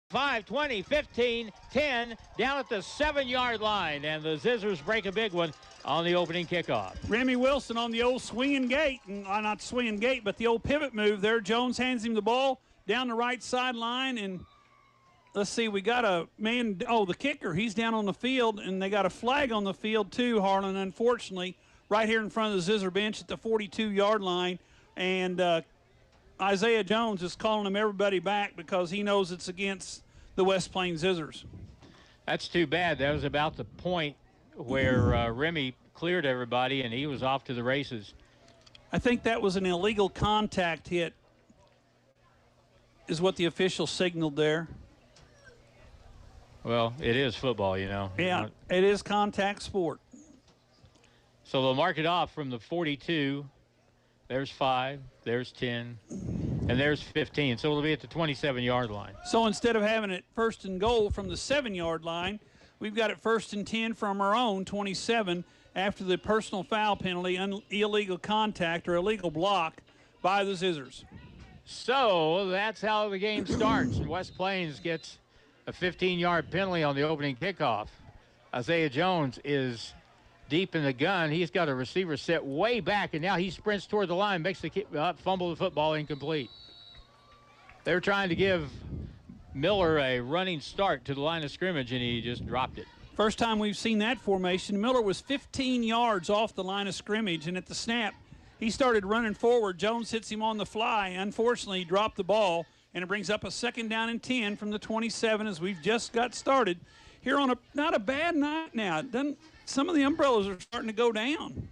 5, 20, 15, 10, down at the 7-yard line, and the Zizzers break a big one on the opening kickoff. Remy Wilson on the old swinging gate, not swinging gate, but the old pivot move there. Jones hands him the ball down the right sideline, and let's see, we got a man, the kicker, he's down on the field, and they got a flag on the field too, Harlan, unfortunately, right here in front of the Zizzer bench at the 42-yard line, and Isaiah Jones is calling them everybody back because he knows it's against the West Plains Zizzers. That's too bad. That was about the point where Remy cleared everybody, and he was off to the races. I think that was an illegal contact hit, is what the official signaled there. Well, it is football, you know. Yeah, it is contact sport. So they'll mark it off from the 42. There's 5, there's 10, and there's 15. So it'll be at the 27-yard line. So instead of having it first and goal from the 7-yard line, we've got it first and 10 from our own 27 after the personal foul penalty, illegal contact or illegal block by the Zizzers. So that's how the game starts. And West Plains gets a 15-yard penalty on the opening kickoff. Isaiah Jones is deep in the gun. He's got a receiver set way back, and now he sprints toward the line, makes the fumble the football incomplete. They're trying to give Miller a running start to the line of scrimmage, and he just dropped it. First time we've seen that formation. Miller was 15 yards off the line of scrimmage, and at the snap, he started running forward. Jones hits him on the fly. Unfortunately, he dropped the ball, and it brings up a 2nd down and 10 from the 27 as we've just got started. Here on not a bad night now. Some of the umbrellas are starting to go down.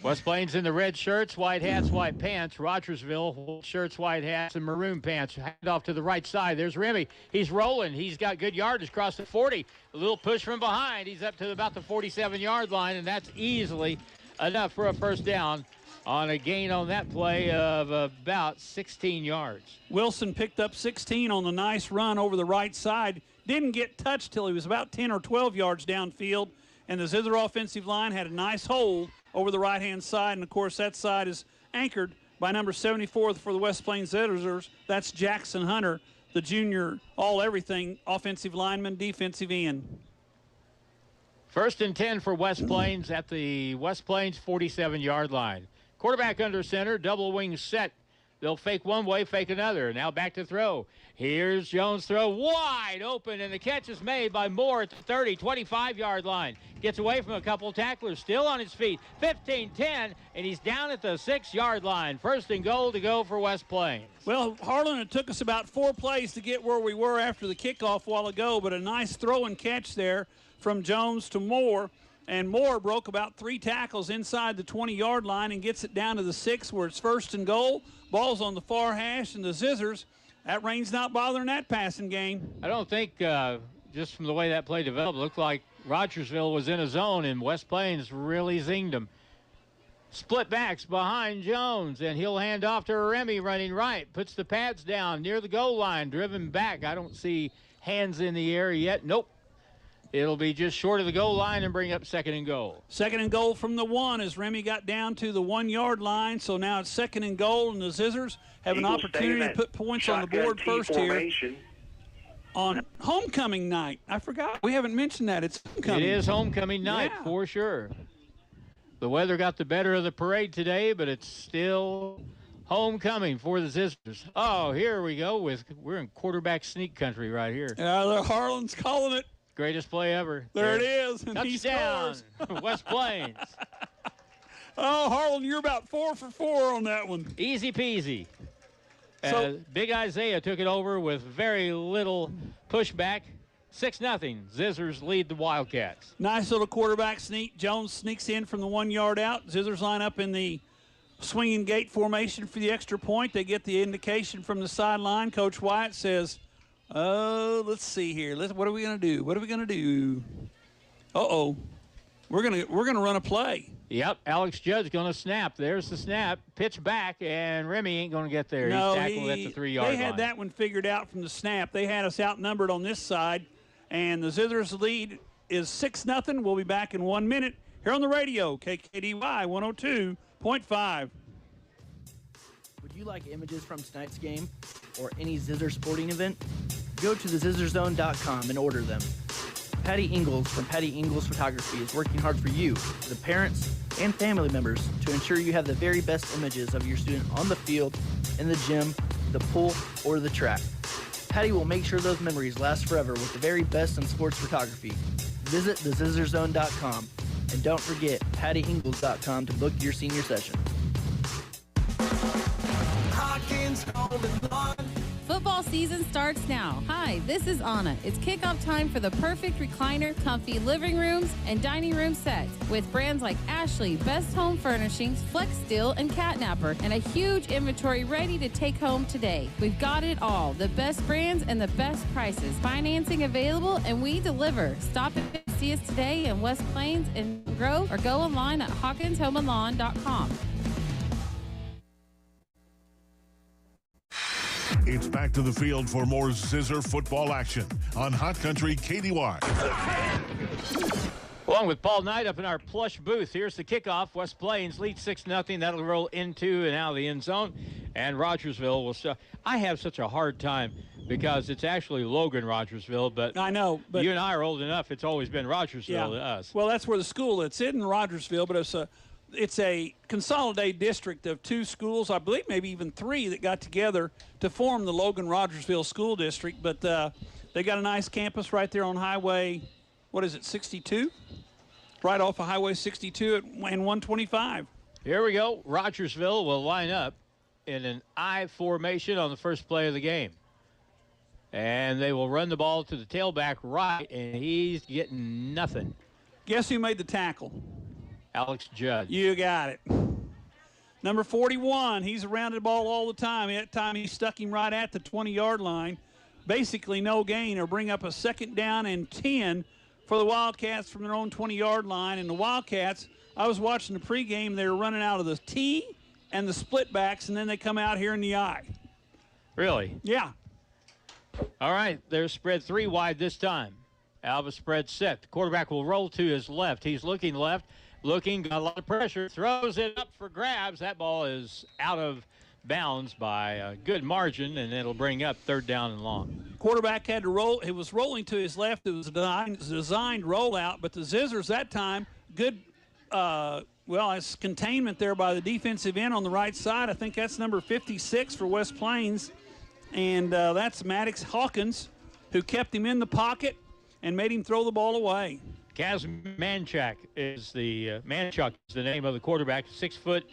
West Plains in the red shirts, white hats, white pants. Rogersville, shirts, white hats, and maroon pants. Hand off to the right side. There's Remy. He's rolling. He's got good yardage across the 40. A little push from behind. He's up to about the 47-yard line, and that's easily enough for a first down on a gain on that play of about 16 yards. Wilson picked up 16 on the nice run over the right side. Didn't get touched till he was about 10 or 12 yards downfield, and the Zizzer offensive line had a nice hold over the right-hand side, and, of course, that side is anchored by number 74 for the West Plains Zizzers. That's Jackson Hunter, the junior all-everything offensive lineman, defensive end. 1st and 10 for West Plains at the West Plains 47-yard line. Quarterback under center, double wing set. They'll fake one way, fake another. Now back to throw. Here's Jones' throw wide open, and the catch is made by Moore at the 30, 25-yard line. Gets away from a couple tacklers, still on his feet. 15, 10, and he's down at the 6-yard line. 1st and goal to go for West Plains. Well, Harlan, it took us about 4 plays to get where we were after the kickoff a while ago, but a nice throw and catch there from Jones to Moore. And Moore broke about 3 tackles inside the 20-yard line and gets it down to the 6 where it's 1st and goal. Ball's on the far hash, and the Zizzers, that rain's not bothering that passing game. I don't think, just from the way that play developed, it looked like Rogersville was in a zone, and West Plains really zinged him. Split backs behind Jones, and he'll hand off to Remy running right. Puts the pads down near the goal line, driven back. I don't see hands in the air yet. Nope. It'll be just short of the goal line and bring up 2nd and goal. 2nd and goal from the 1 as Remy got down to the 1-yard line. So now it's 2nd and goal, and the Zizzers have an opportunity to put points on the board first here on homecoming night. I forgot. We haven't mentioned that. It's homecoming. It is homecoming night for sure. The weather got the better of the parade today, but it's still homecoming for the Zizzers. Oh, here we go. We're in quarterback sneak country right here. Yeah, Harlan's calling it. Greatest play ever. There it is. And touchdown, he scores. West Plains. Oh, Harlan, you're about 4 for 4 on that one. Easy peasy. So, Big Isaiah took it over with very little pushback. 6-0. Zizzers lead the Wildcats. Nice little quarterback sneak. Jones sneaks in from the 1-yard out. Zizzers line up in the swinging gate formation for the extra point. They get the indication from the sideline. Coach Wyatt says, let's see here. What are we going to do? What are we going to do? Uh-oh. We're gonna run a play. Yep, Alex Judd's going to snap. There's the snap. Pitch back, and Remy ain't going to get there. No, he's tackled at the 3-yard line. They had that one figured out from the snap. They had us outnumbered on this side, and the Zizzers lead is 6-0. We'll be back in 1 minute here on the radio, KKDY 102.5. Would you like images from tonight's game or any Zizzer sporting event? Go to thezizzerzone.com and order them. Patty Ingalls from Patty Ingalls Photography is working hard for you, the parents and family members, to ensure you have the very best images of your student on the field, in the gym, the pool, or the track. Patty will make sure those memories last forever with the very best in sports photography. Visit thezizzerzone.com and don't forget pattyingalls.com to book your senior session. Football season starts now. Hi, this is Anna. It's kickoff time for the perfect recliner, comfy living rooms, and dining room sets with brands like Ashley, Best Home Furnishings, Flex Steel, and Catnapper, and a huge inventory ready to take home today. We've got it all. The best brands and the best prices. Financing available, and we deliver. Stop and see us today in West Plains and Grove, or go online at hawkinshomeandlawn.com. It's back to the field for more Zizzer football action on Hot Country KDY. Along with Paul Knight up in our plush booth. Here's the kickoff. West Plains leads 6-0. That'll roll into and out of the end zone. And Rogersville will start. I have such a hard time because it's actually Logan-Rogersville, but I know, but you and I are old enough. It's always been Rogersville to us. Well, that's where the school it's in Rogersville, but it's a consolidated district of two schools, I believe maybe even three, that got together to form the Logan-Rogersville School District. But they got a nice campus right there on Highway, 62? Right off of Highway 62 and 125. Here we go. Rogersville will line up in an I formation on the first play of the game. And they will run the ball to the tailback right, and he's getting nothing. Guess who made the tackle? Alex Judd. You got it. Number 41, he's around the ball all the time. That time he stuck him right at the 20-yard line. Basically no gain, or bring up a 2nd down and 10 for the Wildcats from their own 20-yard line. And the Wildcats, I was watching the pregame, they were running out of the T and the split backs, and then they come out here in the I. Really? Yeah. All right, they're spread 3 wide this time. Alva spread set. The quarterback will roll to his left. He's looking left. Looking, got a lot of pressure, throws it up for grabs. That ball is out of bounds by a good margin, and it'll bring up 3rd down and long. Quarterback had to roll. It was rolling to his left. It was a designed rollout, but the Zizzers that time, good, it's containment there by the defensive end on the right side. I think that's number 56 for West Plains, and that's Maddox Hawkins, who kept him in the pocket and made him throw the ball away. Kaz Manchuk is the name of the quarterback. 6 foot.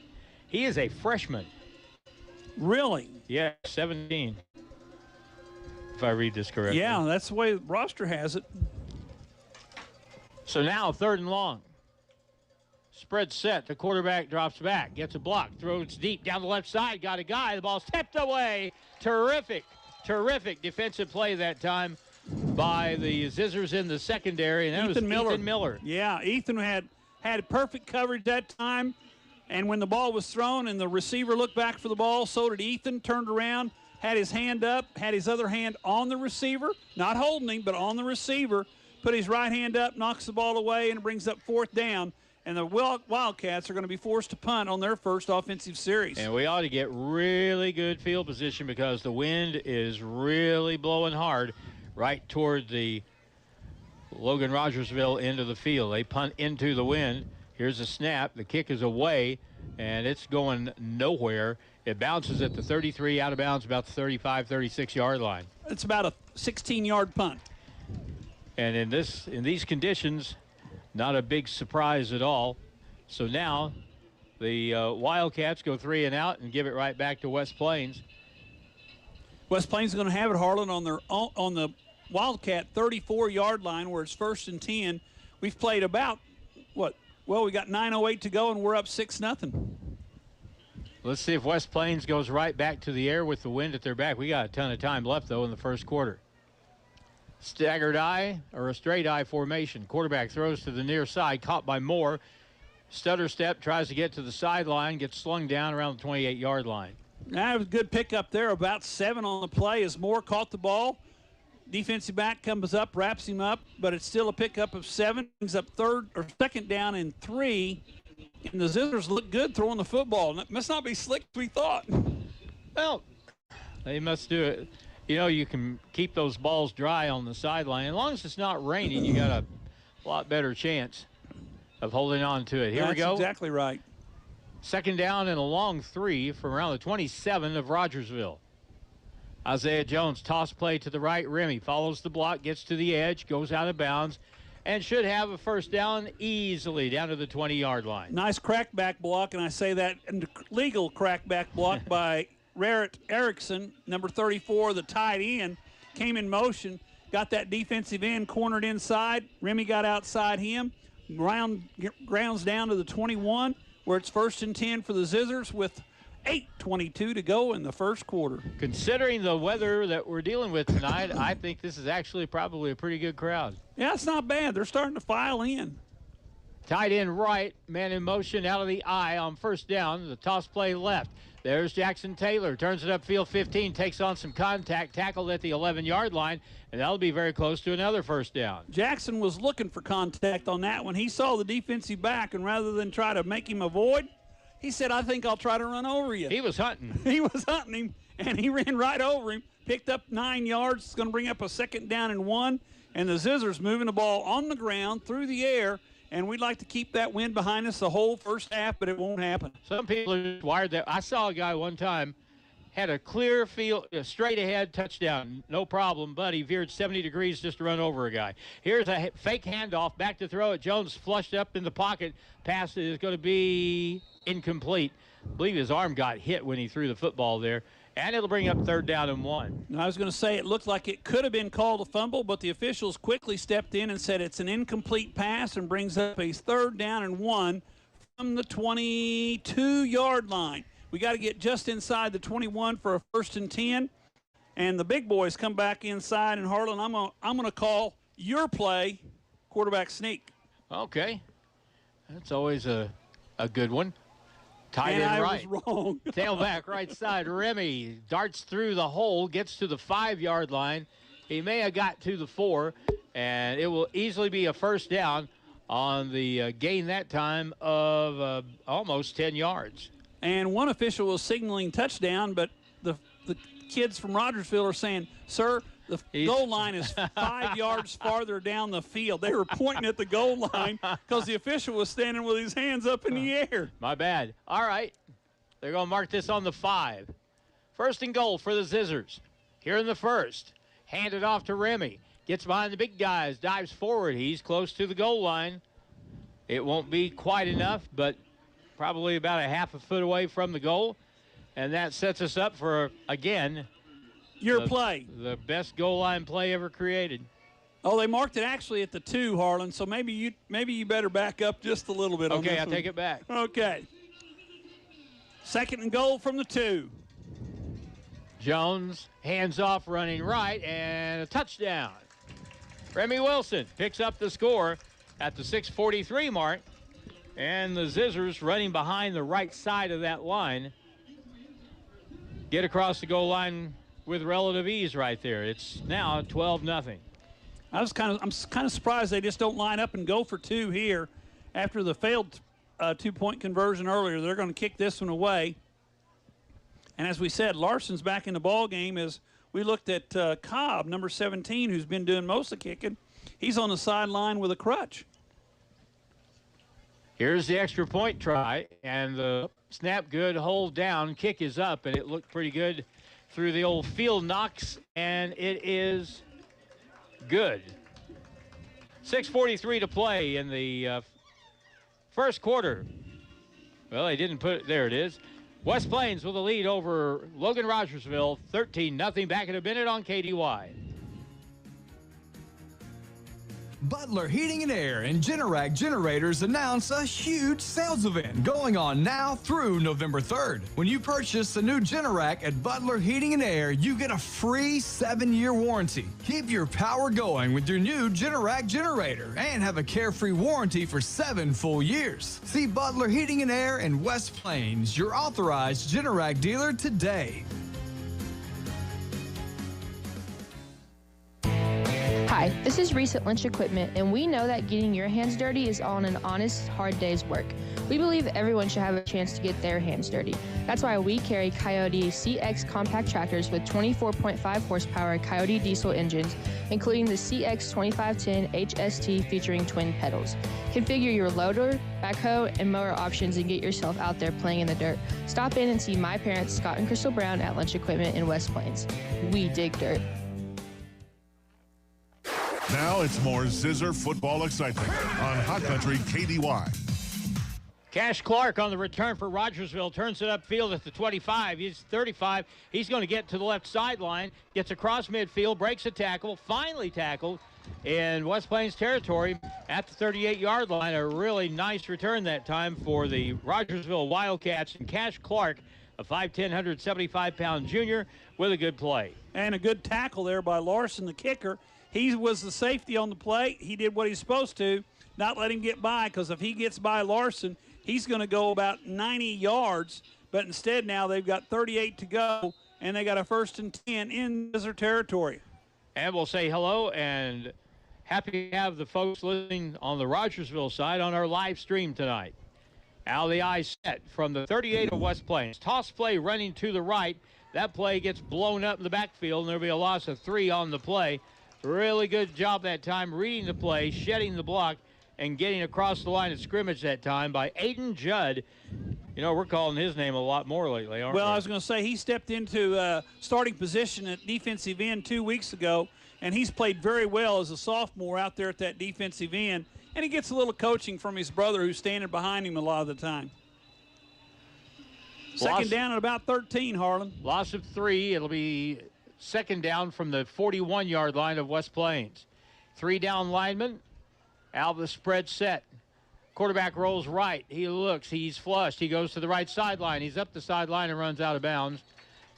He is a freshman. Really? Yeah, 17. If I read this correctly. Yeah, that's the way the roster has it. So now 3rd and long. Spread set. The quarterback drops back, gets a block, throws deep down the left side. Got a guy. The ball's tipped away. Terrific defensive play that time by the Zizzers in the secondary, and that was Ethan Miller. Yeah, Ethan had perfect coverage that time, and when the ball was thrown and the receiver looked back for the ball, so did Ethan, turned around, had his hand up, had his other hand on the receiver, not holding him, but on the receiver, put his right hand up, knocks the ball away, and it brings up 4th down. And the Wildcats are going to be forced to punt on their first offensive series. And we ought to get really good field position because the wind is really blowing hard right toward the Logan-Rogersville end of the field. They punt into the wind. Here's a snap. The kick is away, and it's going nowhere. It bounces at the 33, out of bounds about the 35, 36-yard line. It's about a 16-yard punt. And in these conditions, not a big surprise at all. So now the Wildcats go 3 and out and give it right back to West Plains. West Plains is going to have it, Harlan, on the Wildcat 34-yard line where it's 1st and 10. We've played about, we got 9:08 to go, and we're up 6-0. Let's see if West Plains goes right back to the air with the wind at their back. We got a ton of time left, though, in the first quarter. Staggered I, or a straight I formation. Quarterback throws to the near side, caught by Moore. Stutter step, tries to get to the sideline, gets slung down around the 28-yard line. That was a good pickup there, about 7 on the play as Moore caught the ball. Defensive back comes up, wraps him up, but it's still a pickup of 7. Brings up 2nd down and 3. And the Zizzers look good throwing the football. It must not be slick as we thought. Well, they must do it. You know, you can keep those balls dry on the sideline. As long as it's not raining, you got a lot better chance of holding on to it. Here we go. That's exactly right. Second down and a long 3 from around the 27 of Rogersville. Isaiah Jones, toss play to the right. Remy follows the block, gets to the edge, goes out of bounds, and should have a first down easily down to the 20-yard line. Nice crackback block, and I say that legal crackback block by Rarrett Erickson, number 34, the tight end, came in motion, got that defensive end cornered inside. Remy got outside him, grounds down to the 21, where it's 1st and 10 for the Zizzers with 8:22 to go in the first quarter. Considering the weather that we're dealing with tonight, I think this is actually probably a pretty good crowd. Yeah, it's not bad. They're starting to file in. Tight end right, man in motion out of the eye on first down. The toss play left. There's Jackson Taylor, turns it upfield 15, takes on some contact, tackled at the 11-yard line, and that'll be very close to another first down. Jackson was looking for contact on that one. He saw the defensive back, and rather than try to make him avoid, he said, I think I'll try to run over you. He was hunting. He was hunting him, and he ran right over him, picked up 9 yards. It's going to bring up a 2nd down and 1, and the Zizzers moving the ball on the ground through the air, and we'd like to keep that wind behind us the whole first half, but it won't happen. Some people are just wired that. I saw a guy one time, had a clear field, straight ahead touchdown, no problem, but he veered 70 degrees just to run over a guy. Here's a fake handoff, back to throw it. Jones flushed up in the pocket. Pass is going to be incomplete. I believe his arm got hit when he threw the football there, and it'll bring up 3rd down and 1. And I was going to say it looked like it could have been called a fumble, but the officials quickly stepped in and said it's an incomplete pass and brings up a 3rd down and 1 from the 22-yard line. We got to get just inside the 21 for a 1st and 10, and the big boys come back inside. And Harlan, I'm going to call your play, quarterback sneak. Okay, that's always a good one. Tight and end I right. was wrong. Tailback right side. Remy darts through the hole, gets to the 5-yard line. He may have got to the 4, and it will easily be a first down on the gain that time of almost 10 yards. And one official was signaling touchdown, but the kids from Rogersville are saying, sir, the goal line is 5 yards farther down the field. They were pointing at the goal line because the official was standing with his hands up in the air. My bad. All right. They're going to mark this on the 5. 1st and goal for the Zizzers. Here in the first. Handed off to Remy. Gets behind the big guys. Dives forward. He's close to the goal line. It won't be quite enough, but probably about a half a foot away from the goal. And that sets us up for, again, your play. The best goal line play ever created. Oh, they marked it actually at the 2, Harlan, so maybe you better back up just a little bit on this Okay, I'll one. take it back. Okay. 2nd and goal from the 2. Jones, hands off, running right, and a touchdown. Remy Wilson picks up the score at the 6:43 mark, and the Zizzers running behind the right side of that line get across the goal line with relative ease right there. It's now 12-0. I'm kind of surprised they just don't line up and go for 2 here after the failed 2-point conversion earlier. They're going to kick this one away. And as we said, Larson's back in the ball game. As we looked at Cobb, number 17, who's been doing most of the kicking. He's on the sideline with a crutch. Here's the extra point try, and the snap good, hold down, kick is up, and it looked pretty good through the old field knocks, and it is good. 6:43 to play in the first quarter. Well, they didn't put it. There it is. West Plains with a lead over Logan-Rogersville, 13-0, back in a minute on KDY. Butler Heating and Air and Generac Generators announce a huge sales event going on now through November 3rd. When you purchase a new Generac at Butler Heating and Air, you get a free 7-year warranty. Keep your power going with your new Generac generator and have a carefree warranty for 7 full years. See Butler Heating and Air in West Plains, your authorized Generac dealer today. Hi, this is Reese at Lynch Equipment, and we know that getting your hands dirty is all in an honest, hard day's work. We believe that everyone should have a chance to get their hands dirty. That's why we carry Coyote CX compact tractors with 24.5 horsepower Coyote diesel engines, including the CX 2510 HST featuring twin pedals. Configure your loader, backhoe, and mower options and get yourself out there playing in the dirt. Stop in and see my parents, Scott and Crystal Brown, at Lunch Equipment in West Plains. We dig dirt. Now it's more Zizzer football excitement on Hot Country KDY. Cash Clark on the return for Rogersville turns it upfield at the 25. He's 35. He's going to get to the left sideline, gets across midfield, breaks a tackle, finally tackled in West Plains territory at the 38-yard line. A really nice return that time for the Rogersville Wildcats, and Cash Clark, a 5'10", 175-pound junior, with a good play. And a good tackle there by Larson, the kicker. He was the safety on the play. He did what he's supposed to, not let him get by, because if he gets by Larson, he's going to go about 90 yards, but instead now they've got 38 to go, and they got a 1st and 10 in Zizzer territory. And we'll say hello and happy to have the folks listening on the Rogersville side on our live stream tonight. Out of the eye set from the 38 of West Plains. Toss play running to the right. That play gets blown up in the backfield, and there'll be a loss of 3 on the play. Really good job that time reading the play, shedding the block, and getting across the line of scrimmage that time by Aiden Judd. You know, we're calling his name a lot more lately, aren't we? Well, I was going to say he stepped into starting position at defensive end 2 weeks ago, and he's played very well as a sophomore out there at that defensive end, and he gets a little coaching from his brother who's standing behind him a lot of the time. Second down at about 13, Harlan. Loss of 3. It'll be second down from the 41-yard line of West Plains. 3 down linemen. Out of the spread set. Quarterback rolls right. He looks. He's flushed. He goes to the right sideline. He's up the sideline and runs out of bounds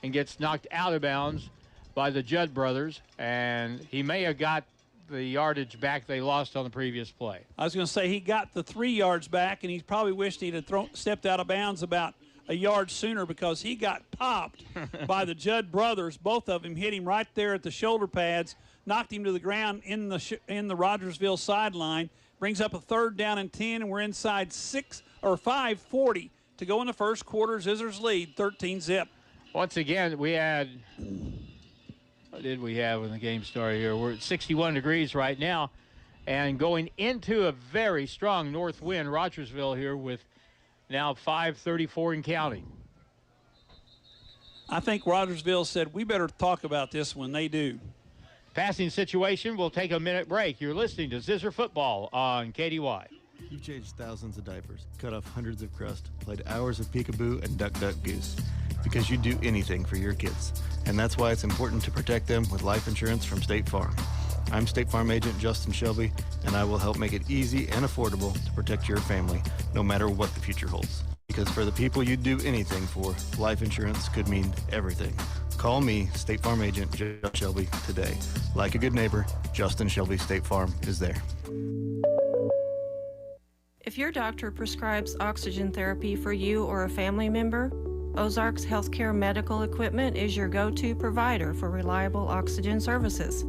and gets knocked out of bounds by the Judd brothers. And he may have got the yardage back they lost on the previous play. I was going to say he got the 3 yards back, and he probably wished he'd have stepped out of bounds about a yard sooner, because he got popped by the Judd brothers. Both of them hit him right there at the shoulder pads, knocked him to the ground in the Rogersville sideline. Brings up a 3rd down and 10, and we're inside 5:40 to go in the first quarter. Zizzers lead 13-zip. Once again, we had, what did we have when the game started here? We're at 61 degrees right now, and going into a very strong north wind. Rogersville here with now 5:34 and counting. I think Rogersville said, we better talk about this when they do. Passing situation, we'll take a minute break. You're listening to Zizzer Football on KDY. You've changed thousands of diapers, cut off hundreds of crust, played hours of peekaboo and duck, duck, goose. Because you do anything for your kids. And that's why it's important to protect them with life insurance from State Farm. I'm State Farm Agent Justin Shelby, and I will help make it easy and affordable to protect your family, no matter what the future holds. Because for the people you'd do anything for, life insurance could mean everything. Call me, State Farm Agent Justin Shelby, today. Like a good neighbor, Justin Shelby State Farm is there. If your doctor prescribes oxygen therapy for you or a family member, Ozarks Healthcare Medical Equipment is your go-to provider for reliable oxygen services.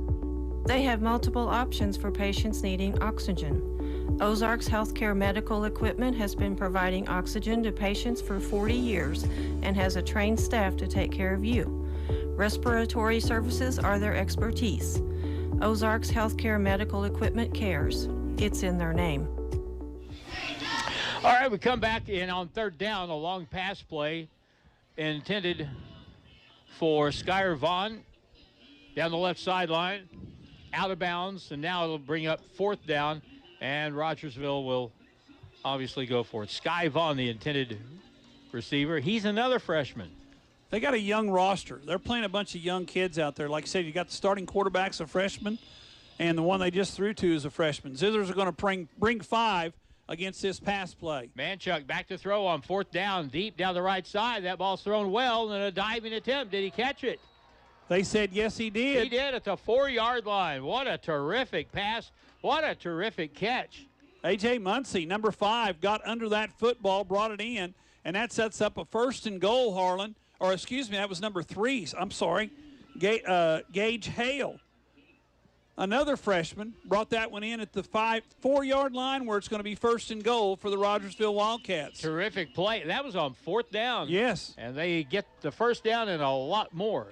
They have multiple options for patients needing oxygen. Ozarks Healthcare Medical Equipment has been providing oxygen to patients for 40 years and has a trained staff to take care of you. Respiratory services are their expertise. Ozarks Healthcare Medical Equipment cares. It's in their name. All right, we come back in on 3rd down, a long pass play intended for Skylar Vaughn down the left sideline, out of bounds, and now it'll bring up 4th down, and Rogersville will obviously go for it. Sky Vaughn, the intended receiver. He's another freshman. They got a young roster. They're playing a bunch of young kids out there. Like I said, you got the starting quarterback's a freshman, and the one they just threw to is a freshman. Zizzers are going to bring 5 against this pass play. Manchuk back to throw on 4th down, deep down the right side. That ball's thrown well, and a diving attempt. Did he catch it? They said yes, he did. He did at the 4-yard line. What a terrific pass. What a terrific catch. A.J. Muncie, number 5, got under that football, brought it in, and that sets up a 1st and goal, Harlan. Or, excuse me, that was number 3. I'm sorry. Gage Hale. another freshman, brought that one in at the 4-yard line where it's going to be 1st and goal for the Rogersville Wildcats. Terrific play. That was on 4th down. Yes. And they get the 1st down and a lot more.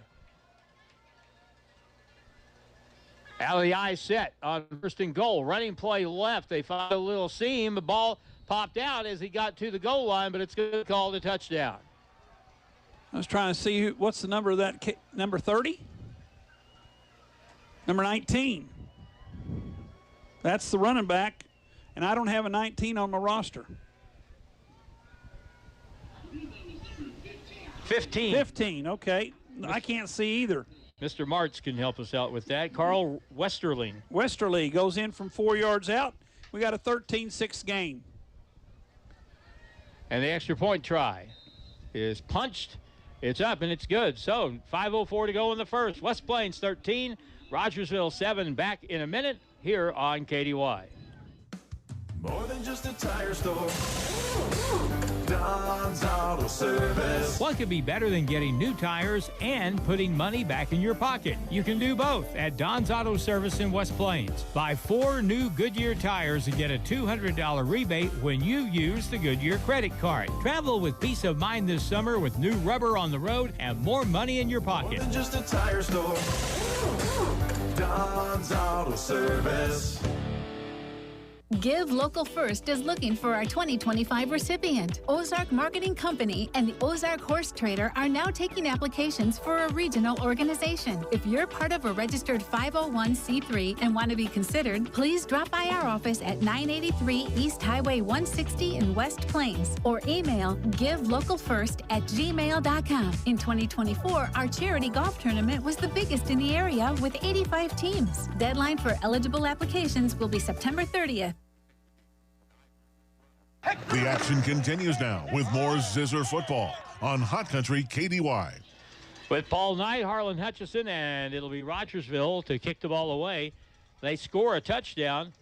Out of the eye set on 1st and goal. Running play left. They found a little seam. The ball popped out as he got to the goal line, but it's going to be called a touchdown. I was trying to see what's the number of that number 30? Number 19. That's the running back, and I don't have a 19 on my roster. 15. 15, okay. I can't see either. Mr. Martz can help us out with that. Carl Westerling. Westerly goes in from 4 yards out. We got a 13-6 game. And the extra point try is punched. It's up, and it's good. So 5:04 to go in the first. West Plains 13, Rogersville 7. Back in a minute here on KDY. More than just a tire store. Don's Auto Service. What could be better than getting new tires and putting money back in your pocket? You can do both at Don's Auto Service in West Plains. Buy 4 new Goodyear tires and get a $200 rebate when you use the Goodyear credit card. Travel with peace of mind this summer with new rubber on the road and more money in your pocket. More than just a tire store. Don's Auto Service. Give Local First is looking for our 2025 recipient. Ozark Marketing Company and the Ozark Horse Trader are now taking applications for a regional organization. If you're part of a registered 501c3 and want to be considered, please drop by our office at 983 East Highway 160 in West Plains or email givelocalfirst@gmail.com. In 2024, our charity golf tournament was the biggest in the area with 85 teams. Deadline for eligible applications will be September 30th. The action continues now with more Zizzer football on Hot Country KDY. With Paul Knight, Harlan Hutchison, and it'll be Rogersville to kick the ball away. They score a touchdown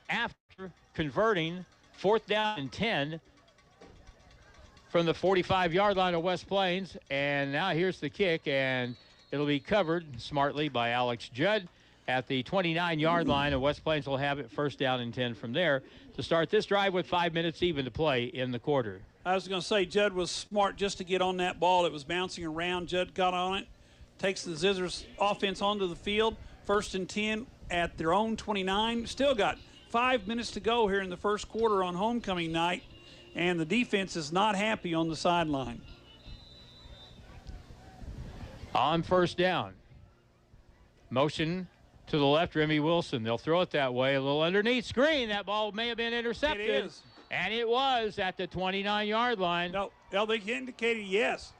after converting 4th down and 10 from the 45-yard line of West Plains. And now here's the kick, and it'll be covered smartly by Alex Judd at the 29-yard line, and West Plains will have it 1st down and 10 from there to start this drive with 5 minutes even to play in the quarter. I was going to say Judd was smart just to get on that ball. It was bouncing around. Judd got on it, takes the Zizzers offense onto the field. 1st and 10 at their own 29. Still got 5 minutes to go here in the first quarter on homecoming night, and the defense is not happy on the sideline. On 1st down, motion to the left, Remy Wilson. They'll throw it that way. A little underneath screen. That ball may have been intercepted. It is. And it was at the 29-yard line. No, they indicated yes.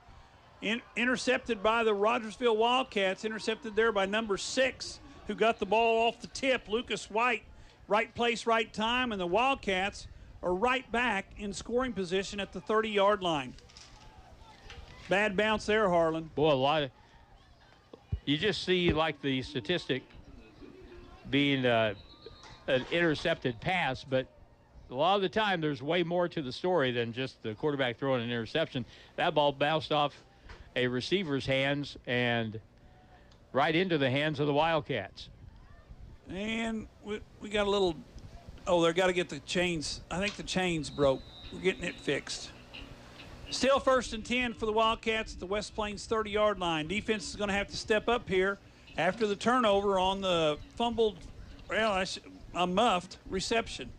Intercepted by the Rogersville Wildcats. Intercepted there by number 6, who got the ball off the tip, Lucas White. Right place, right time, and the Wildcats are right back in scoring position at the 30-yard line. Bad bounce there, Harlan. Boy, a lot of... You just see, like, the statistic being an intercepted pass, but a lot of the time there's way more to the story than just the quarterback throwing an interception. That ball bounced off a receiver's hands and right into the hands of the Wildcats. And we got a little, they've got to get the chains. I think the chains broke. We're getting it fixed. Still 1st and 10 for the Wildcats at the West Plains 30-yard line. Defense is going to have to step up here after the turnover on the fumbled, a muffed reception.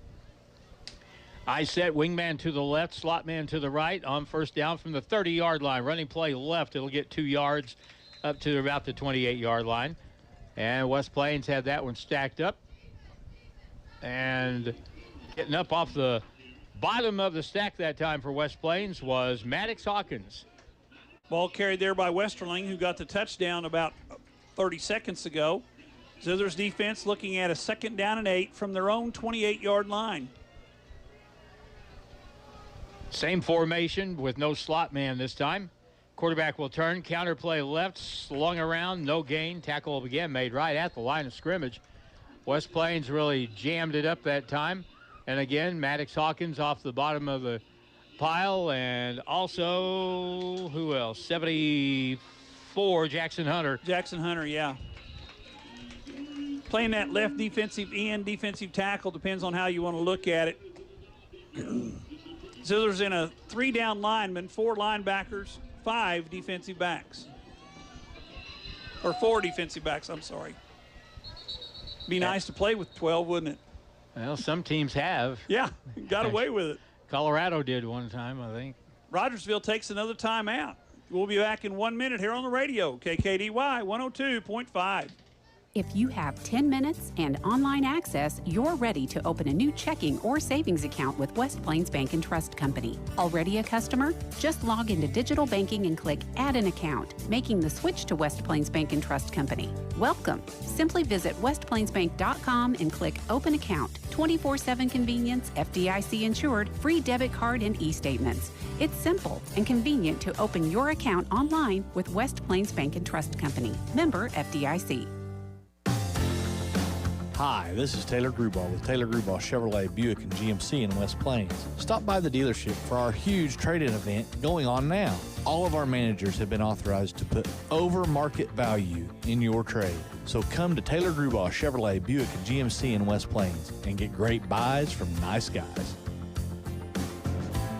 I set wingman to the left, slot man to the right on 1st down from the 30-yard line. Running play left, it'll get 2 yards up to about the 28-yard line. And West Plains had that one stacked up. And getting up off the bottom of the stack that time for West Plains was Maddox Hawkins. Ball carried there by Westerling, who got the touchdown about 30 seconds ago. Zizzers defense looking at a 2nd down and 8 from their own 28-yard line. Same formation with no slot man this time. Quarterback will turn, counter play left, slung around, no gain. Tackle again made right at the line of scrimmage. West Plains really jammed it up that time. And again, Maddox Hawkins off the bottom of the pile, and also, who else? 74, Jackson Hunter. Jackson Hunter, yeah. playing that left defensive end, defensive tackle, depends on how you want to look at it. Zizzers in a 3-down lineman, 4 linebackers, 5 defensive backs. Or 4 defensive backs, I'm sorry. Be nice to play with 12, wouldn't it? Well, some teams have. Yeah, got away with it. Colorado did one time, I think. Rogersville takes another timeout. We'll be back in 1 minute here on the radio, KKDY 102.5. If you have 10 minutes and online access, you're ready to open a new checking or savings account with West Plains Bank and Trust Company. Already a customer? Just log into digital banking and click Add an Account, making the switch to West Plains Bank and Trust Company. Welcome. Simply visit westplainsbank.com and click Open Account. 24/7 convenience, FDIC insured, free debit card and e-statements. It's simple and convenient to open your account online with West Plains Bank and Trust Company. Member FDIC. Hi, this is Taylor Grubauer with Taylor Grubauer Chevrolet Buick and GMC in West Plains. Stop by the dealership for our huge trade-in event going on now. All of our managers have been authorized to put over market value in your trade. So come to Taylor Grubauer Chevrolet Buick and GMC in West Plains and get great buys from nice guys.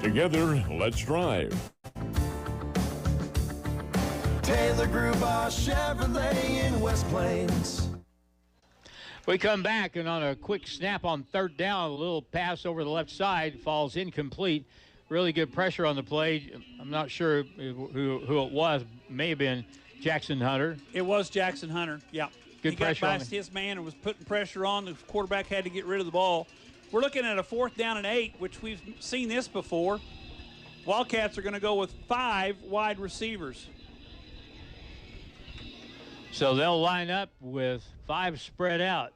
Together, let's drive. Taylor Grubauer Chevrolet in West Plains. We come back, and on a quick snap on 3rd down, a little pass over the left side falls incomplete. Really good pressure on the play. I'm not sure who it was. May have been Jackson Hunter. It was Jackson Hunter, yeah. Good pressure He got past his man and was putting pressure on. The quarterback had to get rid of the ball. We're looking at a 4th down and 8, which we've seen this before. Wildcats are going to go with 5 wide receivers. So they'll line up with 5 spread out.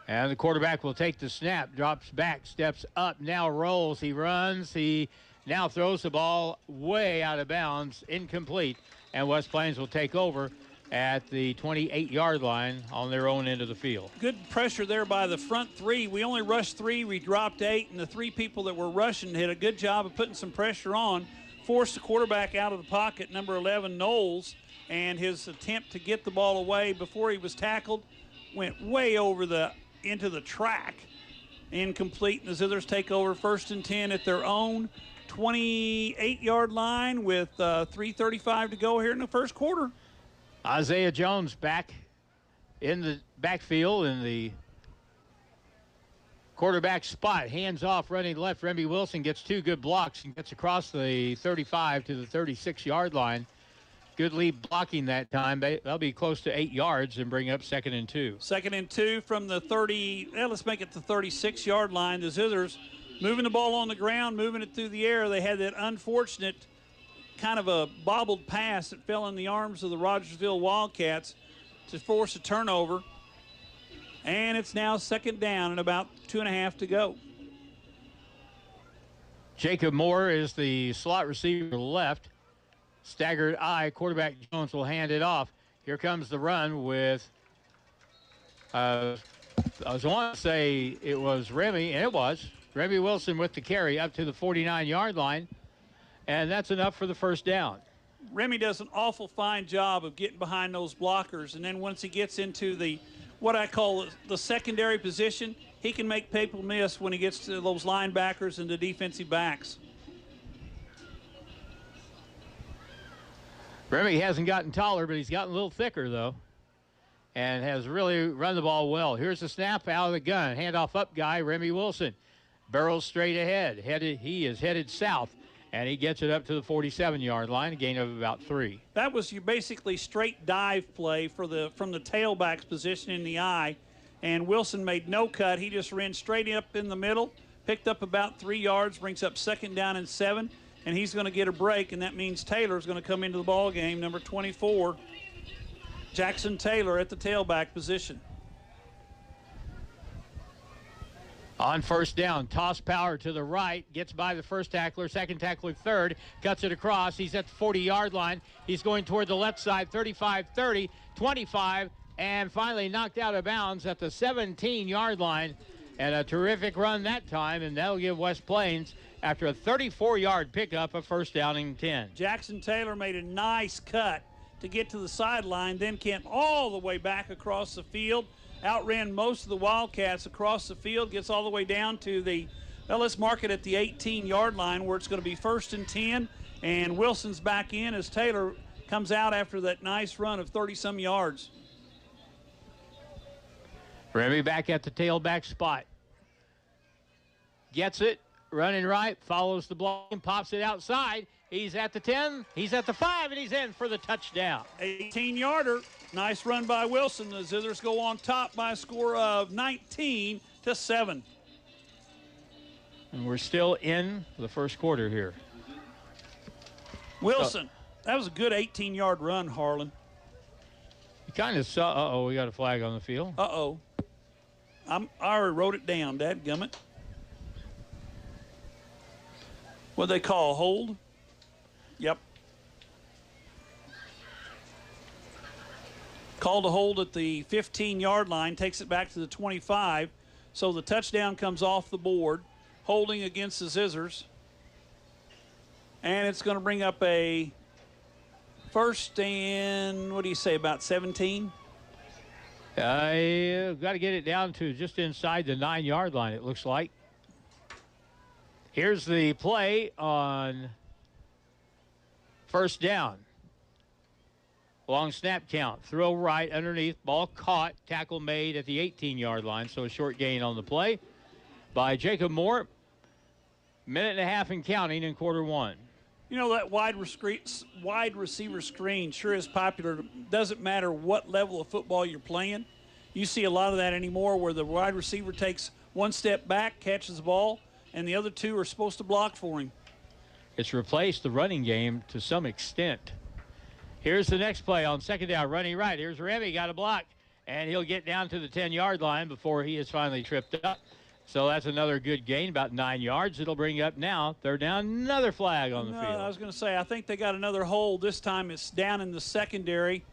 And the quarterback will take the snap, drops back, steps up, now rolls. He runs. He now throws the ball way out of bounds, incomplete. And West Plains will take over at the 28-yard line on their own end of the field. Good pressure there by the front 3. We only rushed 3. We dropped 8. And the 3 people that were rushing did a good job of putting some pressure on, forced the quarterback out of the pocket, number 11, Knowles. And his attempt to get the ball away before he was tackled went way over into the track. Incomplete, and the Zizzers take over 1st and 10 at their own 28-yard line with 3:35 to go here in the first quarter. Isaiah Jones back in the backfield in the quarterback spot. Hands off, running left. Remy Wilson gets 2 good blocks and gets across the 35 to the 36-yard line. Good lead blocking that time. They'll be close to 8 yards and bring up 2nd and 2. 2nd and 2 from the 30, let's make it the 36-yard line. The Zizzers moving the ball on the ground, moving it through the air. They had that unfortunate kind of a bobbled pass that fell in the arms of the Rogersville Wildcats to force a turnover. And it's now 2nd down and about 2.5 to go. Jacob Moore is the slot receiver left. Staggered eye, quarterback Jones will hand it off. Here comes the run with, I was wanting to say it was Remy, and it was. Remy Wilson with the carry up to the 49-yard line, and that's enough for the 1st down. Remy does an awful fine job of getting behind those blockers, and then once he gets into the what I call the secondary position, he can make people miss when he gets to those linebackers and the defensive backs. Remy hasn't gotten taller, but he's gotten a little thicker, though, and has really run the ball well. Here's the snap out of the gun. Handoff up guy, Remy Wilson. Barrels straight ahead. He is headed south, and he gets it up to the 47-yard line, a gain of about 3. That was your basically straight dive play from the tailback's position in the eye, and Wilson made no cut. He just ran straight up in the middle, picked up about 3 yards, brings up 2nd down and 7. And he's going to get a break, and that means Taylor's going to come into the ball game, number 24, Jackson Taylor at the tailback position. On 1st down, toss power to the right, gets by the 1st tackler, 2nd tackler, 3rd, cuts it across. He's at the 40-yard line. He's going toward the left side, 35, 30, 25, and finally knocked out of bounds at the 17-yard line. And a terrific run that time, and that'll give West Plains, after a 34-yard pickup, a 1st down and 10. Jackson Taylor made a nice cut to get to the sideline, then came all the way back across the field, outran most of the Wildcats across the field, gets all the way down to the, well, let's mark it at the 18-yard line where it's going to be 1st and 10, and Wilson's back in as Taylor comes out after that nice run of 30-some yards. Remy back at the tailback spot. Gets it, running right, follows the block, and pops it outside. He's at the 10, he's at the 5, and he's in for the touchdown. 18-yarder. Nice run by Wilson. The Zizzers go on top by a score of 19-7. And we're still in the first quarter here. Wilson, that was a good 18-yard run, Harlan. You kind of saw, we got a flag on the field. I already wrote it down, dadgummit. What they call hold? Yep. Called a hold at the 15-yard line, takes it back to the 25. So the touchdown comes off the board, holding against the Zizzers. And it's going to bring up a 1st and, what do you say, about 17? I got to get it down to just inside the 9-yard line, it looks like. Here's the play on 1st down. Long snap count. Throw right underneath. Ball caught. Tackle made at the 18-yard line. So a short gain on the play by Jacob Moore. Minute and a half and counting in quarter one. You know, that wide receiver screen sure is popular. Doesn't matter what level of football you're playing. You see a lot of that anymore where the wide receiver takes one step back, catches the ball, and the other two are supposed to block for him. It's replaced the running game to some extent. Here's the next play on 2nd down, running right. Here's Remy, got a block, and he'll get down to the 10-yard line before he is finally tripped up. So that's another good gain, about 9 yards. It'll bring up now 3rd down, another flag on the field. I was going to say, I think they got another hold. This time it's down in the secondary.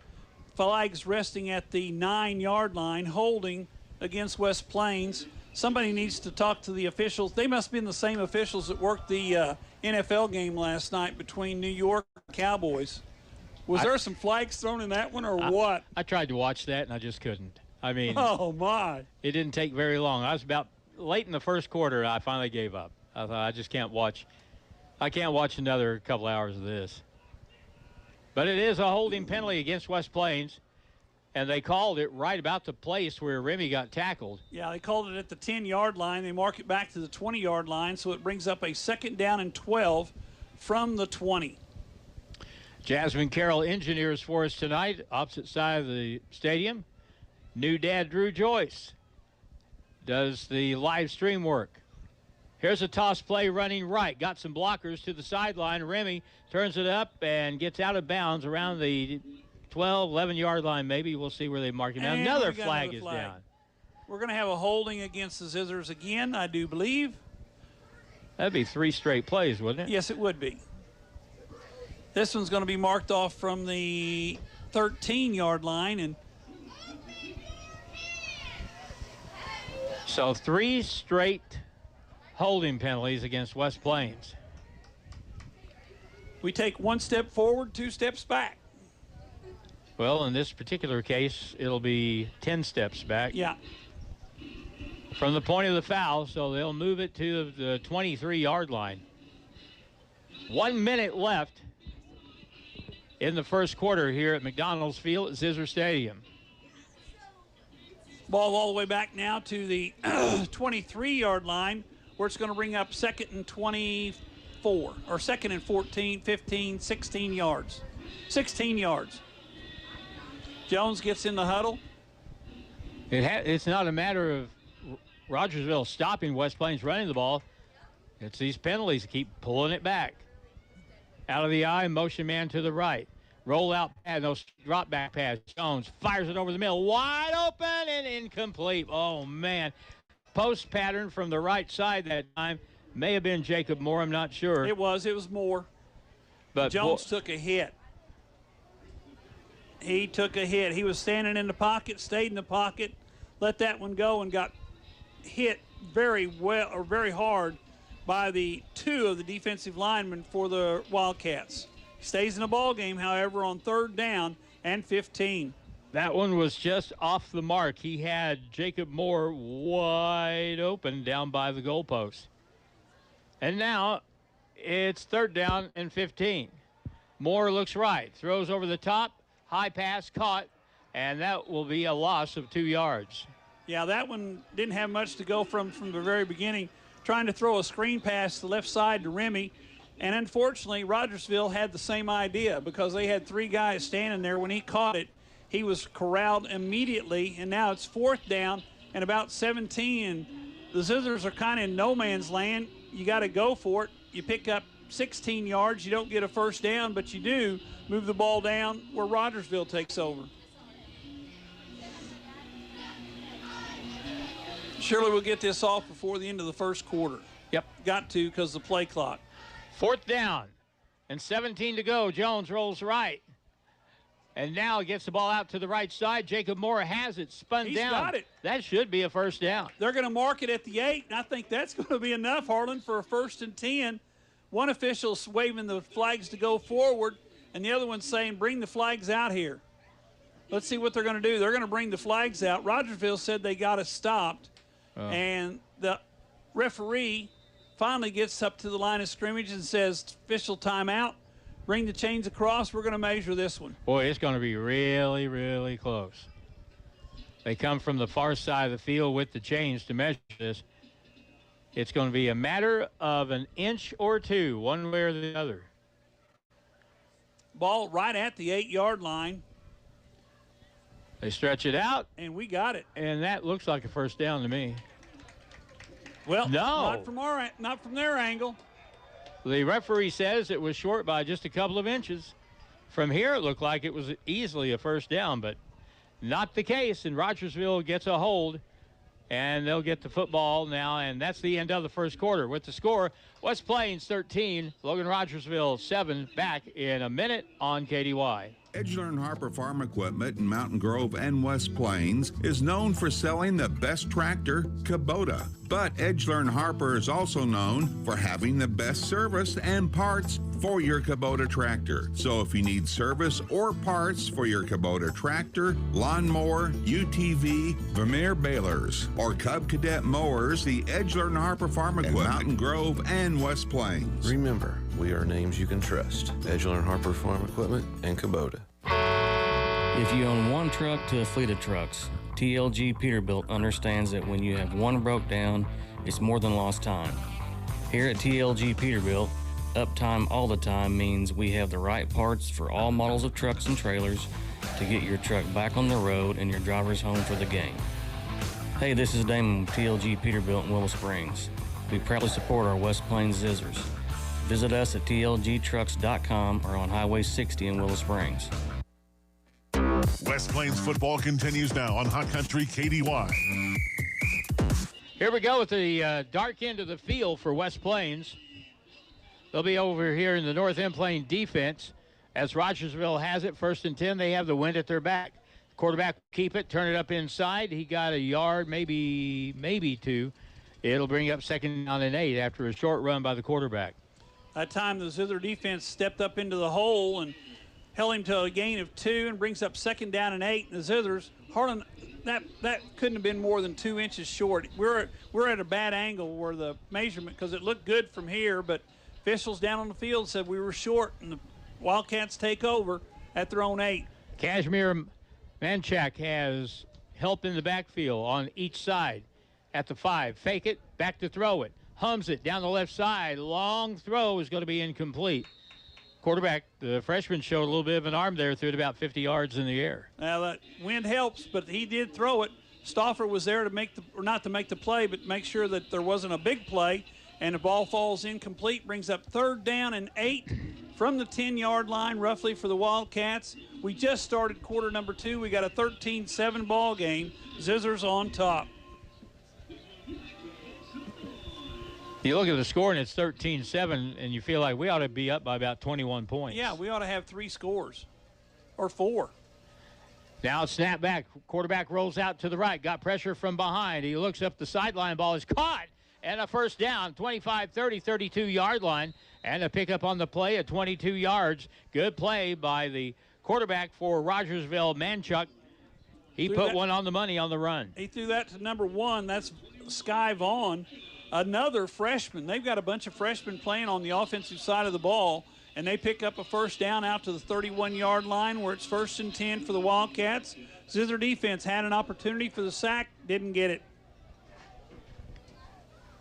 Flags resting at the 9-yard line, holding against West Plains. Somebody needs to talk to the officials. They must have been the same officials that worked the NFL game last night between New York and Cowboys. Was there some flags thrown in that one or what? I tried to watch that, and I just couldn't. I mean, oh, my. It didn't take very long. I was about late in the first quarter, I finally gave up. I thought, I just can't watch. I can't watch another couple hours of this. But it is a holding penalty against West Plains, and they called it right about the place where Remy got tackled. Yeah, they called it at the 10-yard line. They mark it back to the 20-yard line, so it brings up a 2nd down and 12 from the 20. Jasmine Carroll engineers for us tonight, opposite side of the stadium. New dad Drew Joyce does the live stream work. Here's a toss play running right. Got some blockers to the sideline. Remy turns it up and gets out of bounds around the 12, 11-yard line maybe. We'll see where they mark him down. Another flag is down. We're going to have a holding against the Zizzers again, I do believe. That'd be 3 straight plays, wouldn't it? Yes, it would be. This one's going to be marked off from the 13-yard line. And so 3 straight holding penalties against West Plains. We take 1 step forward, 2 steps back. Well, in this particular case, it'll be 10 steps back. Yeah. From the point of the foul, so they'll move it to the 23-yard line. 1 minute left in the first quarter here at McDonald's Field at Zizzers Stadium. Ball all the way back now to the 23-yard line, where it's going to bring up 2nd and 24, or 2nd and 14, 15, 16 yards. 16 yards. Jones gets in the huddle. It's not a matter of Rogersville stopping West Plains running the ball. It's these penalties that keep pulling it back. Out of the eye, motion man to the right. Roll out pad, no drop back pass. Jones fires it over the middle. Wide open and incomplete. Oh, man. Post pattern from the right side that time. May have been Jacob Moore, I'm not sure. It was Moore. But Jones took a hit. He took a hit. He was standing in the pocket, stayed in the pocket, let that one go, and got hit very well or very hard by the 2 of the defensive linemen for the Wildcats. Stays in the ball game, however, on 3rd down and 15. That one was just off the mark. He had Jacob Moore wide open down by the goalpost. And now it's 3rd down and 15. Moore looks right, throws over the top, high pass caught, and that will be a loss of 2 yards. Yeah, that one didn't have much to go from the very beginning, trying to throw a screen pass to the left side to Remy. And unfortunately, Rogersville had the same idea because they had 3 guys standing there. When he caught it, he was corralled immediately, and now it's 4th down and about 17. And the Zizzers are kind of in no man's land. You got to go for it. You pick up 16 yards. You don't get a first down, but you do move the ball down where Rogersville takes over. Surely we'll get this off before the end of the first quarter. Yep. Got to because of the play clock. 4th down and 17 to go. Jones rolls right. And now gets the ball out to the right side. Jacob Moore has it spun He's down. got it. That should be a first down. They're going to mark it at the 8, and I think that's going to be enough, Harlan, for a 1st and 10. One official's waving the flags to go forward, and the other one's saying, bring the flags out here. Let's see what they're going to do. They're going to bring the flags out. Rogersville said they got it stopped, and the referee finally gets up to the line of scrimmage and says, official timeout. Bring the chains across. We're going to measure this one. Boy, it's going to be really, really close. They come from the far side of the field with the chains to measure this. It's going to be a matter of an inch or 2, one way or the other. Ball right at the 8-yard line. They stretch it out. And we got it. And that looks like a first down to me. Well, no. not from their angle. The referee says it was short by just a couple of inches. From here, it looked like it was easily a first down, but not the case. And Rogersville gets a hold, and they'll get the football now, and that's the end of the first quarter. With the score, West Plains 13, Logan-Rogersville 7, back in a minute on KDY. Edgeler & Harper Farm Equipment in Mountain Grove and West Plains is known for selling the best tractor, Kubota. But Edgeler & Harper is also known for having the best service and parts for your Kubota tractor. So if you need service or parts for your Kubota tractor, lawnmower, UTV, Vermeer balers, or Cub Cadet mowers, the Edgeler & Harper Farm Equipment in Mountain Grove and West Plains. Remember, we are names you can trust. Edgeler & Harper Farm Equipment and Kubota. If you own one truck to a fleet of trucks, TLG Peterbilt understands that when you have one broke down, it's more than lost time. Here at TLG Peterbilt, uptime all the time means we have the right parts for all models of trucks and trailers to get your truck back on the road and your drivers home for the game. Hey, this is Damon with TLG Peterbilt in Willow Springs. We proudly support our West Plains Zizzers. Visit us at tlgtrucks.com or on Highway 60 in Willow Springs. West Plains football continues now on Hot Country KDY. Here we go with the dark end of the field for West Plains. They'll be over here in the north end playing defense. As Rogersville has it, 1st and 10, they have the wind at their back. Quarterback keep it, turn it up inside. He got a yard, maybe 2. It'll bring up 2nd down and 8 after a short run by the quarterback. That time the Zither defense stepped up into the hole and held him to a gain of 2 and brings up 2nd down and 8. And the Zithers, Harlan, that couldn't have been more than 2 inches short. We're at a bad angle where the measurement, because it looked good from here, but officials down on the field said we were short, and the Wildcats take over at their own 8. Kashmir Manchak has help in the backfield on each side at the 5. Fake it, back to throw it. Hums it down the left side. Long throw is going to be incomplete. Quarterback, the freshman, showed a little bit of an arm there, threw it about 50 yards in the air. Now, that wind helps, but he did throw it. Stauffer was there to make not to make the play, but make sure that there wasn't a big play, and the ball falls incomplete, brings up 3rd down and 8 from the 10-yard line, roughly, for the Wildcats. We just started quarter number 2. We got a 13-7 ball game. Zizzers on top. You look at the score, and it's 13-7, and you feel like we ought to be up by about 21 points. Yeah, we ought to have 3 scores or 4. Now snap back. Quarterback rolls out to the right. Got pressure from behind. He looks up the sideline. Ball is caught. And a first down, 25-30, 32-yard line. And a pickup on the play at 22 yards. Good play by the quarterback for Rogersville, Manchuk. He put one on the money on the run. He threw that to number 1. That's Sky Vaughn, another freshman. They've got a bunch of freshmen playing on the offensive side of the ball, and they pick up a first down out to the 31-yard line where it's 1st and 10 for the Wildcats. Zizzer defense had an opportunity for the sack, didn't get it.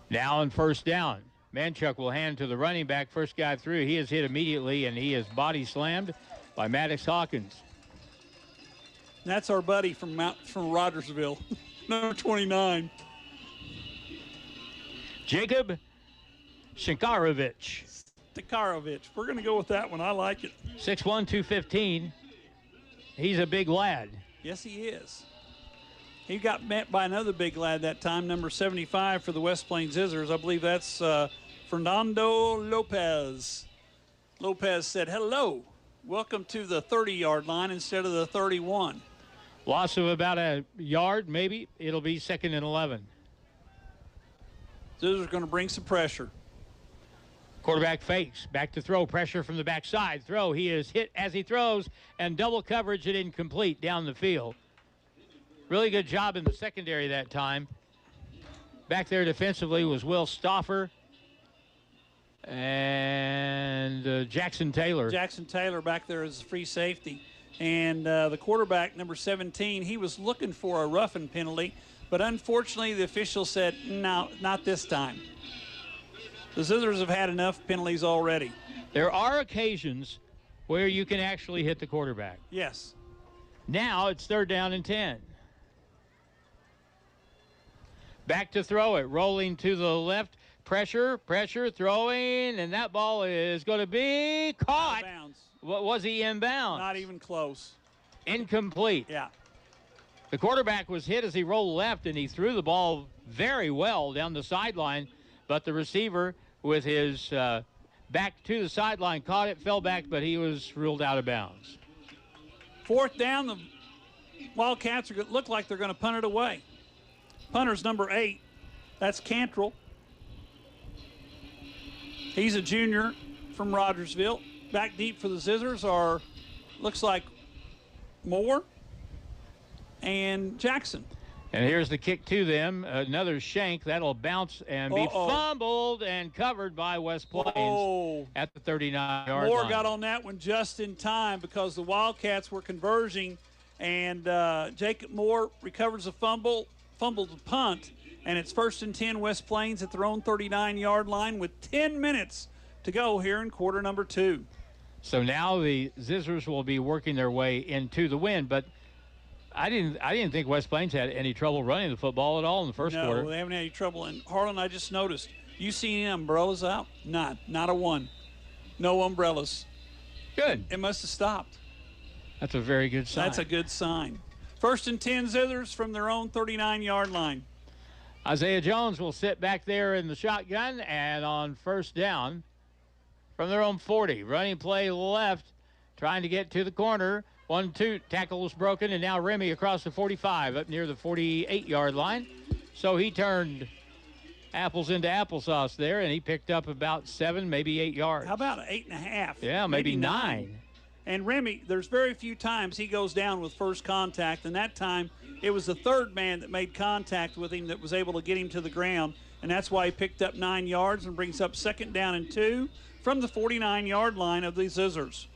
Now on first down, Manchuk will hand to the running back. First guy through, he is hit immediately, and he is body slammed by Maddox Hawkins. That's our buddy from Rogersville, number 29. Jacob Shinkarovich. We're going to go with that one. I like it. 6'1", 215. He's a big lad. Yes, he is. He got met by another big lad that time, number 75 for the West Plains Zizzers. I believe that's Fernando Lopez. Lopez said, hello, welcome to the 30-yard line instead of the 31. Loss of about a yard, maybe. It'll be 2nd and 11. Zizzer's going to bring some pressure. Quarterback fakes, back to throw, pressure from the backside. Throw, he is hit as he throws, and double coverage and incomplete down the field. Really good job in the secondary that time. Back there defensively was Will Stauffer and Jackson Taylor. Jackson Taylor back there as free safety. And the quarterback, number 17, he was looking for a roughing penalty, but unfortunately the official said, no, not this time. The Zizzers have had enough penalties already. There are occasions where you can actually hit the quarterback. Yes. Now it's 3rd down and 10. Back to throw it, rolling to the left. Pressure, throwing, and that ball is going to be caught. Out of bounds. What was he inbound? Not even close. Incomplete. Yeah. The quarterback was hit as he rolled left, and he threw the ball very well down the sideline, but the receiver with his back to the sideline caught it, fell back, but he was ruled out of bounds. 4th down, the Wildcats look like they're going to punt it away. Punter's number 8. That's Cantrell. He's a junior from Rogersville. Back deep for the Zizzers are, looks like, Moore and Jackson. And here's the kick to them. Another shank. That'll bounce and be fumbled and covered by West Plains at the 39-yard Moore line. got on that one just in time because the Wildcats were converging, and Jacob Moore recovers a fumbled the punt, and it's 1st and 10 West Plains at their own 39-yard line with 10 minutes to go here in quarter number 2. So now the Zizzers will be working their way into the win, but I didn't think West Plains had any trouble running the football at all in the first quarter. No, they haven't had any trouble. And Harlan, I just noticed, you see any umbrellas out? Not a one. No umbrellas. Good. It must have stopped. That's a very good sign. That's a good sign. 1st and 10 Zizzers from their own 39-yard line. Isaiah Jones will sit back there in the shotgun, and on first down from their own 40. Running play left, trying to get to the corner. 1-2, tackle was broken, and now Remy across the 45 up near the 48-yard line. So he turned apples into applesauce there, and he picked up about 7, maybe 8 yards. How about 8.5? Yeah, maybe 9. And Remy, there's very few times he goes down with first contact, and that time it was the third man that made contact with him that was able to get him to the ground, and that's why he picked up 9 yards and brings up 2nd down and 2 from the 49-yard line of the Zizzers.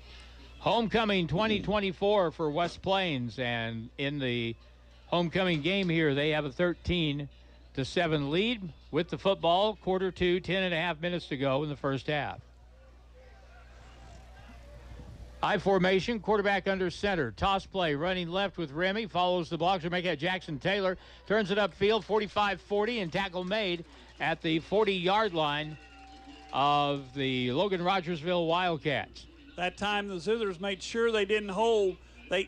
Homecoming 2024 for West Plains, and in the homecoming game here, they have a 13-7 lead with the football. Quarter 2, 10.5 minutes to go in the first half. I formation, quarterback under center. Toss play, running left with Remy, follows the blocker, make it Jackson Taylor, turns it upfield, 45-40, and tackle made at the 40-yard line of the Logan-Rogersville Wildcats. That time the Zizzers made sure they didn't hold. They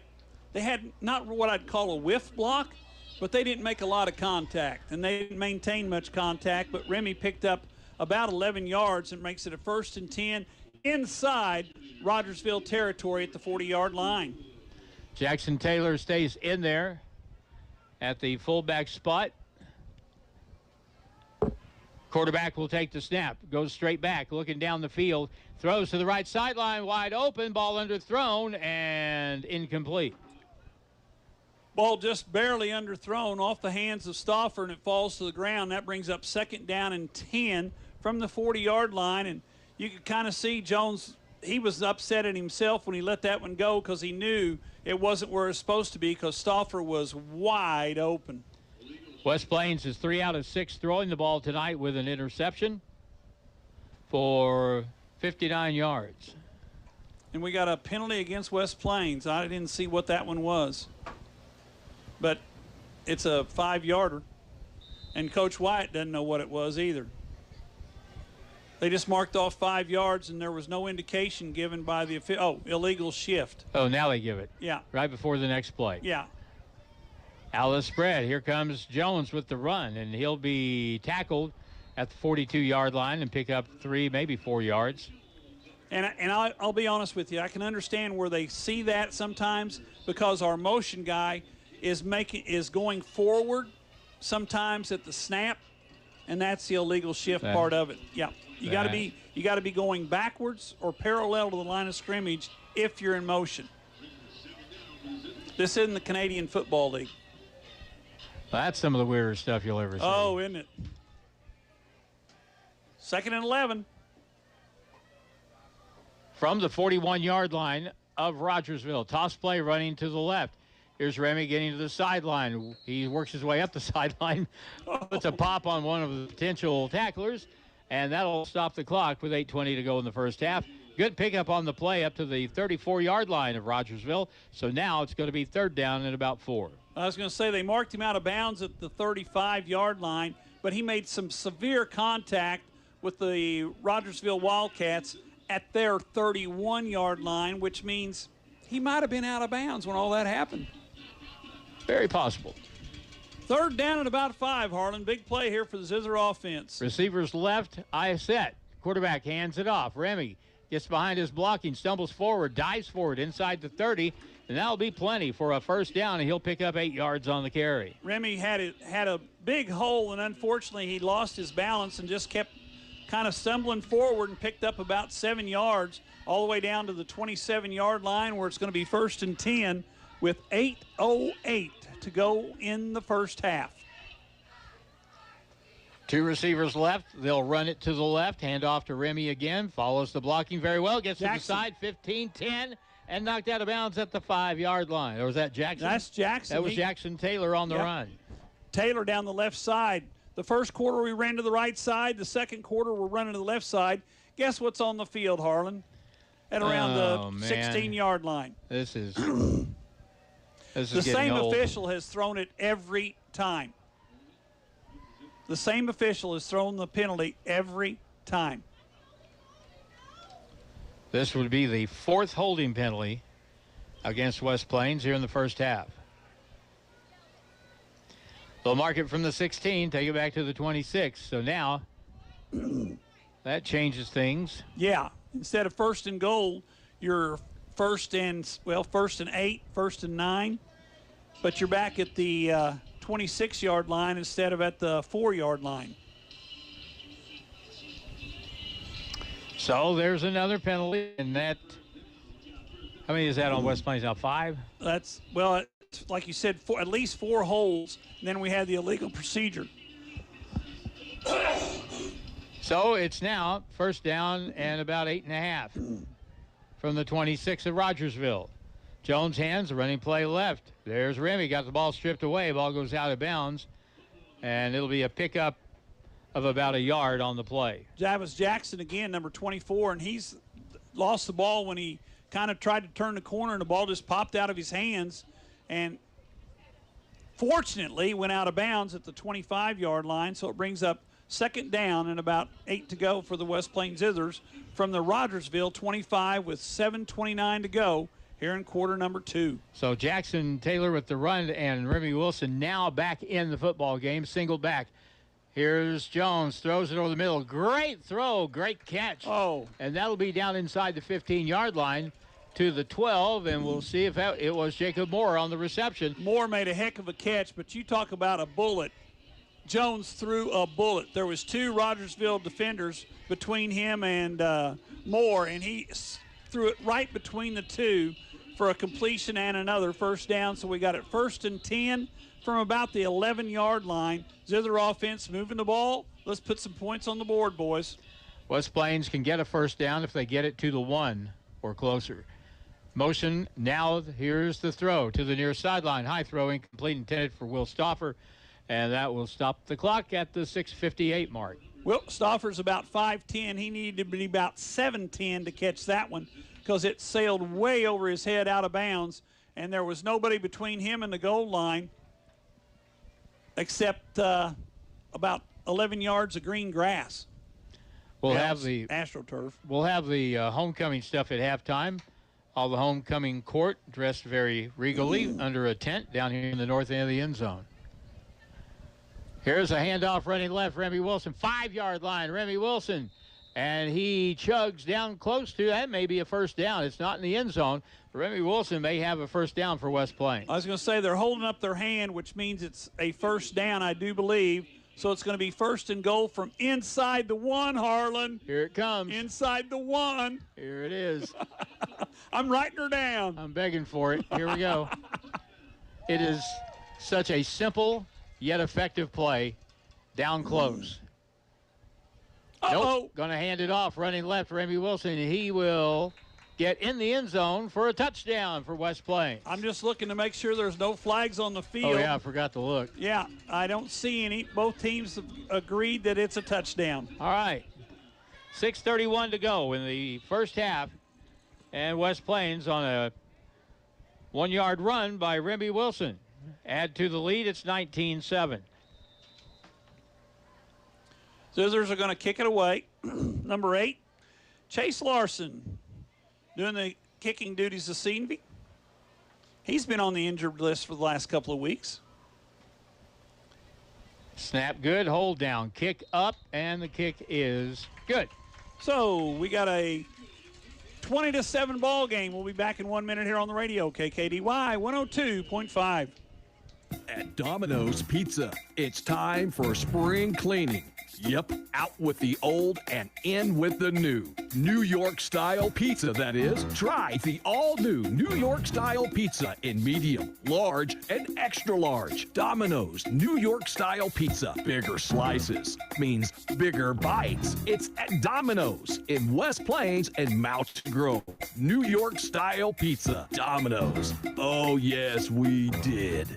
had not what I'd call a whiff block, but they didn't make a lot of contact, and they didn't maintain much contact, but Remy picked up about 11 yards and makes it a 1st and 10 inside Rogersville territory at the 40-yard line. Jackson Taylor stays in there at the fullback spot. Quarterback will take the snap, goes straight back, looking down the field, throws to the right sideline, wide open, ball underthrown, and incomplete. Ball just barely underthrown off the hands of Stauffer, and it falls to the ground. That brings up 2nd down and 10 from the 40-yard line, and you could kind of see Jones, he was upset at himself when he let that one go because he knew it wasn't where it was supposed to be because Stauffer was wide open. West Plains is 3 out of 6 throwing the ball tonight with an interception for 59 yards. And we got a penalty against West Plains. I didn't see what that one was, but it's a 5-yarder, and Coach White doesn't know what it was either. They just marked off 5 yards, and there was no indication given by the illegal shift. Oh, now they give it. Yeah. Right before the next play. Yeah. Out of the spread, here comes Jones with the run, and he'll be tackled at the 42-yard line and pick up 3, maybe 4 yards. And I'll be honest with you, I can understand where they see that sometimes because our motion guy is going forward sometimes at the snap, and that's the illegal shift part of it. Yeah, you got to be going backwards or parallel to the line of scrimmage if you're in motion. This isn't the Canadian Football League. That's some of the weirdest stuff you'll ever see. Oh, isn't it? 2nd and 11. From the 41-yard line of Rogersville. Toss play running to the left. Here's Remy getting to the sideline. He works his way up the sideline, puts a pop on one of the potential tacklers, and that'll stop the clock with 8:20 to go in the first half. Good pickup on the play up to the 34-yard line of Rogersville. So now it's going to be 3rd down and about 4. I was going to say they marked him out of bounds at the 35-yard line, but he made some severe contact with the Rogersville Wildcats at their 31-yard line, which means he might have been out of bounds when all that happened. Very possible. 3rd down and about 5, Harlan. Big play here for the Zizzer offense. Receivers left, eye set. Quarterback hands it off. Remy gets behind his blocking, stumbles forward, dives forward inside the 30, and that'll be plenty for a 1st down, and he'll pick up 8 yards on the carry. Remy had a big hole, and unfortunately he lost his balance and just kept kind of stumbling forward and picked up about 7 yards all the way down to the 27-yard line where it's going to be 1st and 10 with 8:08 to go in the first half. 2 receivers left. They'll run it to the left. Hand off to Remy again. Follows the blocking very well. Gets Jackson. to the side, 15-10, and knocked out of bounds at the 5-yard line. Or was that Jackson? That's Jackson. That was Jackson Taylor on the run. Taylor down the left side. The first quarter we ran to the right side. The second quarter we're running to the left side. Guess what's on the field, Harlan? At around the 16-yard line. This is the same official has thrown it every time. The same official has thrown the penalty every time. This would be the 4th holding penalty against West Plains here in the first half. They'll mark it from the 16, take it back to the 26. So now that changes things. Yeah. Instead of 1st and goal, you're 1st and 8, 1st and 9. But you're back at the 26-yard line instead of at the 4-yard line. So there's another penalty, and that, how many is that on West Plains now? 5? That's, it's like you said, at least 4 holes. And then we had the illegal procedure. So it's now 1st down and about 8.5 from the 26 of Rogersville. Jones hands, the running play left. There's Remy, got the ball stripped away. Ball goes out of bounds, and it'll be a pickup of about 1 yard on the play. That was Jackson again, number 24, and he's lost the ball when he kind of tried to turn the corner, and the ball just popped out of his hands, and fortunately went out of bounds at the 25-yard line, so it brings up 2nd down and about 8 to go for the West Plains Zizzers from the Rogersville 25 with 7:29 to go here in quarter number 2. So Jackson Taylor with the run, and Remy Wilson now back in the football game, singled back. Here's Jones, throws it over the middle. Great throw, great catch. Oh. And that'll be down inside the 15-yard line to the 12, and we'll see if it was Jacob Moore on the reception. Moore made a heck of a catch, but you talk about a bullet. Jones threw a bullet. There was 2 Rogersville defenders between him and Moore, and he threw it right between the 2 for a completion and another first down. So we got it 1st and 10 from about the 11-yard line. Zither offense moving the ball. Let's put some points on the board, boys. West Plains can get a first down if they get it to the 1 or closer. Motion now. Here's the throw to the near sideline. High throw, incomplete, intended for Will Stauffer, and that will stop the clock at the 6:58 mark. Will Stauffer's about 5'10". He needed to be about 7'10" to catch that one because it sailed way over his head out of bounds, and there was nobody between him and the goal line except about 11 yards of green grass. We'll have the AstroTurf. We'll have the homecoming stuff at halftime. All the homecoming court dressed very regally under a tent down here in the north end of the end zone. Here's a handoff running left. Remy Wilson, 5-yard line. Remy Wilson, and he chugs down close to that. Maybe a first down. It's not in the end zone. Remy Wilson may have a first down for West Plains. I was going to say they're holding up their hand, which means it's a first down, I do believe. So it's going to be 1st and goal from inside the 1, Harlan. Here it comes. Inside the 1. Here it is. I'm writing her down. I'm begging for it. Here we go. It is such a simple yet effective play down close. Nope. Going to hand it off. Running left, Remy Wilson. He will get in the end zone for a touchdown for West Plains. I'm just looking to make sure there's no flags on the field. Oh, yeah, I forgot to look. Yeah, I don't see any. Both teams have agreed that it's a touchdown. All right. 6:31 to go in the first half. And West Plains on a 1-yard run by Remy Wilson. Add to the lead, it's 19-7. Zizzers are going to kick it away. Number 8, Chase Larson, doing the kicking duties this evening. He's been on the injured list for the last couple of weeks. Snap good, hold down, kick up, and the kick is good. So we got a 20-7 ball game. We'll be back in 1 minute here on the radio. KKDY 102.5. At Domino's Pizza, it's time for spring cleaning. Yep, out with the old and in with the new. New York style pizza, that is. Try the all-new New York style pizza in medium, large, and extra large. Domino's New York style pizza. Bigger slices means bigger bites. It's at Domino's in West Plains and Mount Grove. New York style pizza. Domino's. Oh, yes, we did.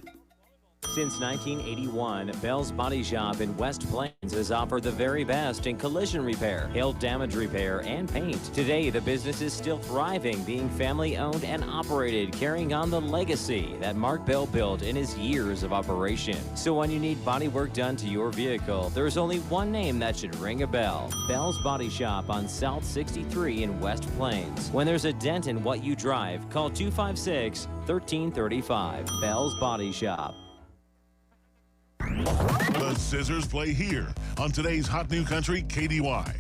Since 1981, Bell's Body Shop in West Plains has offered the very best in collision repair, hail damage repair, and paint. Today, the business is still thriving, being family-owned and operated, carrying on the legacy that Mark Bell built in his years of operation. So when you need body work done to your vehicle, there's only one name that should ring a bell. Bell's Body Shop on South 63 in West Plains. When there's a dent in what you drive, call 256-1335. Bell's Body Shop. The Zizzers play here on today's Hot New Country KDY.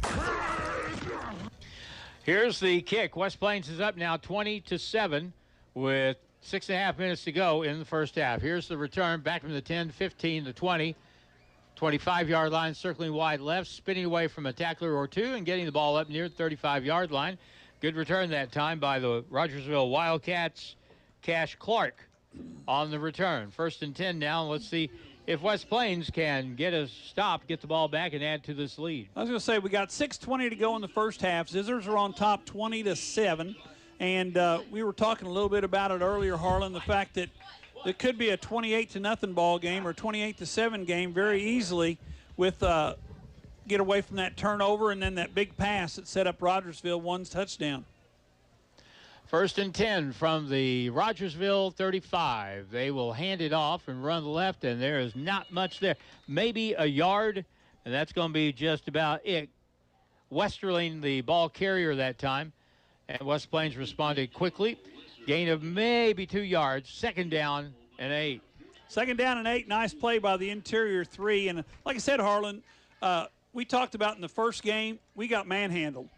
Here's the kick. West Plains is up now 20-7 with 6.5 minutes to go in the first half. Here's the return back from the 10, 15, the 20. 25-yard line, circling wide left, spinning away from a tackler or two and getting the ball up near the 35-yard line. Good return that time by the Rogersville Wildcats. Cash Clark on the return. 1st and 10 now. Let's see if West Plains can get a stop, get the ball back, and add to this lead. I was going to say, we got 6:20 to go in the first half. Zizzers are on top 20-7. And we were talking a little bit about it earlier, Harlan, the fact that it could be a 28-0 ball game or 28-7 game very easily with get away from that turnover and then that big pass that set up Rogersville one touchdown. 1st and 10 from the Rogersville 35. They will hand it off and run left, and there is not much there. Maybe a yard, and that's going to be just about it. Westerling, the ball carrier that time, and West Plains responded quickly. Gain of maybe 2 yards. 2nd down and 8. 2nd down and 8. Nice play by the interior 3. And like I said, Harlan, we talked about in the first game, we got manhandled.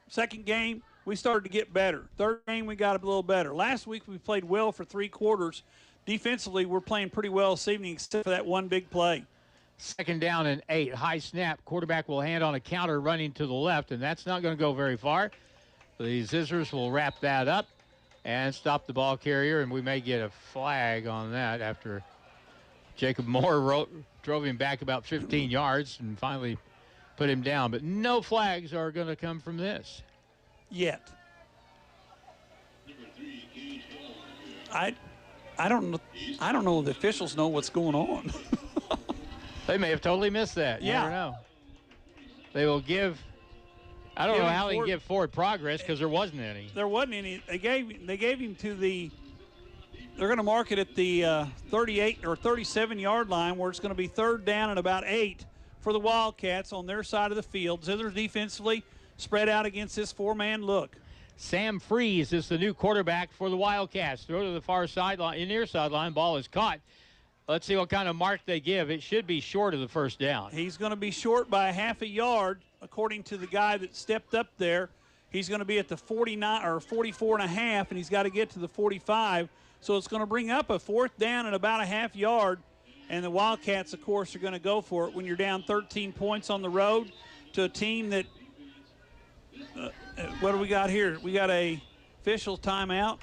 Second game, we started to get better. Third game, we got a little better. Last week, we played well for 3 quarters. Defensively, we're playing pretty well this evening, except for that one big play. 2nd down and 8. High snap. Quarterback will hand on a counter running to the left, and that's not going to go very far. The Zizzers will wrap that up and stop the ball carrier, and we may get a flag on that after Jacob Moore drove him back about 15 yards and finally put him down. But no flags are going to come from this yet. I don't know. I don't know if the officials know what's going on. They may have totally missed that. You never know. They will give. I don't know how they can give forward progress because there wasn't any. There wasn't any. They gave him to the. They're going to mark it at the 38 or 37-yard line, where it's going to be 3rd down and about 8 for the Wildcats on their side of the field. Zizzers defensively spread out against this 4-man look. Sam Freeze is the new quarterback for the Wildcats. Throw to the far sideline, near sideline. Ball is caught. Let's see what kind of mark they give. It should be short of the 1st down. He's going to be short by ½ a yard, according to the guy that stepped up there. He's going to be at the 49 or 44 and a half, and he's got to get to the 45. So it's going to bring up a 4th down and about ½ yard. And the Wildcats, of course, are going to go for it when you're down 13 points on the road to a team that what do we got here? We got a official timeout.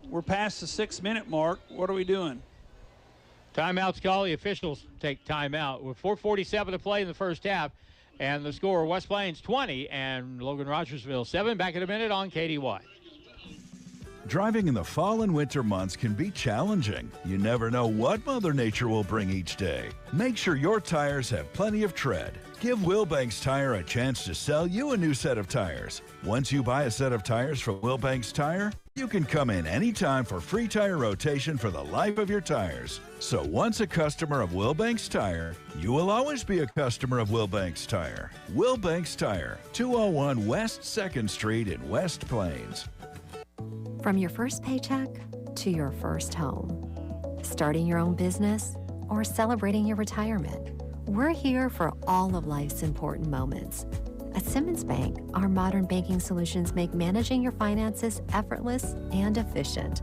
We're past the 6-minute mark. What are we doing? Timeout's called. The officials take timeout with 4:47 to play in the 1st half. And the score, West Plains 20 and Logan-Rogersville 7. Back in a minute on KDY. Driving in the fall and winter months can be challenging. You never know what Mother Nature will bring each day. Make sure your tires have plenty of tread. Give Wilbanks Tire a chance to sell you a new set of tires. Once you buy a set of tires from Wilbanks Tire, you can come in anytime for free tire rotation for the life of your tires. So once a customer of Wilbanks Tire, you will always be a customer of Wilbanks Tire. Wilbanks Tire, 201 West 2nd Street in West Plains. From your first paycheck to your first home, starting your own business or celebrating your retirement, we're here for all of life's important moments. At Simmons Bank, our modern banking solutions make managing your finances effortless and efficient,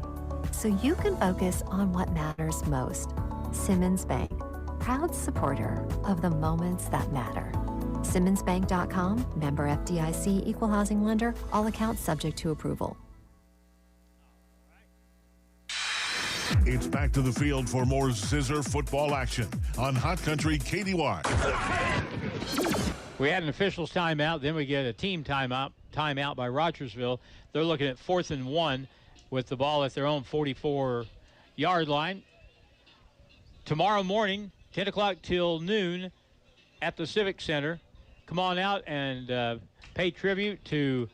so you can focus on what matters most. Simmons Bank, proud supporter of the moments that matter. SimmonsBank.com, member FDIC, equal housing lender, all accounts subject to approval. It's back to the field for more Zizzer football action on Hot Country KDY. We had an officials timeout, then we get a team timeout by Rogersville. They're looking at 4th and 1 with the ball at their own 44-yard line. Tomorrow morning, 10 o'clock till noon at the Civic Center. Come on out and pay tribute to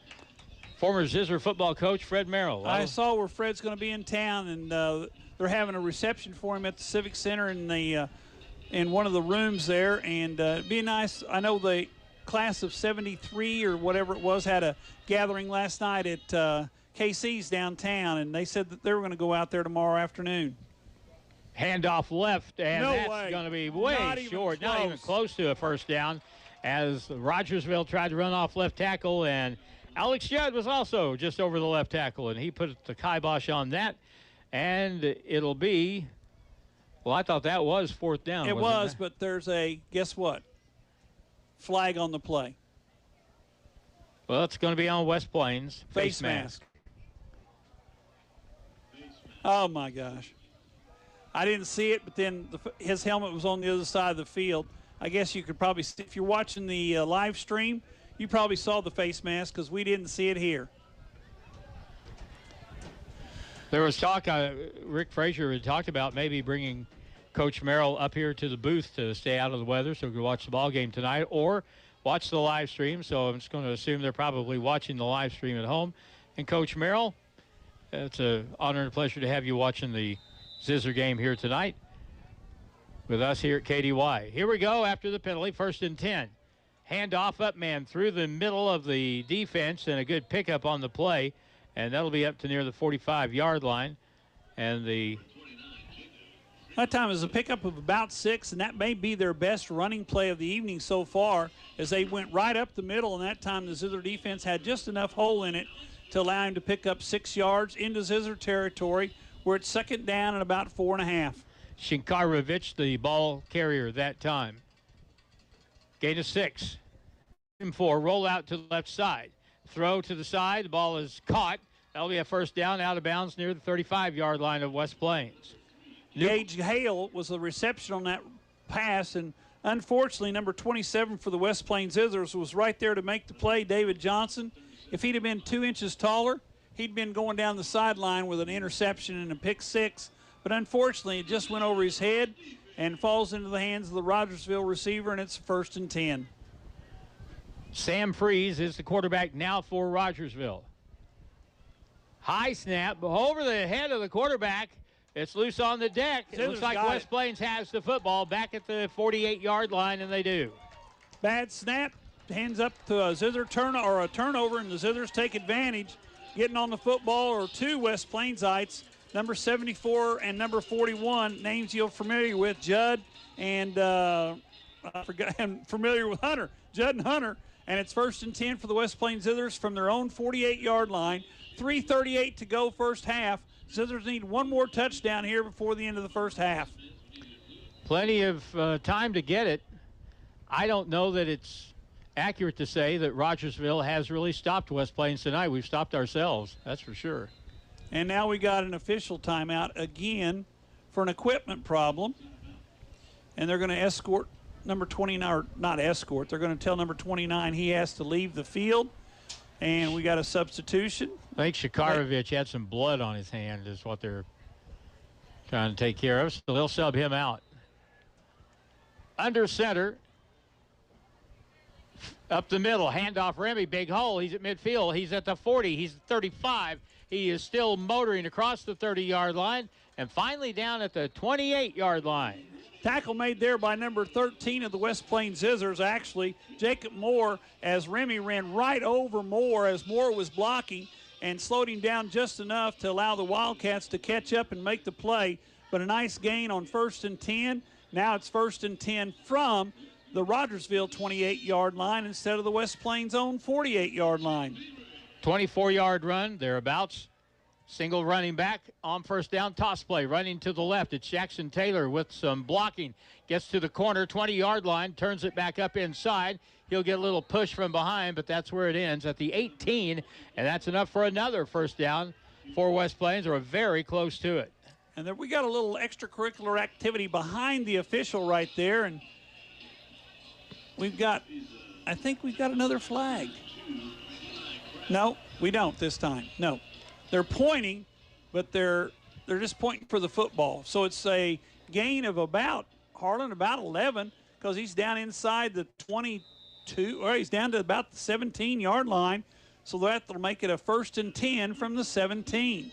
former Zizzer football coach Fred Merrill. I saw where Fred's going to be in town, and they're having a reception for him at the Civic Center in one of the rooms there, and it'd be nice. I know the class of 73 or whatever it was had a gathering last night at KC's downtown, and they said that they were going to go out there tomorrow afternoon. Handoff left, and no that's way. Going to be way short. Not even close to a 1st down, as Rogersville tried to run off left tackle, and Alex Judd was also just over the left tackle, and he put the kibosh on that, and it'll be, well, I thought that was 4th down. It was, but there's a, guess what? Flag on the play. Well, it's going to be on West Plains. Face mask. Oh, my gosh. I didn't see it, but then his helmet was on the other side of the field. I guess you could probably see, if you're watching the live stream, you probably saw the face mask because we didn't see it here. There was talk, Rick Frazier had talked about maybe bringing Coach Merrill up here to the booth to stay out of the weather so we could watch the ball game tonight or watch the live stream. So I'm just going to assume they're probably watching the live stream at home. And Coach Merrill, it's an honor and a pleasure to have you watching the Zizzer game here tonight with us here at KDY. Here we go after the penalty, 1st and 10. Handoff up man through the middle of the defense and a good pickup on the play. And that'll be up to near the 45-yard line. And that time is a pickup of about 6, and that may be their best running play of the evening so far, as they went right up the middle, and that time the Zizzer defense had just enough hole in it to allow him to pick up 6 yards into Zizzer territory, where it's 2nd down and about 4.5. Shinkarovich, the ball carrier that time. Gain of 6. 4, roll out to the left side. Throw to the side, the ball is caught. That'll be a first down, out of bounds near the 35-yard line of West Plains. Gage Hale was the reception on that pass, and unfortunately, number 27 for the West Plains Zizzers was right there to make the play, David Johnson. If he'd have been 2 inches taller, he'd been going down the sideline with an interception and a pick 6. But unfortunately, it just went over his head and falls into the hands of the Rogersville receiver, and it's 1st and 10. Sam Freeze is the quarterback now for Rogersville. High snap over the head of the quarterback. It's loose on the deck. It looks like West Plains has the football back at the 48-yard line, and they do. Bad snap, hands up to a Zizzer a turnover, and the Zizzers take advantage, getting on the football, or 2 West Plainsites. Number 74 and number 41, names you're familiar with, Judd and I'm familiar with Hunter, Judd and Hunter. And it's 1st and 10 for the West Plains Zizzers from their own 48-yard line. 3:38 to go first half. Zizzers need one more touchdown here before the end of the first half. Plenty of time to get it. I don't know that it's accurate to say that Rogersville has really stopped West Plains tonight. We've stopped ourselves, that's for sure. And now we got an official timeout again for an equipment problem. And they're going to escort number 29, or not escort, they're going to tell number 29 he has to leave the field. And we got a substitution. I think Shikarovich had some blood on his hand is what they're trying to take care of. So they'll sub him out. Under center. Up the middle, handoff Remy, big hole. He's at midfield. He's at the 40. He's at 35. He is still motoring across the 30-yard line and finally down at the 28-yard line. Tackle made there by number 13 of the West Plains Zizzers, actually, Jacob Moore, as Remy ran right over Moore as Moore was blocking and slowed him down just enough to allow the Wildcats to catch up and make the play. But a nice gain on 1st and 10. Now it's 1st and 10 from the Rogersville 28-yard line instead of the West Plains' own 48-yard line. 24-yard run, thereabouts. Single running back on first down, toss play, running to the left. It's Jackson Taylor with some blocking. Gets to the corner, 20-yard line, turns it back up inside. He'll get a little push from behind, but that's where it ends at the 18, and that's enough for another first down for West Plains, or very close to it. And then we got a little extracurricular activity behind the official right there, and I think we've got another flag. No, we don't this time, no. They're pointing, but they're just pointing for the football. So it's a gain of about 11, because he's down inside the 22, or he's down to about the 17-yard line. So that'll make it a 1st and 10 from the 17.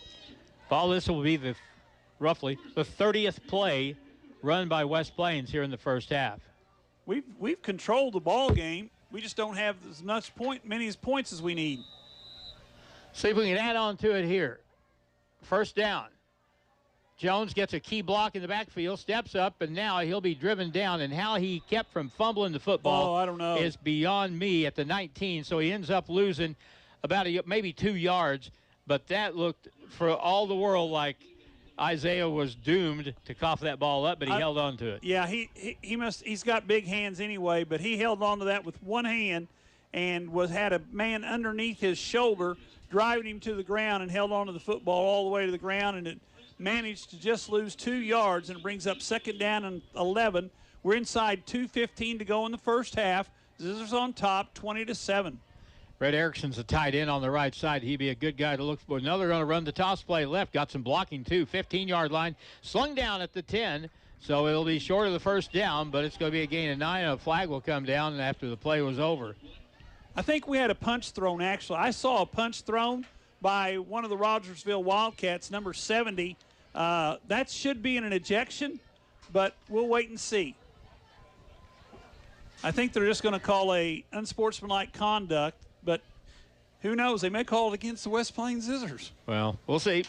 All this will be roughly the 30th play run by West Plains here in the first half. We've controlled the ball game. We just don't have as many points as we need. See if we can add on to it here. First down. Jones gets a key block in the backfield, steps up, and now he'll be driven down. And how he kept from fumbling the football I don't know, is beyond me at the 19. So he ends up losing about maybe 2 yards. But that looked for all the world like Isaiah was doomed to cough that ball up, but he held on to it. Yeah, he's got big hands anyway, but he held on to that with one hand and had a man underneath his shoulder driving him to the ground, and held on to the football all the way to the ground, and it managed to just lose 2 yards, and it brings up 2nd down and 11. We're inside 2:15 to go in the first half. Zizzers on top, 20-7. Red Erickson's a tight end on the right side. He'd be a good guy to look for. Now they're going to run the toss play left. Got some blocking too. 15-yard line. Slung down at the 10. So it'll be short of the first down, but it's going to be a gain of 9. A flag will come down after the play was over. I think we had a punch thrown, actually. I saw a punch thrown by one of the Rogersville Wildcats, number 70. That should be an ejection, but we'll wait and see. I think they're just going to call a unsportsmanlike conduct, but who knows? They may call it against the West Plains Zizzers. Well, we'll see.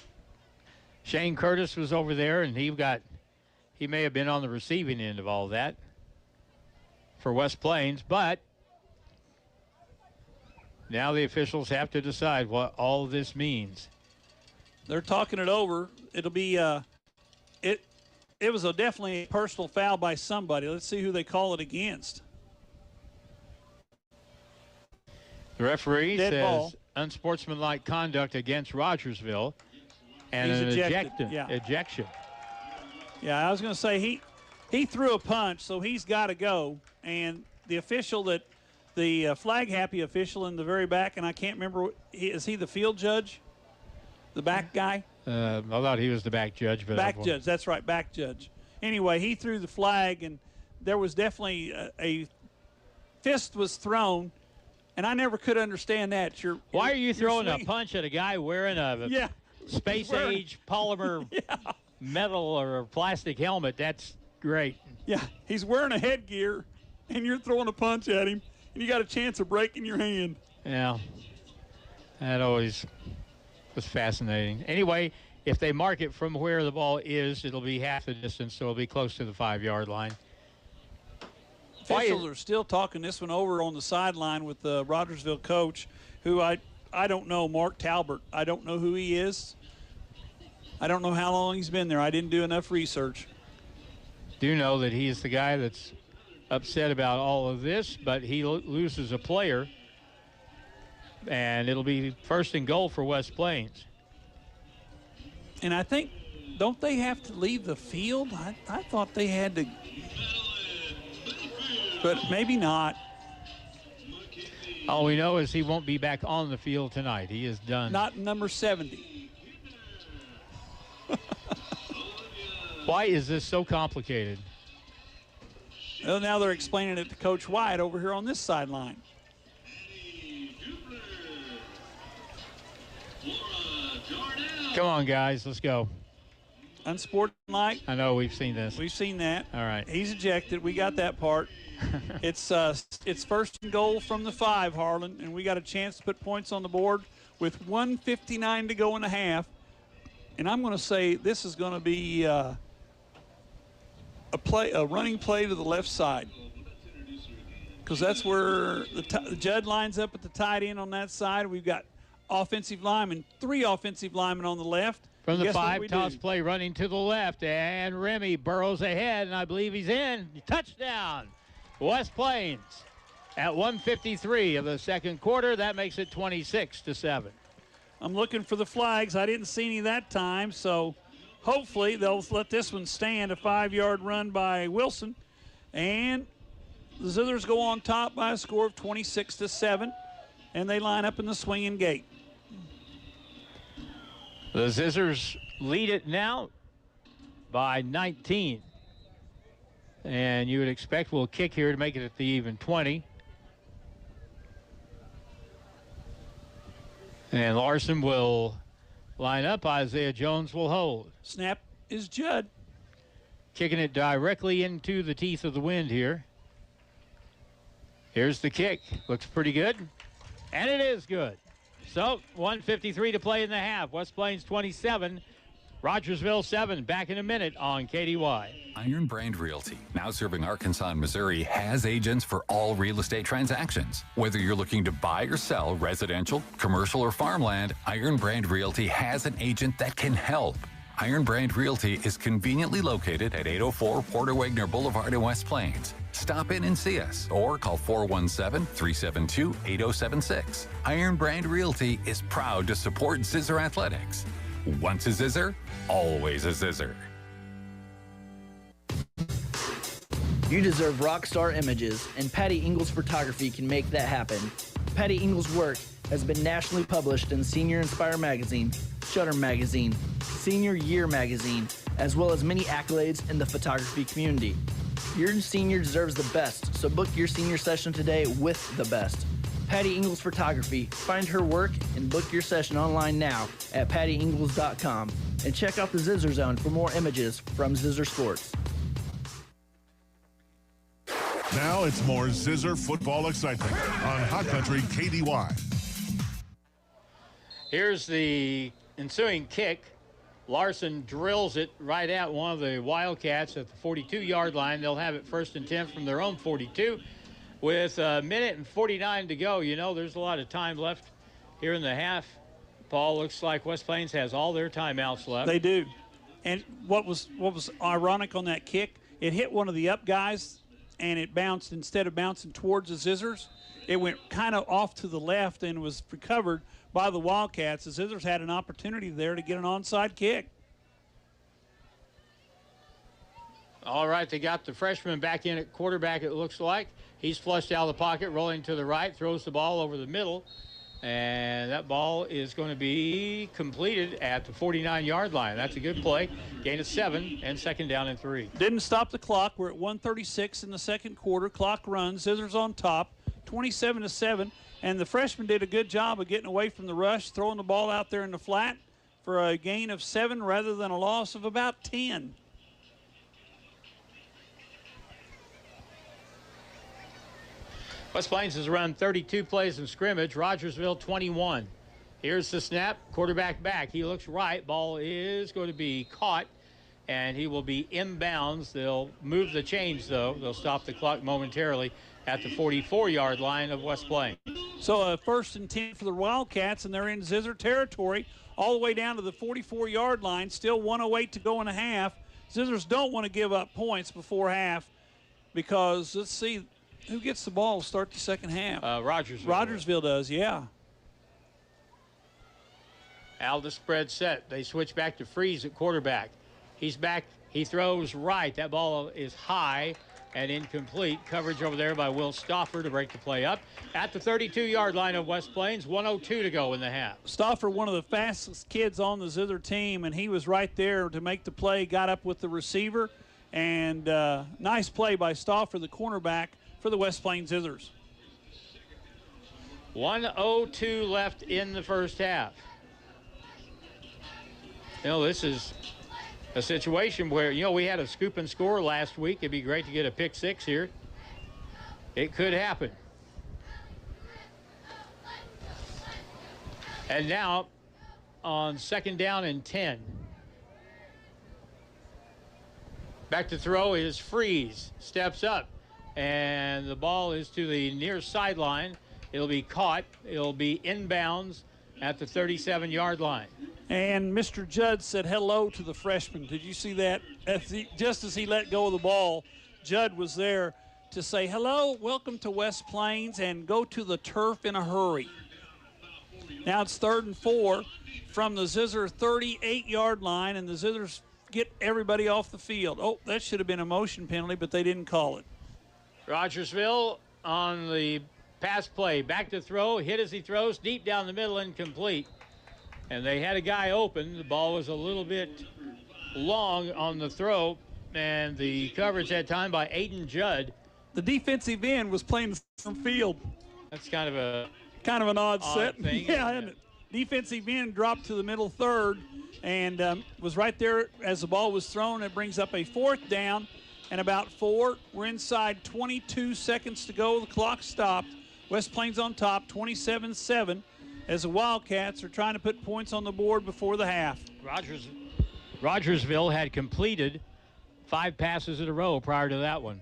Shane Curtis was over there, and he may have been on the receiving end of all that for West Plains, but now the officials have to decide what all of this means. They're talking it over. It'll be it was definitely a personal foul by somebody. Let's see who they call it against. The referee Dead says ball. unsportsmanlike conduct against Rogersville and He's an ejected, ejection. Yeah, I was going to say he threw a punch, so he's got to go. And the official the flag-happy official in the very back, and I can't remember, is he the field judge? The back guy? I thought he was the back judge. But back judge, that's right, back judge. Anyway, he threw the flag, and there was definitely a fist was thrown, and I never could understand that. Why are you throwing a punch at a guy wearing a space-age polymer metal or plastic helmet? That's great. Yeah, he's wearing a headgear, and you're throwing a punch at him, and you got a chance of breaking your hand. Yeah, that always was fascinating. Anyway, if they mark it from where the ball is, it'll be half the distance, so it'll be close to the 5-yard line. Officials are still talking this one over on the sideline with the Rogersville coach, who I don't know, Mark Talbert. I don't know who he is. I don't know how long he's been there. I didn't do enough research. Do know that he is the guy that's upset about all of this, but he loses a player, and it'll be first and goal for West Plains. And I think, don't they have to leave the field? I thought they had to, but maybe not. All we know is he won't be back on the field tonight. He is done. Not number 70. Why is this so complicated? Well, now they're explaining it to Coach White over here on this sideline. Come on, guys, let's go. Unsportsmanlike. I know we've seen this. We've seen that. All right. He's ejected. We got that part. It's first and goal from the 5, Harlan, and we got a chance to put points on the board with 1:59 to go in the half. And I'm going to say this is going to be a running play to the left side, because that's where the Judd lines up at the tight end on that side. We've got offensive linemen, 3 offensive linemen on the left. From the 5, toss play running to the left, and Remy burrows ahead, and I believe he's in. Touchdown, West Plains. At 1:53 of the second quarter, that makes it 26-7. I'm looking for the flags. I didn't see any that time, so hopefully they'll let this one stand. A 5-yard run by Wilson, and the Zizzers go on top by a score of 26-7, and they line up in the swinging gate. The Zizzers lead it now by 19. And you would expect we'll kick here to make it at the even 20. And Larson will line up. Isaiah Jones will hold. Snap is Judd. Kicking it directly into the teeth of the wind here. Here's the kick. Looks pretty good. And it is good. So 1:53 to play in the half. West Plains 27, Rogersville 7. Back in a minute on KDY. Iron Brand Realty, now serving Arkansas and Missouri, has agents for all real estate transactions. Whether you're looking to buy or sell residential, commercial, or farmland, Iron Brand Realty has an agent that can help. Iron Brand Realty is conveniently located at 804 Porter Wagner Boulevard in West Plains. Stop in and see us or call 417-372-8076. Iron Brand Realty is proud to support Zizzer Athletics. Once a Zizzer, always a Zizzer. You deserve rock star images, and Patty Ingles Photography can make that happen. Patty Ingles' work has been nationally published in Senior Inspire Magazine, Shutter Magazine, Senior Year Magazine, as well as many accolades in the photography community. Your senior deserves the best, so book your senior session today with the best. Patty Ingles Photography. Find her work and book your session online now at pattyingles.com. And check out the Zizzer Zone for more images from Zizzer Sports. Now it's more Zizzer football excitement on Hot Country KDY. Here's the ensuing kick. Larson drills it right at one of the Wildcats at the 42-yard line. They'll have it first and 10 from their own 42 with a minute and 49 to go. You know, there's a lot of time left here in the half. Paul, looks like West Plains has all their timeouts left. They do. And what was ironic on that kick, it hit one of the up guys, and it bounced. Instead of bouncing towards the Zizzers, it went kind of off to the left and was recovered by the Wildcats. The Zizzers had an opportunity there to get an onside kick. All right, they got the freshman back in at quarterback, it looks like. He's flushed out of the pocket, rolling to the right, throws the ball over the middle. And that ball is going to be completed at the 49-yard line. That's a good play. Gain of 7 and second down and 3. Didn't stop the clock. We're at 1:36 in the second quarter. Clock runs. Zizzers on top, 27-7. And the freshman did a good job of getting away from the rush, throwing the ball out there in the flat for a gain of 7 rather than a loss of about 10. West Plains has run 32 plays in scrimmage. Rogersville 21. Here's the snap. Quarterback back. He looks right. Ball is going to be caught, and he will be inbounds. They'll move the chains, though. They'll stop the clock momentarily at the 44-yard line of West Plains. So 1st and 10 for the Wildcats, and they're in Zizzer territory all the way down to the 44-yard line. Still 1:08 to go in a half. Zizzers don't want to give up points before half because, let's see, who gets the ball to start the second half? Rogersville does, yeah. Al, the spread set. They switch back to Freeze at quarterback. He's back. He throws right. That ball is high and incomplete. Coverage over there by Will Stauffer to break the play up. At the 32-yard line of West Plains, 1:02 to go in the half. Stauffer, one of the fastest kids on the Zither team, and he was right there to make the play, got up with the receiver, and nice play by Stauffer, the cornerback, for the West Plains Zizzers. 1:02 left in the first half. You know, this is a situation where, you know, we had a scoop and score last week. It'd be great to get a pick 6 here. It could happen. And now on second down and 10. Back to throw is Freeze. Steps up. And the ball is to the near sideline. It'll be caught. It'll be inbounds at the 37-yard line. And Mr. Judd said hello to the freshman. Did you see that? Just as he let go of the ball, Judd was there to say, hello, welcome to West Plains, and go to the turf in a hurry. Now it's 3rd and 4 from the Zizzer 38-yard line, and the Zizzers get everybody off the field. Oh, that should have been a motion penalty, but they didn't call it. Rogersville on the pass play. Back to throw. Hit as he throws. Deep down the middle, incomplete. And they had a guy open. The ball was a little bit long on the throw. And the coverage that time by Aiden Judd. The defensive end was playing some field. That's kind of an odd set. Thing, yeah, and defensive end dropped to the middle third and was right there as the ball was thrown. It brings up a 4th down and about 4. We're inside 22 seconds to go. The clock stopped. West Plains on top, 27-7, as the Wildcats are trying to put points on the board before the half. Rogersville had completed 5 passes in a row prior to that one.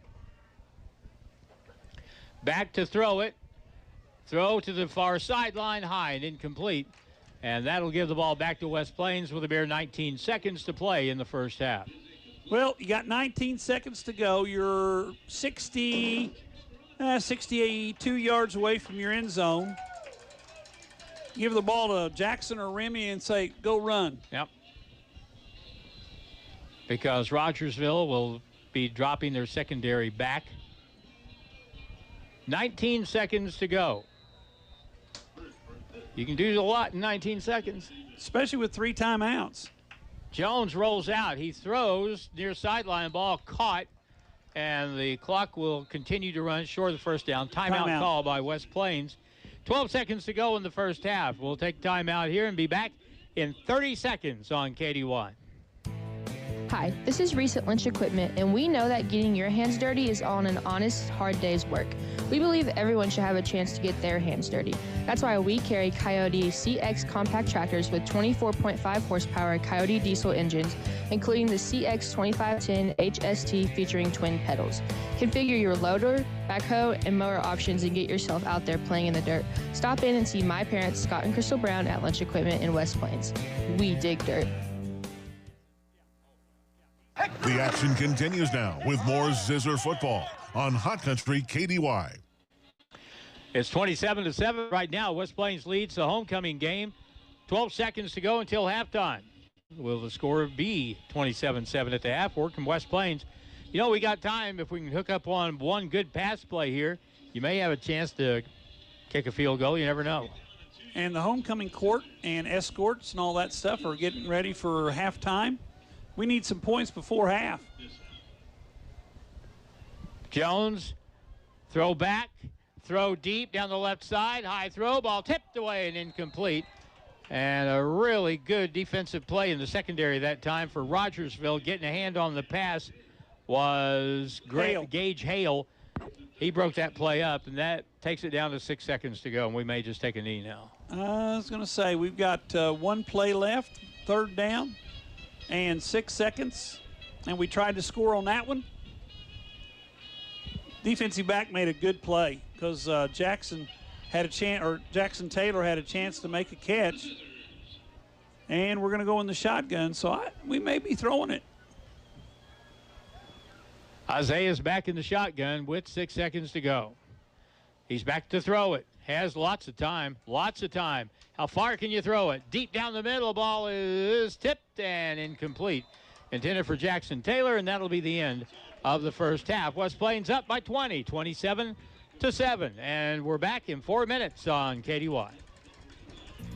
Back to throw it. Throw to the far sideline, high and incomplete. And that'll give the ball back to West Plains with a bare 19 seconds to play in the first half. Well, you got 19 seconds to go. You're 62 yards away from your end zone. Give the ball to Jackson or Remy and say, go run. Yep. Because Rogersville will be dropping their secondary back. 19 seconds to go. You can do a lot in 19 seconds. Especially with 3 timeouts. Jones rolls out. He throws near sideline, ball caught, and the clock will continue to run short of the first down. Timeout call by West Plains. 12 seconds to go in the first half. We'll take timeout here and be back in 30 seconds on KD1. Hi, this is Reese at Lynch Equipment, and we know that getting your hands dirty is on an honest, hard day's work. We believe everyone should have a chance to get their hands dirty. That's why we carry Coyote CX compact tractors with 24.5 horsepower Coyote diesel engines, including the CX 2510 HST featuring twin pedals. Configure your loader, backhoe, and mower options and get yourself out there playing in the dirt. Stop in and see my parents, Scott and Crystal Brown, at Lynch Equipment in West Plains. We dig dirt. The action continues now with more Zizzer football on Hot Country KDY. It's 27-7 right now. West Plains leads the homecoming game. 12 seconds to go until halftime. Will the score be 27-7 at the half? Working West Plains. You know, we got time. If we can hook up on one good pass play here, you may have a chance to kick a field goal. You never know. And the homecoming court and escorts and all that stuff are getting ready for halftime. We need some points before half. Jones, throw back, throw deep down the left side, high throw, ball tipped away and incomplete. And a really good defensive play in the secondary that time for Rogersville. Getting a hand on the pass was Gage Hale. He broke that play up, and that takes it down to 6 seconds to go, and we may just take a knee now. I was going to say, we've got one play left, third down, and 6 seconds, and we tried to score on that one. Defensive back made a good play because Jackson Taylor had a chance to make a catch, and we're going to go in the shotgun, so we may be throwing it. Isaiah's back in the shotgun with 6 seconds to go. He's back to throw it. Has lots of time. How far can you throw it? Deep down the middle, ball is tipped and incomplete. Intended for Jackson Taylor, and that'll be the end of the first half. West Plains up by 20, 27-7. And we're back in 4 minutes on KDY.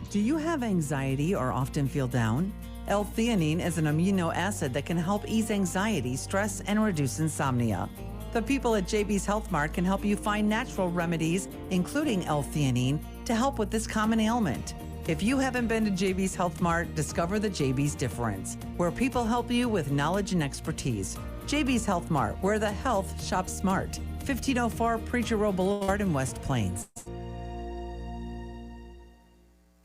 Do you have anxiety or often feel down? L-theanine is an amino acid that can help ease anxiety, stress, and reduce insomnia. The people at JB's Health Mart can help you find natural remedies, including L-theanine, to help with this common ailment. If you haven't been to JB's Health Mart, discover the JB's difference, where people help you with knowledge and expertise. JB's Health Mart, where the health shops smart. 1504 Preacher Row Boulevard in West Plains.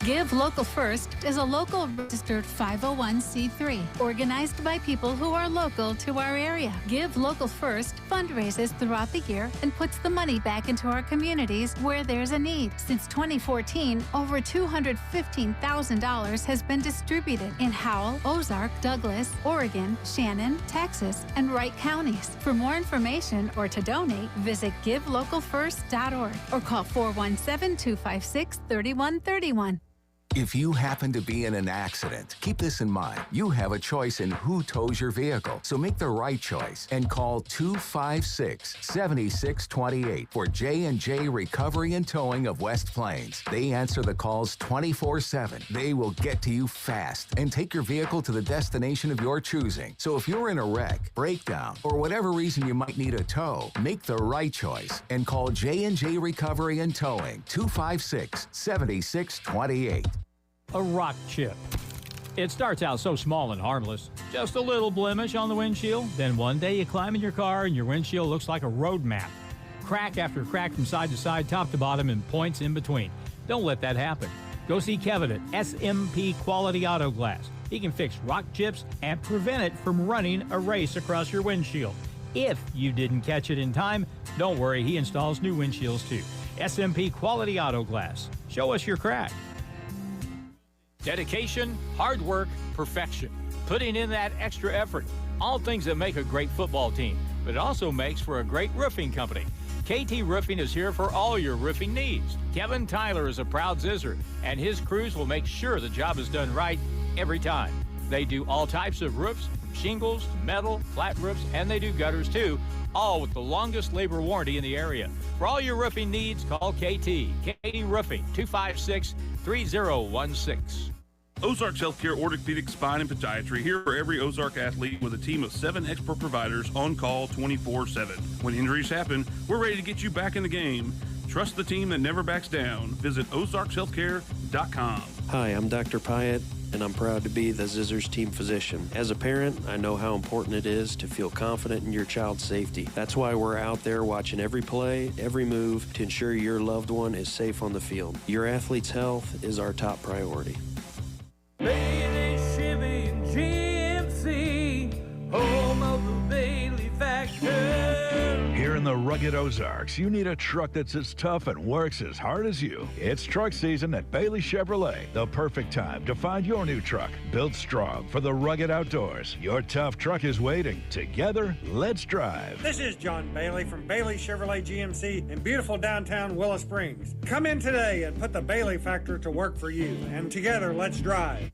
Give Local First is a local registered 501c3 organized by people who are local to our area. Give Local First fundraises throughout the year and puts the money back into our communities where there's a need. Since 2014, over $215,000 has been distributed in Howell, Ozark, Douglas, Oregon, Shannon, Texas, and Wright counties. For more information or to donate, visit givelocalfirst.org or call 417-256-3131. If you happen to be in an accident, keep this in mind. You have a choice in who tows your vehicle, so make the right choice and call 256-7628 for J&J Recovery and Towing of West Plains. They answer the calls 24/7. They will get to you fast and take your vehicle to the destination of your choosing. So if you're in a wreck, breakdown, or whatever reason you might need a tow, make the right choice and call J&J Recovery and Towing 256-7628. A rock chip. It starts out so small and harmless. Just a little blemish on the windshield. Then one day you climb in your car and your windshield looks like a road map. Crack after crack from side to side, top to bottom, and points in between. Don't let that happen. Go see Kevin at SMP Quality Auto Glass. He can fix rock chips and prevent it from running a race across your windshield. If you didn't catch it in time, don't worry, he installs new windshields too. SMP Quality Auto Glass. Show us your crack. Dedication, hard work, perfection. Putting in that extra effort. All things that make a great football team, but it also makes for a great roofing company. KT Roofing is here for all your roofing needs. Kevin Tyler is a proud Zizzer, and his crews will make sure the job is done right every time. They do all types of roofs, from shingles to metal, flat roofs, and they do gutters too, all with the longest labor warranty in the area. For all your roofing needs, call KT. KT Roofing, 256-3016. Ozarks Healthcare Orthopedic Spine and Podiatry, here for every Ozark athlete with a team of 7 expert providers on call 24/7. When injuries happen, we're ready to get you back in the game. Trust the team that never backs down. Visit ozarkshealthcare.com. Hi, I'm Dr. Pyatt, and I'm proud to be the Zizzers team physician. As a parent, I know how important it is to feel confident in your child's safety. That's why we're out there watching every play, every move to ensure your loved one is safe on the field. Your athlete's health is our top priority. Bailey, Chevy, and GMC, home of the Bailey Factor. Here in the the rugged Ozarks, you need a truck that's as tough and works as hard as you. It's truck season at Bailey Chevrolet. The perfect time to find your new truck. Built strong for the rugged outdoors. Your tough truck is waiting. Together, let's drive. This is John Bailey from Bailey Chevrolet GMC in beautiful downtown Willow Springs. Come in today and put the Bailey factor to work for you. And together, let's drive.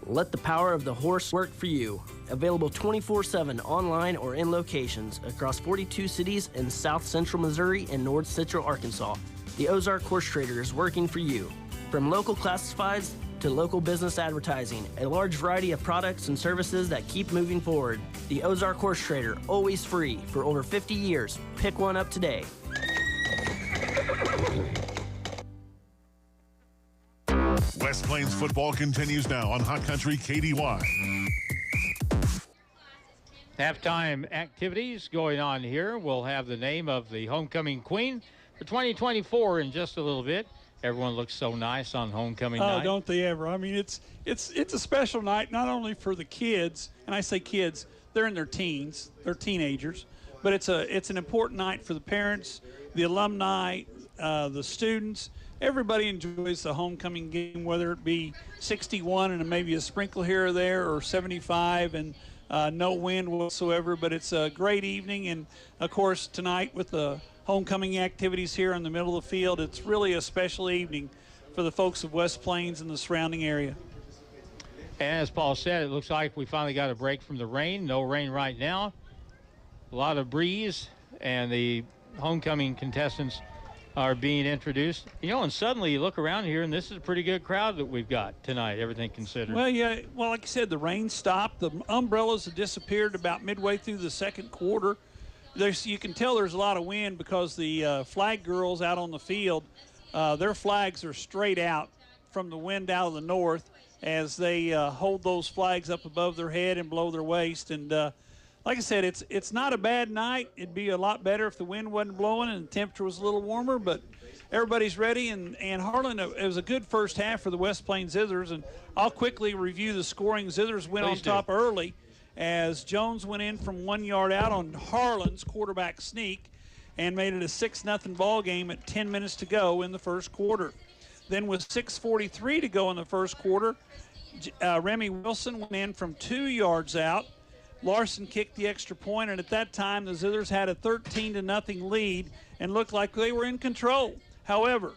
Let the power of the horse work for you. Available 24/7 online or in locations across 42 cities in South Central Missouri and North Central Arkansas. The Ozark Horse Trader is working for you. From local classifieds to local business advertising, a large variety of products and services that keep moving forward. The Ozark Horse Trader, always free for over 50 years. Pick one up today. West Plains football continues now on Hot Country KDY. Halftime activities going on here. We'll have the name of the homecoming queen for 2024 in just a little bit. Everyone looks so nice on homecoming night. Oh, don't they ever? I mean, it's a special night, not only for the kids, and I say kids, they're in their teens, they're teenagers, but it's an important night for the parents, the alumni, the students. Everybody enjoys the homecoming game, whether it be 61 and maybe a sprinkle here or there, or 75 and no wind whatsoever. But it's a great evening, and of course tonight with the homecoming activities here in the middle of the field, it's really a special evening for the folks of West Plains and the surrounding area. And as Paul said, it looks like we finally got a break from the rain. No rain right now. A lot of breeze, and the homecoming contestants are being introduced. You know, and suddenly you look around here, and this is a pretty good crowd that we've got tonight, everything considered. Well, yeah, well, like I said, the rain stopped. The umbrellas have disappeared about midway through the second quarter. You can tell there's a lot of wind because the flag girls out on the field, their flags are straight out from the wind out of the north as they hold those flags up above their head and below their waist. And like I said, it's not a bad night. It'd be a lot better if the wind wasn't blowing and the temperature was a little warmer, but everybody's ready. And Harlan, it was a good first half for the West Plains Zizzers, and I'll quickly review the scoring. Zizzers went on top early as Jones went in from 1 yard out on Harlan's quarterback sneak and made it a 6-0 ball game at 10 minutes to go in the first quarter. Then with 6:43 to go in the first quarter, Remy Wilson went in from 2 yards out. Larson kicked the extra point, and at that time the Zizzers had a 13-0 lead and looked like they were in control. However,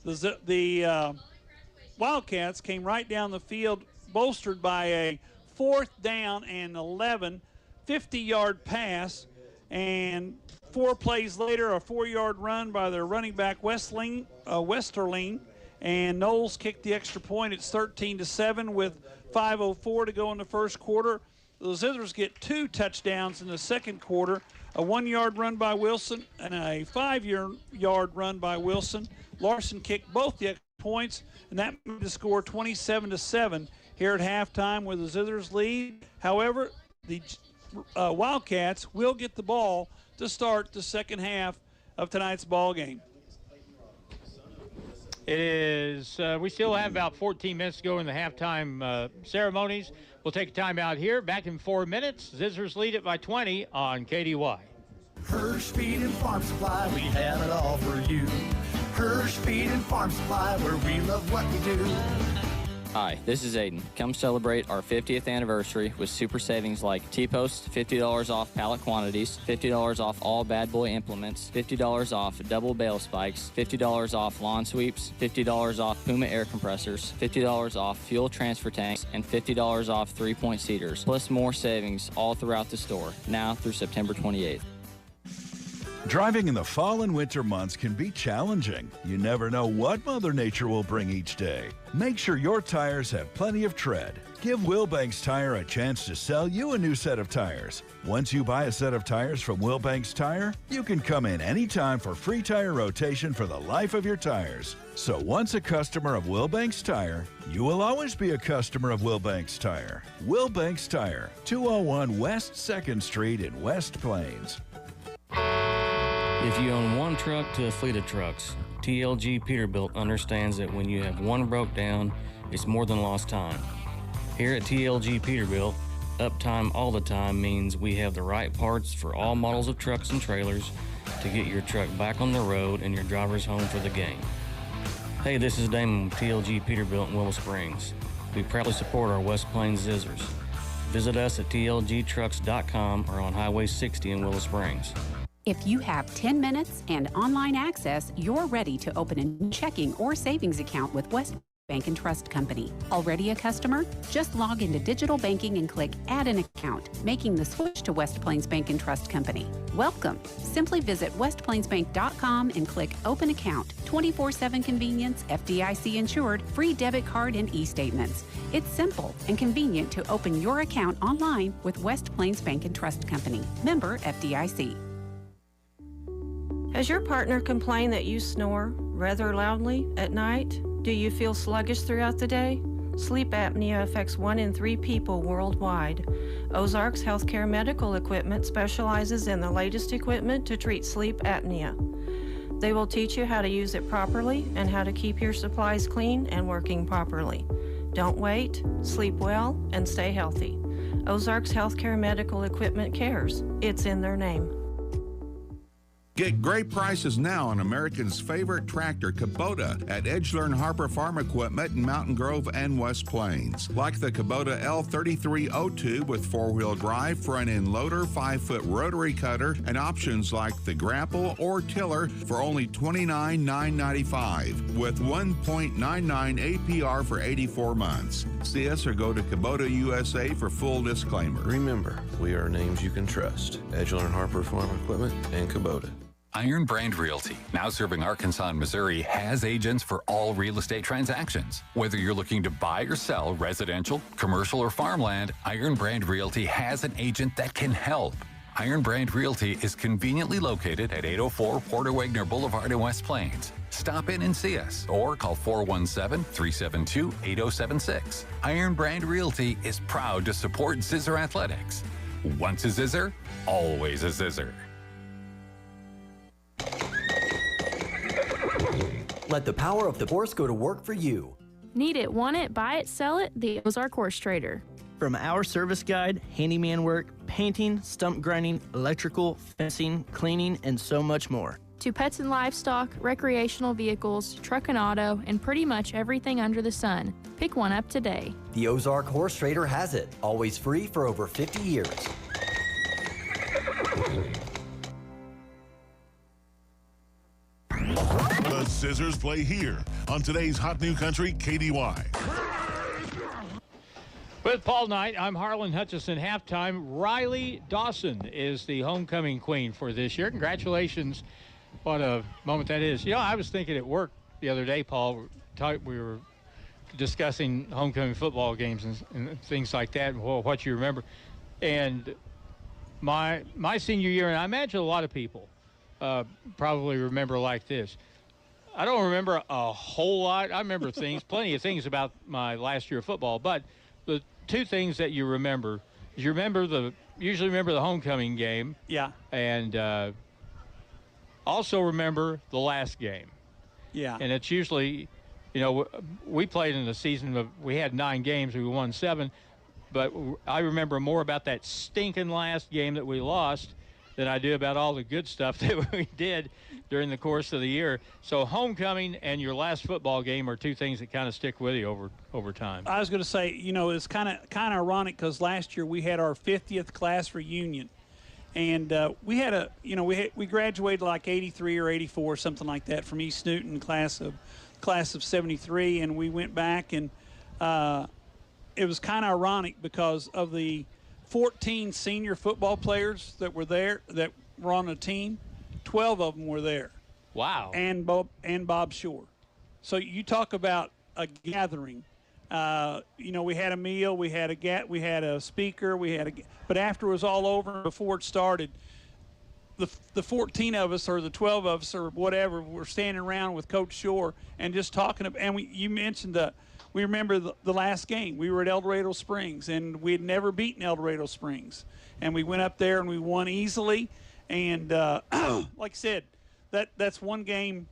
the Wildcats came right down the field, bolstered by a 4th down and 11, 50-yard pass, and 4 plays later, a 4-yard run by their running back Westerling, and Knowles kicked the extra point. It's 13-7 with 5:04 to go in the first quarter. The Zizzers get 2 touchdowns in the second quarter, a 1-yard run by Wilson and a 5-yard run by Wilson. Larson kicked both the extra points, and that made the score 27-7 here at halftime with the Zizzers lead. However, the Wildcats will get the ball to start the second half of tonight's ball game. It is, we still have about 14 minutes to go in the halftime ceremonies. We'll take a time out here. Back in 4 minutes. Zizzers lead it by 20 on KDY. Hirsch Feed and Farm Supply, we have it all for you. Hirsch Feed and Farm Supply, where we love what we do. Hi, this is Aiden. Come celebrate our 50th anniversary with super savings like T-Post, $50 off pallet quantities, $50 off all Bad Boy implements, $50 off double bale spikes, $50 off lawn sweeps, $50 off Puma air compressors, $50 off fuel transfer tanks, and $50 off 3-point seaters, plus more savings all throughout the store, now through September 28th. Driving in the fall and winter months can be challenging. You never know what Mother Nature will bring each day. Make sure your tires have plenty of tread. Give Wilbanks Tire a chance to sell you a new set of tires. Once you buy a set of tires from Wilbanks Tire, you can come in anytime for free tire rotation for the life of your tires. So once a customer of Wilbanks Tire, you will always be a customer of Wilbanks Tire. Wilbanks Tire, 201 West 2nd Street in West Plains. If you own one truck to a fleet of trucks, TLG Peterbilt understands that when you have one broke down, it's more than lost time. Here at TLG Peterbilt, Uptime all the time means we have the right parts for all models of trucks and trailers to get your truck back on the road and your drivers home for the game. Hey, this is Damon with TLG Peterbilt in Willow Springs. We proudly support our West Plains Zizzers. Visit us at tlgtrucks.com or on Highway 60 in Willow Springs. If you have 10 minutes and online access, you're ready to open a new checking or savings account with West Bank and Trust Company. Already a customer? Just log into digital banking and click Add an Account, making the switch to West Plains Bank and Trust Company. Welcome. Simply visit westplainsbank.com and click Open Account. 24/7 convenience, FDIC insured, free debit card and e-statements. It's simple and convenient to open your account online with West Plains Bank and Trust Company. Member FDIC. Has your partner complained that you snore rather loudly at night? Do you feel sluggish throughout the day? Sleep apnea affects 1 in 3 people worldwide. Ozarks Healthcare Medical Equipment specializes in the latest equipment to treat sleep apnea. They will teach you how to use it properly and how to keep your supplies clean and working properly. Don't wait, sleep well, and stay healthy. Ozarks Healthcare Medical Equipment cares. It's in their name. Get great prices now on Americans' favorite tractor, Kubota, at Edgelern Harper Farm Equipment in Mountain Grove and West Plains. Like the Kubota L3302 with 4-wheel drive, front-end loader, 5-foot rotary cutter, and options like the grapple or tiller for only $29,995 with 1.99 APR for 84 months. See us or go to Kubota USA for full disclaimer. Remember, we are names you can trust. Edgelern Harper Farm Equipment and Kubota. Iron Brand Realty, now serving Arkansas and Missouri, has agents for all real estate transactions. Whether you're looking to buy or sell residential, commercial, or farmland, Iron Brand Realty has an agent that can help. Iron Brand Realty is conveniently located at 804 Porter Wagner Boulevard in West Plains. Stop in and see us or call 417-372-8076. Iron Brand Realty is proud to support Zizzer Athletics. Once a Zizzer, always a Zizzer. Let the power of the horse go to work for you. Need it, want it, buy it, sell it? The Ozark Horse Trader. From our service guide, handyman work, painting, stump grinding, electrical, fencing, cleaning, and so much more. To pets and livestock, recreational vehicles, truck and auto, and pretty much everything under the sun. Pick one up today. The Ozark Horse Trader has it. Always free for over 50 years. The Zizzers play here on today's Hot New Country KDY. With Paul Knight, I'm Harlan Hutchison. Halftime, Riley Dawson is the homecoming queen for this year. Congratulations. What a moment that is. You know, I was thinking at work the other day, Paul, we were discussing homecoming football games and things like that, and what you remember. And my senior year, and I imagine a lot of people probably remember like this. I don't remember a whole lot. I remember plenty of things about my last year of football, but the two things that you remember is usually remember the homecoming game. Yeah. And also remember the last game. Yeah. And it's usually, you know, we played in a season we had 9 games, we won 7, but I remember more about that stinking last game that we lost than I do about all the good stuff that we did during the course of the year. So homecoming and your last football game are two things that kind of stick with you over time. I was going to say, you know, it's kind of ironic because last year we had our 50th class reunion, and we had we graduated like 83 or 84, something like that, from East Newton class of 73, and we went back, and it was kind of ironic because of the 14 senior football players that were there that were on the team. 12 of them were there. Wow. And Bob Shore. So you talk about a gathering. You know, we had a meal, we had a speaker, but after it was all over, before it started, the 14 of us or the 12 of us or whatever were standing around with Coach Shore and just talking. And you mentioned we remember the last game. We were at El Dorado Springs, and we had never beaten El Dorado Springs. And we went up there, and we won easily. And like I said, that's one game.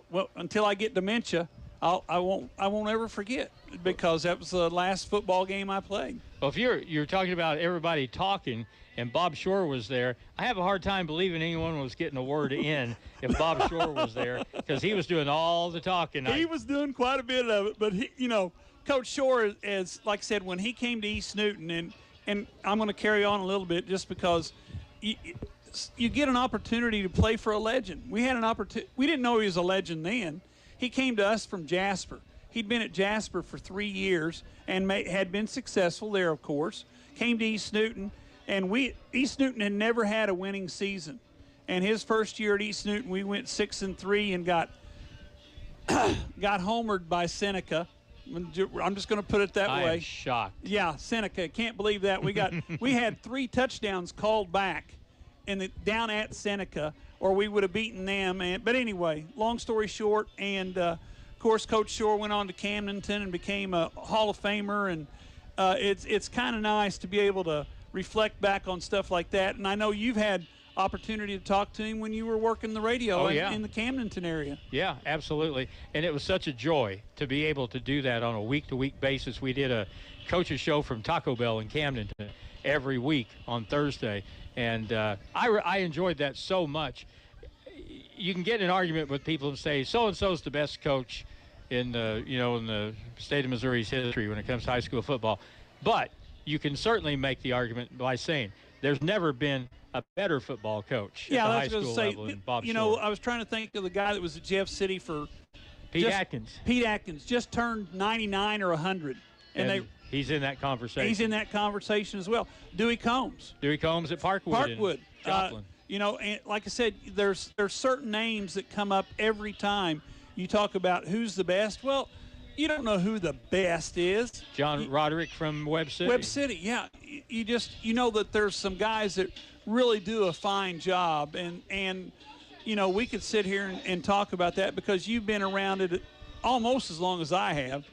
Well, until I get dementia, I won't ever forget, because that was the last football game I played. Well, if you're talking about everybody talking and Bob Shore was there, I have a hard time believing anyone was getting a word in if Bob Shore was there, because he was doing all the talking. He was doing quite a bit of it, but Coach Shore is, like I said, when he came to East Newton, and I'm going to carry on a little bit just because you get an opportunity to play for a legend. We had an opportunity. We didn't know he was a legend then. He came to us from Jasper. He'd been at Jasper for 3 years and had been successful there, of course. Came to East Newton, and East Newton had never had a winning season. And his first year at East Newton, we went 6-3 and got homered by Seneca. I'm just going to put it that way. I'm shocked. Yeah, Seneca. Can't believe that. We had 3 touchdowns called back down at Seneca, or we would have beaten them. But anyway, long story short, and of course, Coach Shore went on to Camdenton and became a Hall of Famer, and it's kind of nice to be able to reflect back on stuff like that. And I know you've had opportunity to talk to him when you were working the radio in the Camdenton area. Yeah, absolutely. And it was such a joy to be able to do that on a week-to-week basis. We did a coach's show from Taco Bell in Camdenton every week on Thursday, and I enjoyed that so much. You can get in an argument with people and say so-and-so's the best coach in the state of Missouri's history when it comes to high school football, but you can certainly make the argument by saying there's never been a better football coach at the high school level than Bob Shore. I was trying to think of the guy that was at Jeff City for Pete Atkins. Pete Atkins just turned 99 or 100, and he's in that conversation. He's in that conversation as well. Dewey Combs at Parkwood. Joplin. And like I said, there's certain names that come up every time you talk about who's the best. Well, you don't know who the best is. John Roderick from Webb City. Webb City, yeah. You know that there's some guys that really do a fine job, and we could sit here and talk about that because you've been around it almost as long as I have.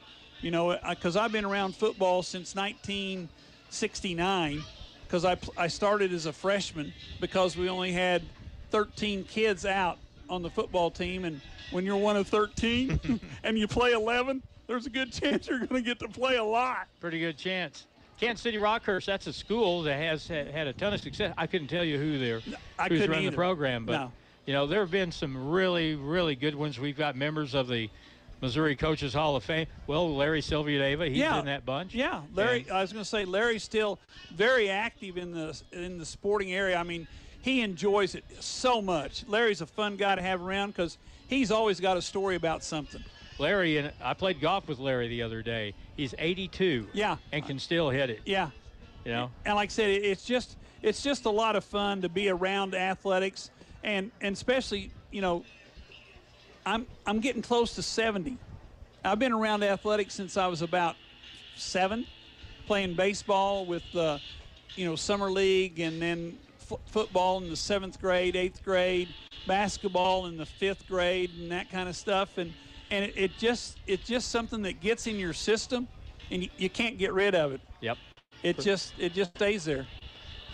Because I've been around football since 1969. Because I started as a freshman because we only had 13 kids out on the football team, and when you're one of 13 and you play 11, there's a good chance you're going to get to play a lot. Pretty good chance. Kansas City Rockhurst, that's a school that has had a ton of success. I couldn't tell you who's running the program, but there have been some really, really good ones. We've got members of the Missouri Coaches Hall of Fame. Well, Larry Sylviadeva, he's in that bunch. Yeah, Larry. I was going to say Larry's still very active in the sporting area. I mean, he enjoys it so much. Larry's a fun guy to have around because he's always got a story about something. Larry, and I played golf with Larry the other day. He's 82. Yeah. And can still hit it. Yeah. And like I said, it's just a lot of fun to be around athletics, and especially I'm getting close to 70. I've been around athletics since I was about 7, playing baseball with summer league, and then football in the 7th grade, 8th grade, basketball in the 5th grade, and that kind of stuff. And it's just something that gets in your system, and you can't get rid of it. Yep. It just stays there.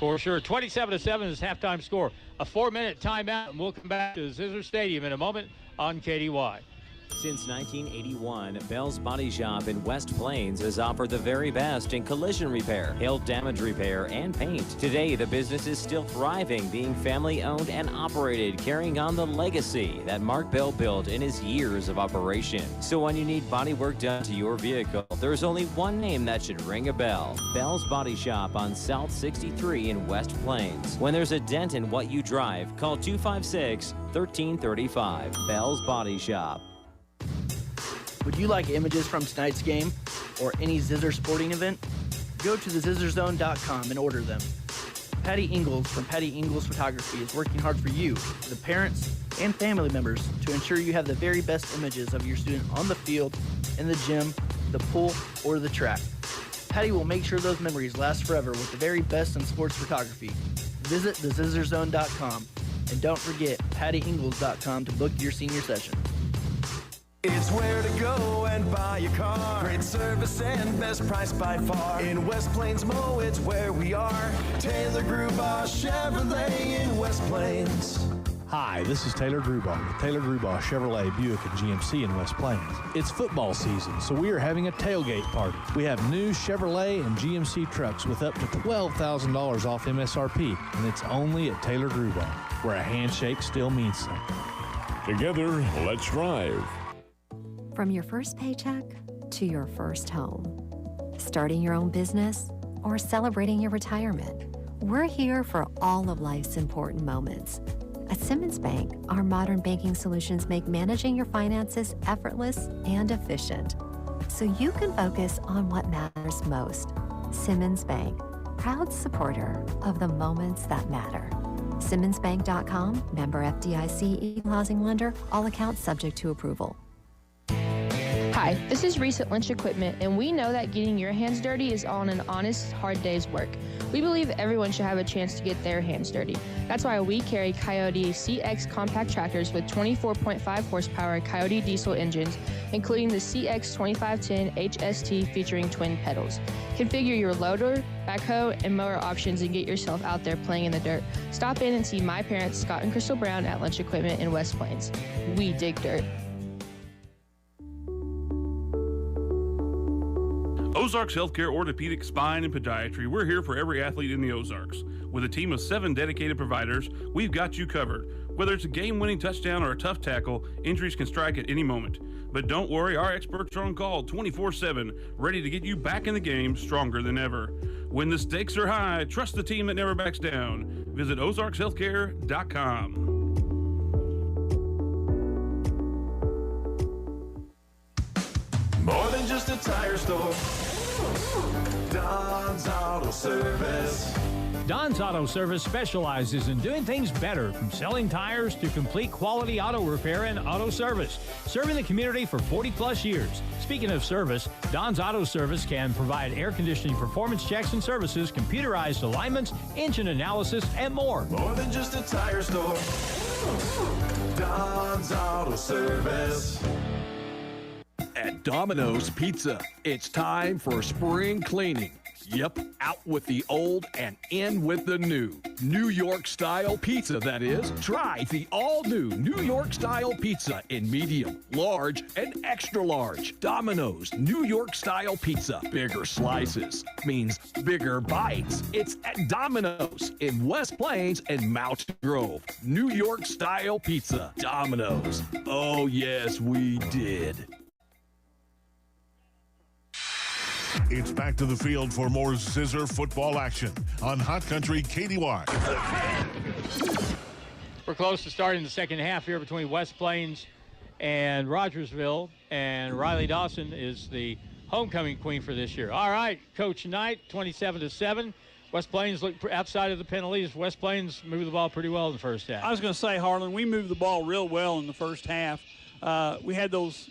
For sure. 27-7 is halftime score. A 4-minute timeout, and we'll come back to Zizzers Stadium in a moment on KDY. Since 1981, Bell's Body Shop in West Plains has offered the very best in collision repair, hail damage repair, and paint. Today, the business is still thriving, being family-owned and operated, carrying on the legacy that Mark Bell built in his years of operation. So when you need body work done to your vehicle, there's only one name that should ring a bell. Bell's Body Shop on South 63 in West Plains. When there's a dent in what you drive, call 256-1335. Bell's Body Shop. Would you like images from tonight's game or any Zizzers sporting event? Go to thezizzerzone.com and order them. Patty Ingalls from Patty Ingalls Photography is working hard for you, the parents, and family members to ensure you have the very best images of your student on the field, in the gym, the pool, or the track. Patty will make sure those memories last forever with the very best in sports photography. Visit thezizzerzone.com and don't forget pattyingalls.com to book your senior session. It's where to go and buy a car. Great service and best price by far. In West Plains Mo, it's where we are. Taylor Grubaugh Chevrolet in West Plains. Hi, this is Taylor Grubauer with Taylor Grubauer Chevrolet, Buick, and GMC in West Plains. It's football season, so we are having a tailgate party. We have new Chevrolet and GMC trucks with up to $12,000 off MSRP, and it's only at Taylor Grubauer, where a handshake still means something. Together, let's drive. From your first paycheck to your first home, starting your own business, or celebrating your retirement, we're here for all of life's important moments. At Simmons Bank, our modern banking solutions make managing your finances effortless and efficient, so you can focus on what matters most. Simmons Bank, proud supporter of the moments that matter. SimmonsBank.com, member FDIC, equal housing lender, all accounts subject to approval. Hi, this is Reese at Lynch Equipment, and we know that getting your hands dirty is on an honest, hard day's work. We believe everyone should have a chance to get their hands dirty. That's why we carry Coyote CX compact tractors with 24.5 horsepower Coyote diesel engines, including the CX 2510 HST featuring twin pedals. Configure your loader, backhoe, and mower options and get yourself out there playing in the dirt. Stop in and see my parents, Scott and Crystal Brown, at Lynch Equipment in West Plains. We dig dirt. Ozarks Healthcare Orthopedic Spine and Podiatry. We're here for every athlete in the Ozarks. With a team of 7 dedicated providers, we've got you covered. Whether it's a game-winning touchdown or a tough tackle, injuries can strike at any moment. But don't worry, our experts are on call 24/7, ready to get you back in the game stronger than ever. When the stakes are high, trust the team that never backs down. Visit ozarkshealthcare.com. More than just a tire store. Don's Auto Service. Don's Auto Service specializes in doing things better, from selling tires to complete quality auto repair and auto service, serving the community for 40-plus years. Speaking of service, Don's Auto Service can provide air conditioning performance checks and services, computerized alignments, engine analysis, and more. More than just a tire store. Don's Auto Service. At Domino's Pizza, it's time for spring cleaning. Yep, out with the old and in with the new. New York style pizza, that is. Try the all-new New York style pizza in medium, large, and extra large. Domino's New York style pizza. Bigger slices means bigger bites. It's at Domino's in West Plains and Mountain Grove. New York style pizza. Domino's. Oh, yes, we did. It's back to the field for more Zizzer football action on Hot Country KDY. We're close to starting the second half here between West Plains and Rogersville, and Riley Dawson is the homecoming queen for this year. All right, Coach Knight, 27-7. West Plains look outside of the penalties. West Plains moved the ball pretty well in the first half. I was going to say, Harlan, we moved the ball real well in the first half. We had those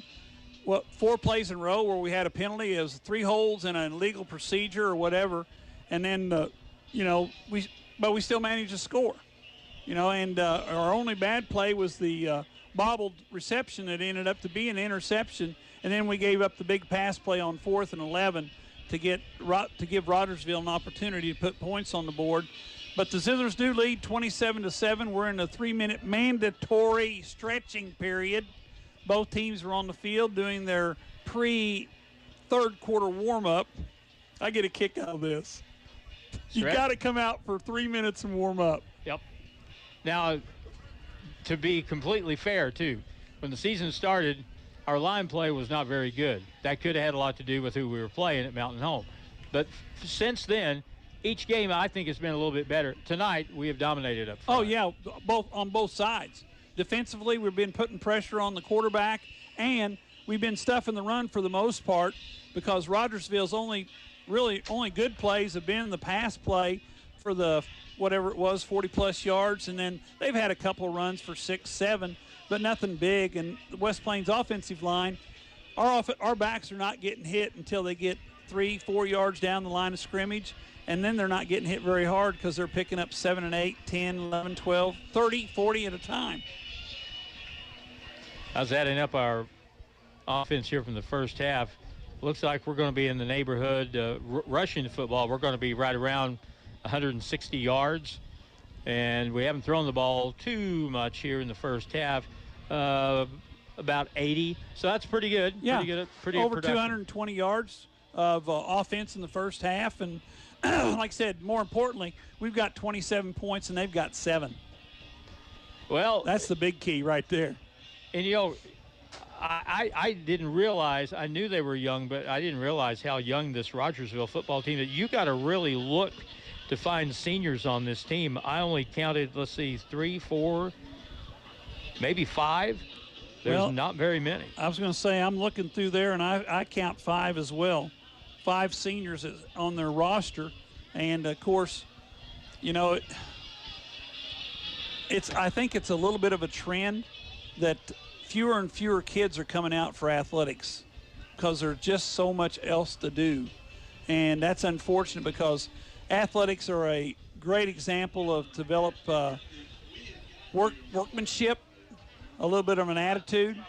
4 plays in a row where we had a penalty. It was 3 holds and an illegal procedure or whatever. And then, we still managed to score. And our only bad play was the bobbled reception that ended up to be an interception. And then we gave up the big pass play on 4th and 11 to give Rogersville an opportunity to put points on the board. But the Zizzers do lead 27-7. We're in a 3-minute mandatory stretching period. Both teams were on the field doing their pre-third quarter warm-up. I get a kick out of this. You got to come out for 3 minutes and warm up. Yep. Now, to be completely fair, too, when the season started, our line play was not very good. That could have had a lot to do with who we were playing at Mountain Home. But since then, each game, I think, has been a little bit better. Tonight, we have dominated up front. Oh, yeah, on both sides. Defensively, we've been putting pressure on the quarterback, and we've been stuffing the run for the most part because Rogersville's only good plays have been the pass play for the whatever it was, 40-plus yards, and then they've had a couple of runs for 6, 7, but nothing big. And the West Plains offensive line, our backs are not getting hit until they get 3, 4 yards down the line of scrimmage, and then they're not getting hit very hard because they're picking up 7 and 8, 10, 11, 12, 30, 40 at a time. I was adding up our offense here from the first half. Looks like we're going to be in the neighborhood rushing the football. We're going to be right around 160 yards. And we haven't thrown the ball too much here in the first half, about 80. So that's pretty good. Yeah, pretty good. Pretty over productive. 220 yards of offense in the first half. And like I said, more importantly, we've got 27 points and they've got 7. Well, that's the big key right there. And, you know, I didn't realize, I knew they were young, but I didn't realize how young this Rogersville football team, that you got to really look to find seniors on this team. I only counted, let's see, 3, 4, maybe 5. There's not very many. I was going to say, I'm looking through there, and I count 5 as well. 5 seniors on their roster. And, of course, you know, I think it's a little bit of a trend that fewer and fewer kids are coming out for athletics because there's just so much else to do. And that's unfortunate because athletics are a great example of develop workmanship, a little bit of an attitude.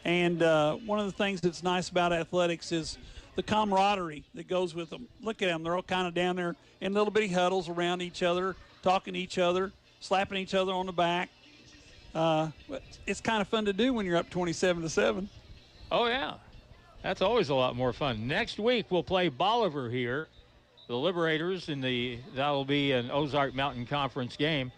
And one of the things that's nice about athletics is the camaraderie that goes with them. Look at them. They're all kind of down there in little bitty huddles around each other, talking to each other, slapping each other on the back. But it's kind of fun to do when you're up 27-7. Oh, yeah. That's always a lot more fun. Next week, we'll play Bolivar here, the Liberators, that'll be an Ozark Mountain Conference game.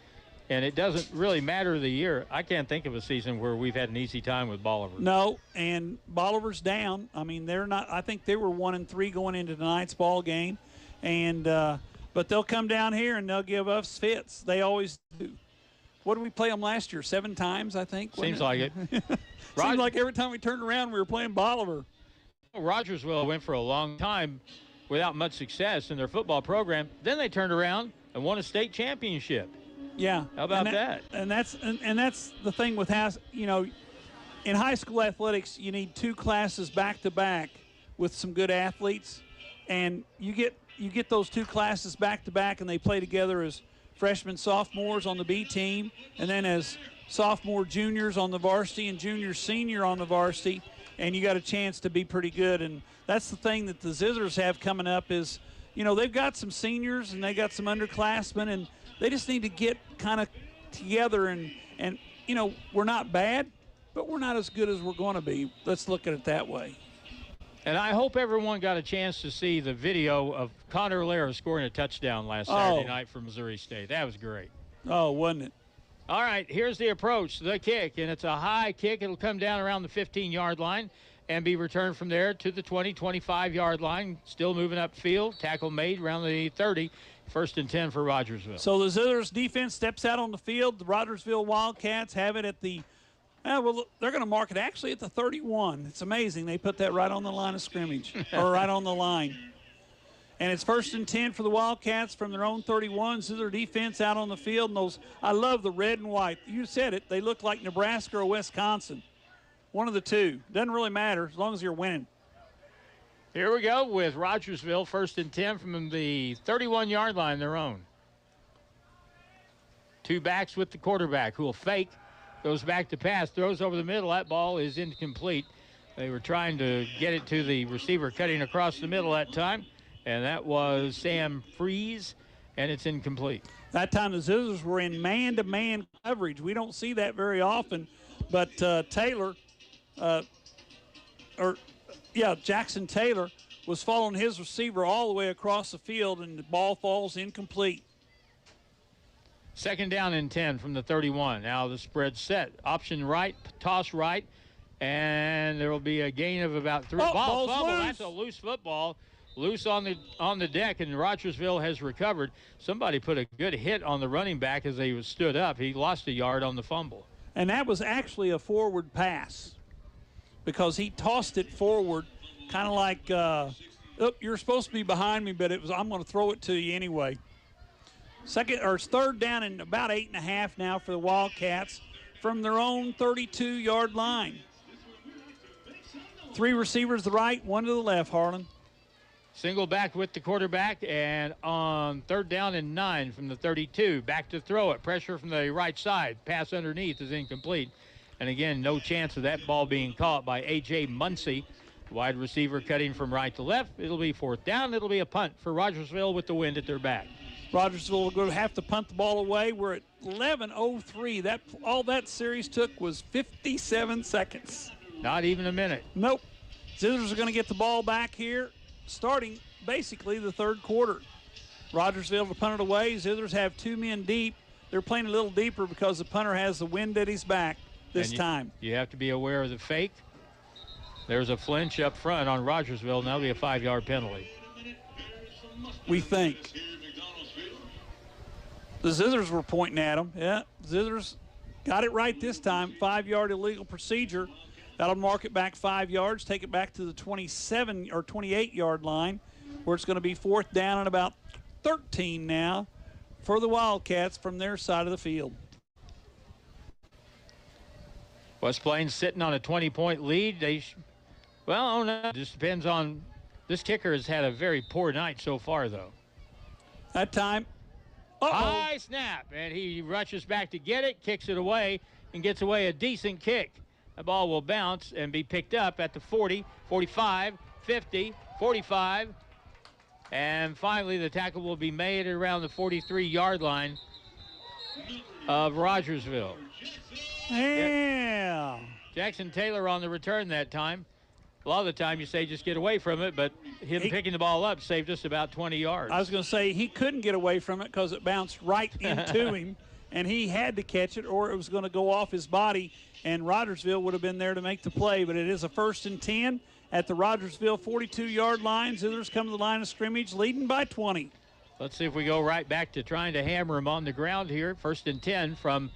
And it doesn't really matter the year. I can't think of a season where we've had an easy time with Bolivar. No, and Bolivar's down. I mean, they're not. I think they were 1-3 going into tonight's ball game, and but they'll come down here and they'll give us fits. They always do. What did we play them last year? 7 times, I think. Seems like it. Seems like every time we turned around, we were playing Bolivar. Rogersville went for a long time without much success in their football program. Then they turned around and won a state championship. Yeah. How about that? And that's the thing with in high school athletics, you need 2 classes back to back with some good athletes, and you get those 2 classes back to back, and they play together as freshmen, sophomores on the B team, and then as sophomore, juniors on the varsity, and junior, senior on the varsity, and you got a chance to be pretty good. And that's the thing that the Zizzers have coming up is, they've got some seniors and they got some underclassmen, and they just need to get kind of together and we're not bad, but we're not as good as we're going to be. Let's look at it that way. And I hope everyone got a chance to see the video of Connor Lara scoring a touchdown last Saturday night for Missouri State. That was great. Oh, wasn't it? All right, here's the approach, the kick, and it's a high kick. It'll come down around the 15-yard line and be returned from there to the 20, 25-yard line. Still moving upfield. Tackle made around the 30. 1st and 10 for Rogersville. So the Zizzers defense steps out on the field. The Rogersville Wildcats have it at the they're going to mark it actually at the 31. It's amazing. They put that right on the line of scrimmage, or right on the line. And it's 1st and 10 for the Wildcats from their own 31. Zizzer defense out on the field. And I love the red and white. You said it. They look like Nebraska or Wisconsin. One of the two. Doesn't really matter as long as you're winning. Here we go with Rogersville, 1st and 10 from the 31-yard line, their own. 2 backs with the quarterback who will fake, goes back to pass, throws over the middle. That ball is incomplete. They were trying to get it to the receiver cutting across the middle that time, and that was Sam Freeze, and it's incomplete. That time the Zizzers were in man-to-man coverage. We don't see that very often, but Jackson Taylor was following his receiver all the way across the field, and the ball falls incomplete. 2nd down and 10 from the 31. Now the spread set. Option right, toss right, and there will be a gain of about 3. Ball fumble. That's a loose football. Loose on the deck, and Rogersville has recovered. Somebody put a good hit on the running back as he was stood up. He lost a yard on the fumble. And that was actually a forward pass because he tossed it forward, kind of like, you're supposed to be behind me, but I'm going to throw it to you anyway. 3rd down and about 8.5 now for the Wildcats from their own 32-yard line. 3 receivers to the right, 1 to the left, Harlan. Single back with the quarterback, and on 3rd down and 9 from the 32, back to throw it. Pressure from the right side. Pass underneath is incomplete. And again, no chance of that ball being caught by A.J. Muncie, wide receiver cutting from right to left. It'll be 4th down. It'll be a punt for Rogersville with the wind at their back. Rogersville will have to punt the ball away. We're at 11:03. All that series took was 57 seconds. Not even a minute. Nope. Zizzers are going to get the ball back here, starting basically the third quarter. Rogersville to punt it away. Zizzers have 2 men deep. They're playing a little deeper because the punter has the wind at his back this time. You have to be aware of the fake. There's a flinch up front on Rogersville, and that'll be a 5-yard penalty. We think. The Zizzers were pointing at him. Yeah, Zizzers got it right this time. 5-yard illegal procedure. That'll mark it back 5 yards, take it back to the 27 or 28-yard line, where it's going to be 4th down and about 13 now for the Wildcats from their side of the field. West Plains sitting on a 20-point lead. Well, it just depends on. This kicker has had a very poor night so far, though. That time. High snap, and he rushes back to get it, kicks it away, and gets away a decent kick. The ball will bounce and be picked up at the 40, 45, 50, 45, and finally the tackle will be made at around the 43-yard line of Rogersville. Yeah. Jackson Taylor on the return that time. A lot of the time you say just get away from it, but him picking the ball up saved us about 20 yards. I was going to say he couldn't get away from it because it bounced right into him, and he had to catch it or it was going to go off his body, and Rogersville would have been there to make the play. But it is a 1st and 10 at the Rogersville 42-yard line. Zizzers come to the line of scrimmage, leading by 20. Let's see if we go right back to trying to hammer him on the ground here. 1st and 10 from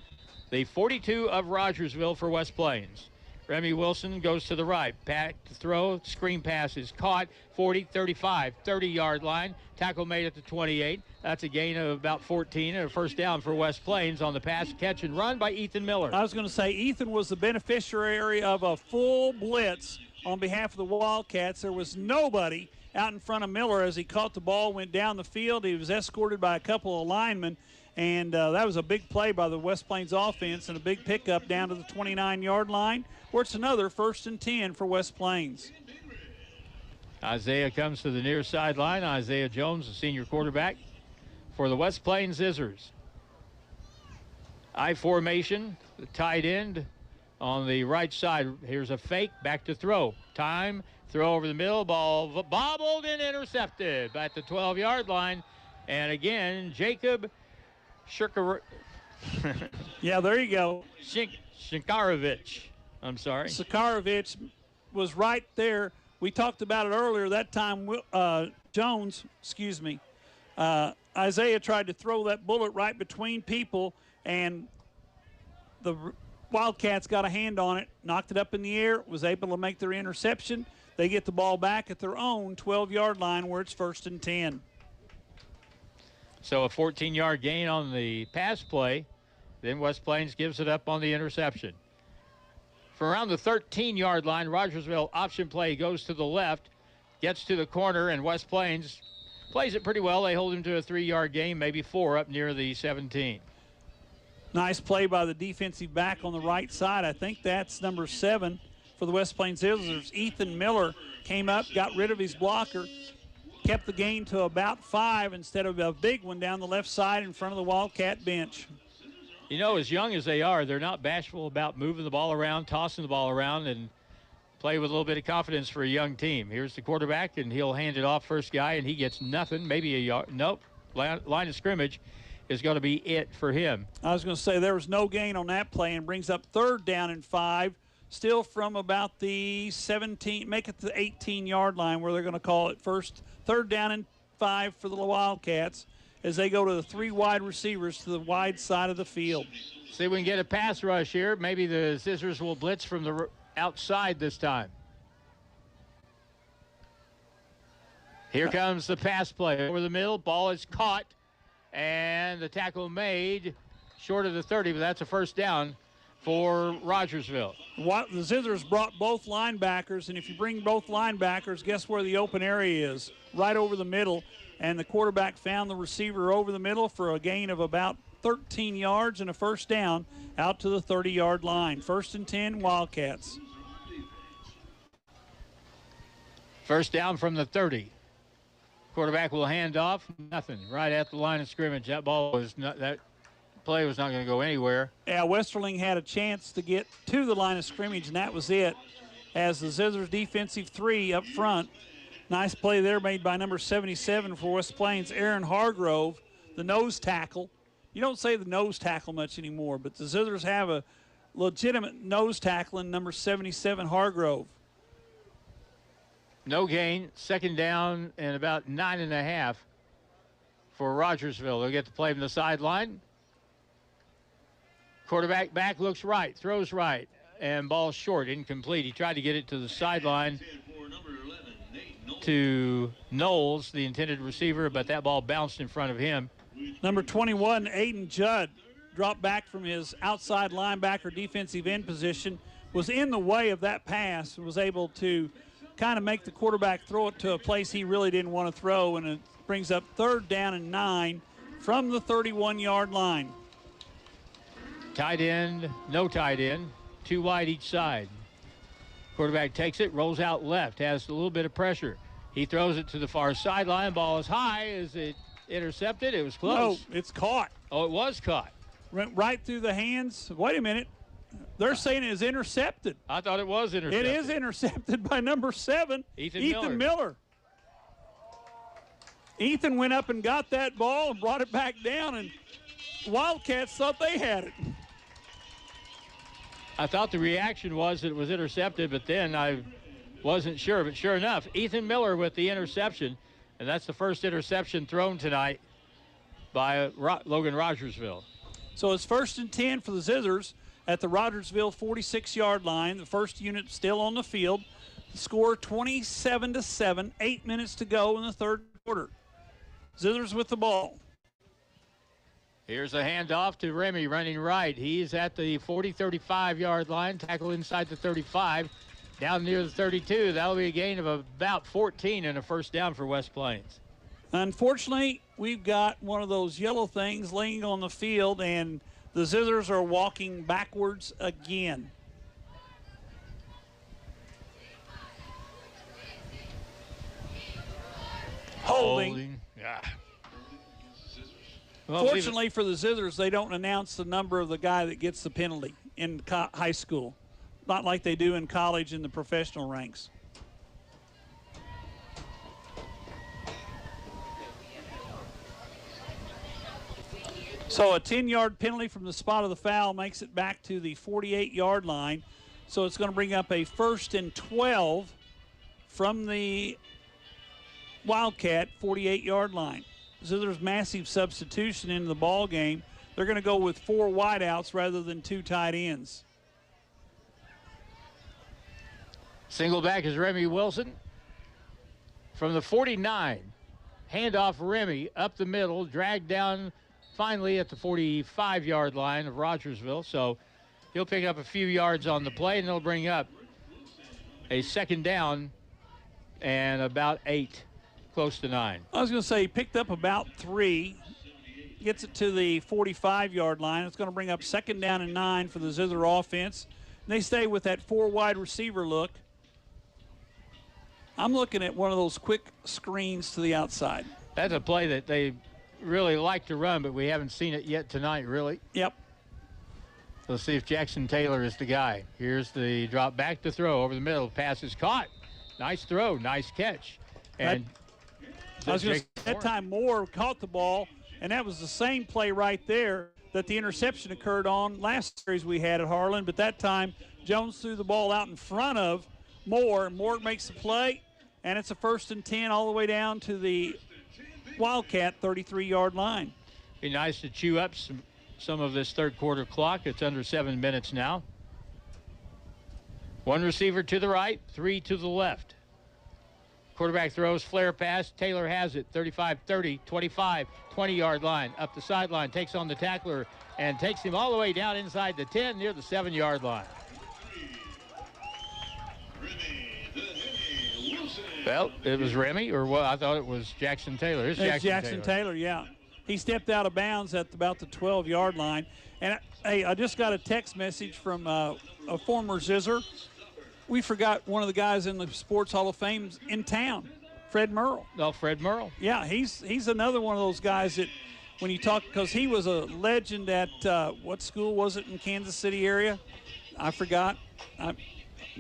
the 42 of Rogersville for West Plains. Remy Wilson goes to the right. Back to throw. Screen pass is caught. 40, 35, 30-yard line. Tackle made at the 28. That's a gain of about 14 and a 1st down for West Plains on the pass, catch, and run by Ethan Miller. I was going to say Ethan was the beneficiary of a full blitz on behalf of the Wildcats. There was nobody out in front of Miller as he caught the ball, went down the field. He was escorted by a couple of linemen. And that was a big play by the West Plains offense and a big pickup down to the 29-yard line, where it's another 1st and 10 for West Plains. Isaiah comes to the near sideline. Isaiah Jones, the senior quarterback for the West Plains Zizzers. I formation, the tight end on the right side. Here's a fake, back to throw. Time, throw over the middle, ball bobbled and intercepted at the 12-yard line. And again, Jacob yeah, there you go. Shinkarovich. I'm sorry. Sakarovich was right there. We talked about it earlier. That time, Isaiah tried to throw that bullet right between people, and the Wildcats got a hand on it, knocked it up in the air, was able to make their interception. They get the ball back at their own 12-yard line where it's 1st and 10. So a 14-yard gain on the pass play. Then West Plains gives it up on the interception. From around the 13-yard line, Rogersville option play goes to the left, gets to the corner, and West Plains plays it pretty well. They hold him to a 3-yard gain, maybe 4 up near the 17. Nice play by the defensive back on the right side. I think that's number 7 for the West Plains Zizzers. Ethan Miller came up, got rid of his blocker, kept the gain to about 5 instead of a big one down the left side in front of the Wildcat bench. You know, as young as they are, they're not bashful about moving the ball around, tossing the ball around, and play with a little bit of confidence for a young team. Here's the quarterback, and he'll hand it off first guy, and he gets nothing, maybe a yard. Nope. Line of scrimmage is going to be it for him. I was going to say there was no gain on that play, and brings up 3rd down and 5. Still from about the 17, make it the 18-yard line where they're going to call it 3rd down and 5 for the Wildcats as they go to the 3 wide receivers to the wide side of the field. See if we can get a pass rush here. Maybe the Zizzers will blitz from the outside this time. Here comes the pass play over the middle. Ball is caught, and the tackle made short of the 30, but that's a 1st down for Rogersville. The Zizzers brought both linebackers, and if you bring both linebackers, guess where the open area is? Right over the middle, and the quarterback found the receiver over the middle for a gain of about 13 yards and a 1st down out to the 30-yard line. 1st and 10, Wildcats. 1st down from the 30. Quarterback will hand off. Nothing. Right at the line of scrimmage. That play was not going to go anywhere. Yeah, Westerling had a chance to get to the line of scrimmage, and that was it. As the Zizzers defensive 3 up front. Nice play there made by number 77 for West Plains, Aaron Hargrove, the nose tackle. You don't say the nose tackle much anymore, but the Zizzers have a legitimate nose tackle in number 77, Hargrove. No gain. Second down and about 9.5 for Rogersville. They'll get the play from the sideline. Quarterback back, looks right, throws right, and ball short, incomplete. He tried to get it to the sideline to Knowles, the intended receiver, but that ball bounced in front of him. Number 21, Aiden Judd, dropped back from his outside linebacker defensive end position, was in the way of that pass, was able to kind of make the quarterback throw it to a place he really didn't want to throw, and it brings up 3rd down and 9 from the 31-yard line. Tight end, no tight end, 2 wide each side. Quarterback takes it, rolls out left, has a little bit of pressure. He throws it to the far sideline. Ball is high. Is it intercepted? It was close. No, it's caught. Oh, it was caught. Went right through the hands. Wait a minute. They're saying it is intercepted. I thought it was intercepted. It is intercepted by number 7, Ethan Miller. Ethan went up and got that ball and brought it back down, and Wildcats thought they had it. I thought the reaction was that it was intercepted, but then I wasn't sure. But sure enough, Ethan Miller with the interception, and that's the first interception thrown tonight by Logan-Rogersville. So it's 1st and 10 for the Zizzers at the Rogersville 46-yard line. The first unit still on the field. The score 27-7, 8 minutes to go in the third quarter. Zizzers with the ball. Here's a handoff to Remy running right. He's at the 40-35-yard line, tackle inside the 35, down near the 32. That'll be a gain of about 14 and a first down for West Plains. Unfortunately, we've got one of those yellow things laying on the field, and the Zizzers are walking backwards again. Holding. Yeah. Well, fortunately for the Zizzers, they don't announce the number of the guy that gets the penalty in high school. Not like they do in college in the professional ranks. So a 10-yard penalty from the spot of the foul makes it back to the 48-yard line. So it's going to bring up a 1st and 12 from the Wildcat 48-yard line. Zizzers' massive substitution into the ball game. They're going to go with 4 wideouts rather than 2 tight ends. Single back is Remy Wilson. From the 49, handoff Remy up the middle, dragged down finally at the 45-yard line of Rogersville. So he'll pick up a few yards on the play, and they'll bring up a 2nd down and about 8. Close to 9. I was going to say he picked up about 3, gets it to the 45-yard line. It's going to bring up 2nd down and 9 for the Zizzer offense. And they stay with that 4 wide receiver look. I'm looking at one of those quick screens to the outside. That's a play that they really like to run, but we haven't seen it yet tonight, really. Yep. Let's see if Jackson Taylor is the guy. Here's the drop back to throw over the middle. Pass is caught. Nice throw, nice catch. And that time Moore caught the ball, and that was the same play right there that the interception occurred on last series we had at Harlan, but that time Jones threw the ball out in front of Moore. Moore makes the play, and it's a 1st and 10 all the way down to the Wildcat 33-yard line. Be nice to chew up some of this third quarter clock. It's under 7 minutes now. 1 receiver to the right, 3 to the left. Quarterback throws, flare pass. Taylor has it, 35, 30, 25, 20-yard line. Up the sideline, takes on the tackler, and takes him all the way down inside the 10 near the 7-yard line. Well, it was Remy, or what? I thought it was Jackson Taylor. It's Jackson Taylor, yeah. He stepped out of bounds at about the 12-yard line. And, hey, I just got a text message from a former Zizzer. We forgot one of the guys in the Sports Hall of Fame in town Fred Merle. No, Fred Merle. Yeah, he's another one of those guys that when you talk, because he was a legend at, what school was it in Kansas City area? I forgot. I'm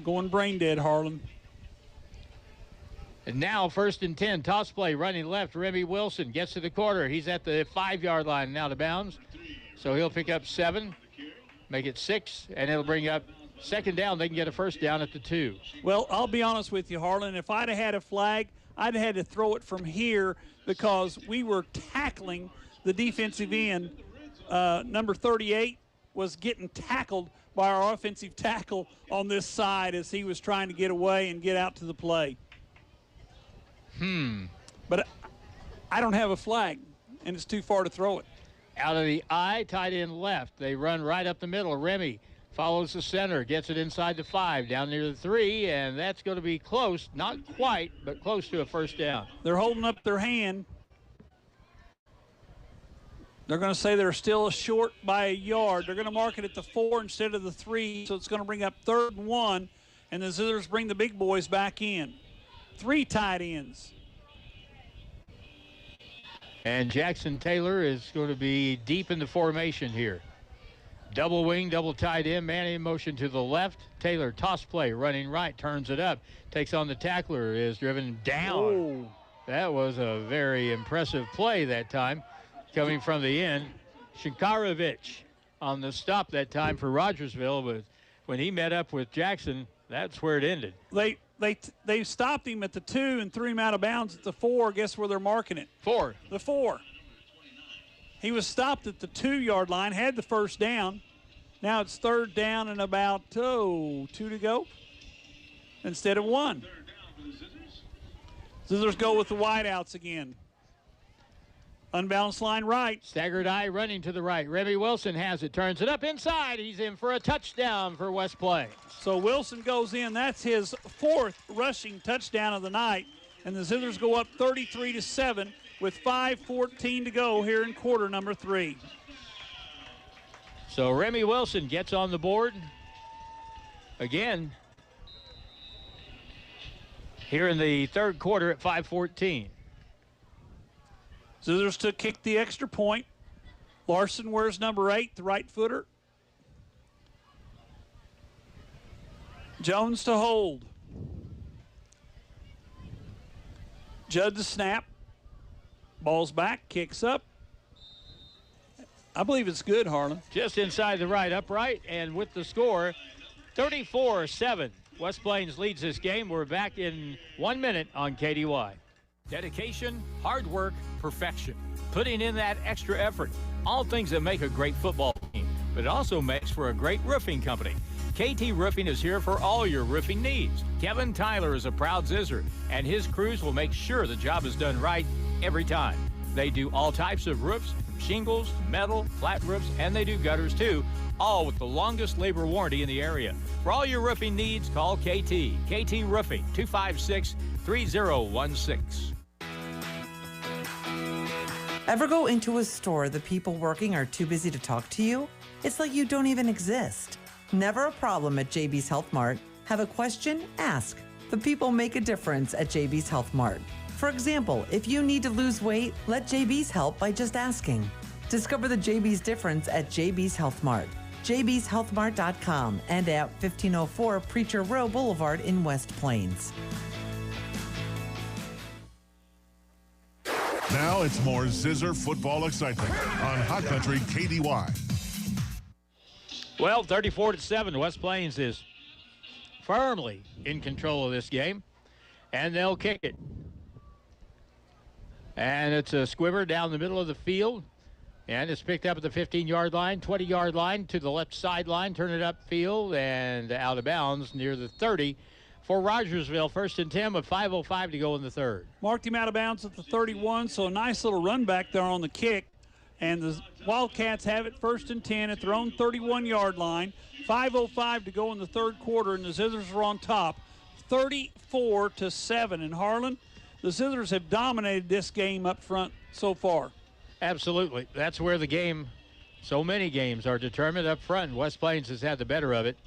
going brain dead, Harlan. And now 1st and 10, toss play, running left. Remy Wilson gets to the quarter. He's at the 5-yard line and out of bounds. So he'll pick up 7, make it 6, and it'll bring up 2nd down. They can get a 1st down at the 2. Well, I'll be honest with you, Harlan. If I'd have had a flag, I'd have had to throw it from here because we were tackling the defensive end. Number 38 was getting tackled by our offensive tackle on this side as he was trying to get away and get out to the play. But I don't have a flag, and it's too far to throw it. Out of the I, tight end left. They run right up the middle. Remy follows the center, gets it inside the 5, down near the 3, and that's going to be close. Not quite, but close to a 1st down. They're holding up their hand. They're going to say they're still short by a yard. They're going to mark it at the 4 instead of the 3, so it's going to bring up 3rd and 1, and the Zizzers bring the big boys back in. 3 tight ends. And Jackson Taylor is going to be deep in the formation here. Double wing, double tight end, man in motion to the left. Taylor, toss play, running right, turns it up, takes on the tackler, is driven down. Oh. That was a very impressive play that time, coming from the end. Shinkarovich on the stop that time for Rogersville, but when he met up with Jackson, that's where it ended. They stopped him at the 2 and threw him out of bounds at the 4. Guess where they're marking it? 4. The 4. He was stopped at the 2-yard line, had the 1st down. Now it's 3rd down and about 2 to go instead of 1. Zizzers go with the wideouts again. Unbalanced line right. Staggered eye running to the right. Remy Wilson has it, turns it up inside. He's in for a touchdown for West Plains. So Wilson goes in. That's his 4th rushing touchdown of the night. And the Zizzers go up 33-7 with 5:14 to go here in quarter number 3. So Remy Wilson gets on the board again here in the 3rd quarter at 5:14. Zizzers to kick the extra point. Larson wears number 8, the right footer. Jones to hold. Judd to snap. Ball's back, kicks up. I believe it's good, Harlan. Just inside the right, upright, and with the score, 34-7. West Plains leads this game. We're back in 1 minute on KDY. Dedication, hard work, perfection. Putting in that extra effort. All things that make a great football team, but it also makes for a great roofing company. KT Roofing is here for all your roofing needs. Kevin Tyler is a proud Zizzer, and his crews will make sure the job is done right every time. They do all types of roofs, from shingles, metal, flat roofs, and they do gutters too, all with the longest labor warranty in the area. For all your roofing needs, call KT. KT Roofing, 256-3016. Ever go into a store the people working are too busy to talk to you? It's like you don't even exist. Never a problem at JB's Health Mart. Have a question? Ask. The people make a difference at JB's Health Mart. For example, if you need to lose weight, let JB's help by just asking. Discover the JB's difference at JB's Health Mart. jbshealthmart.com and at 1504 Preacher Row Boulevard in West Plains. Now it's more Zizzer football excitement on Hot Country KDY. Well, 34-7, West Plains is firmly in control of this game, and they'll kick it. And it's a squibber down the middle of the field, and it's picked up at the 15-yard line, 20-yard line to the left sideline, turn it upfield and out of bounds near the 30 for Rogersville. 1st and 10 with 5:05 to go in the 3rd. Marked him out of bounds at the 31, so a nice little run back there on the kick. And the Wildcats have it 1st and 10 at their own 31-yard line. 5:05 to go in the 3rd quarter, and the Zizzers are on top, 34-7. And Harlan, the Zizzers have dominated this game up front so far. Absolutely. That's where the game, so many games are determined up front. West Plains has had the better of it.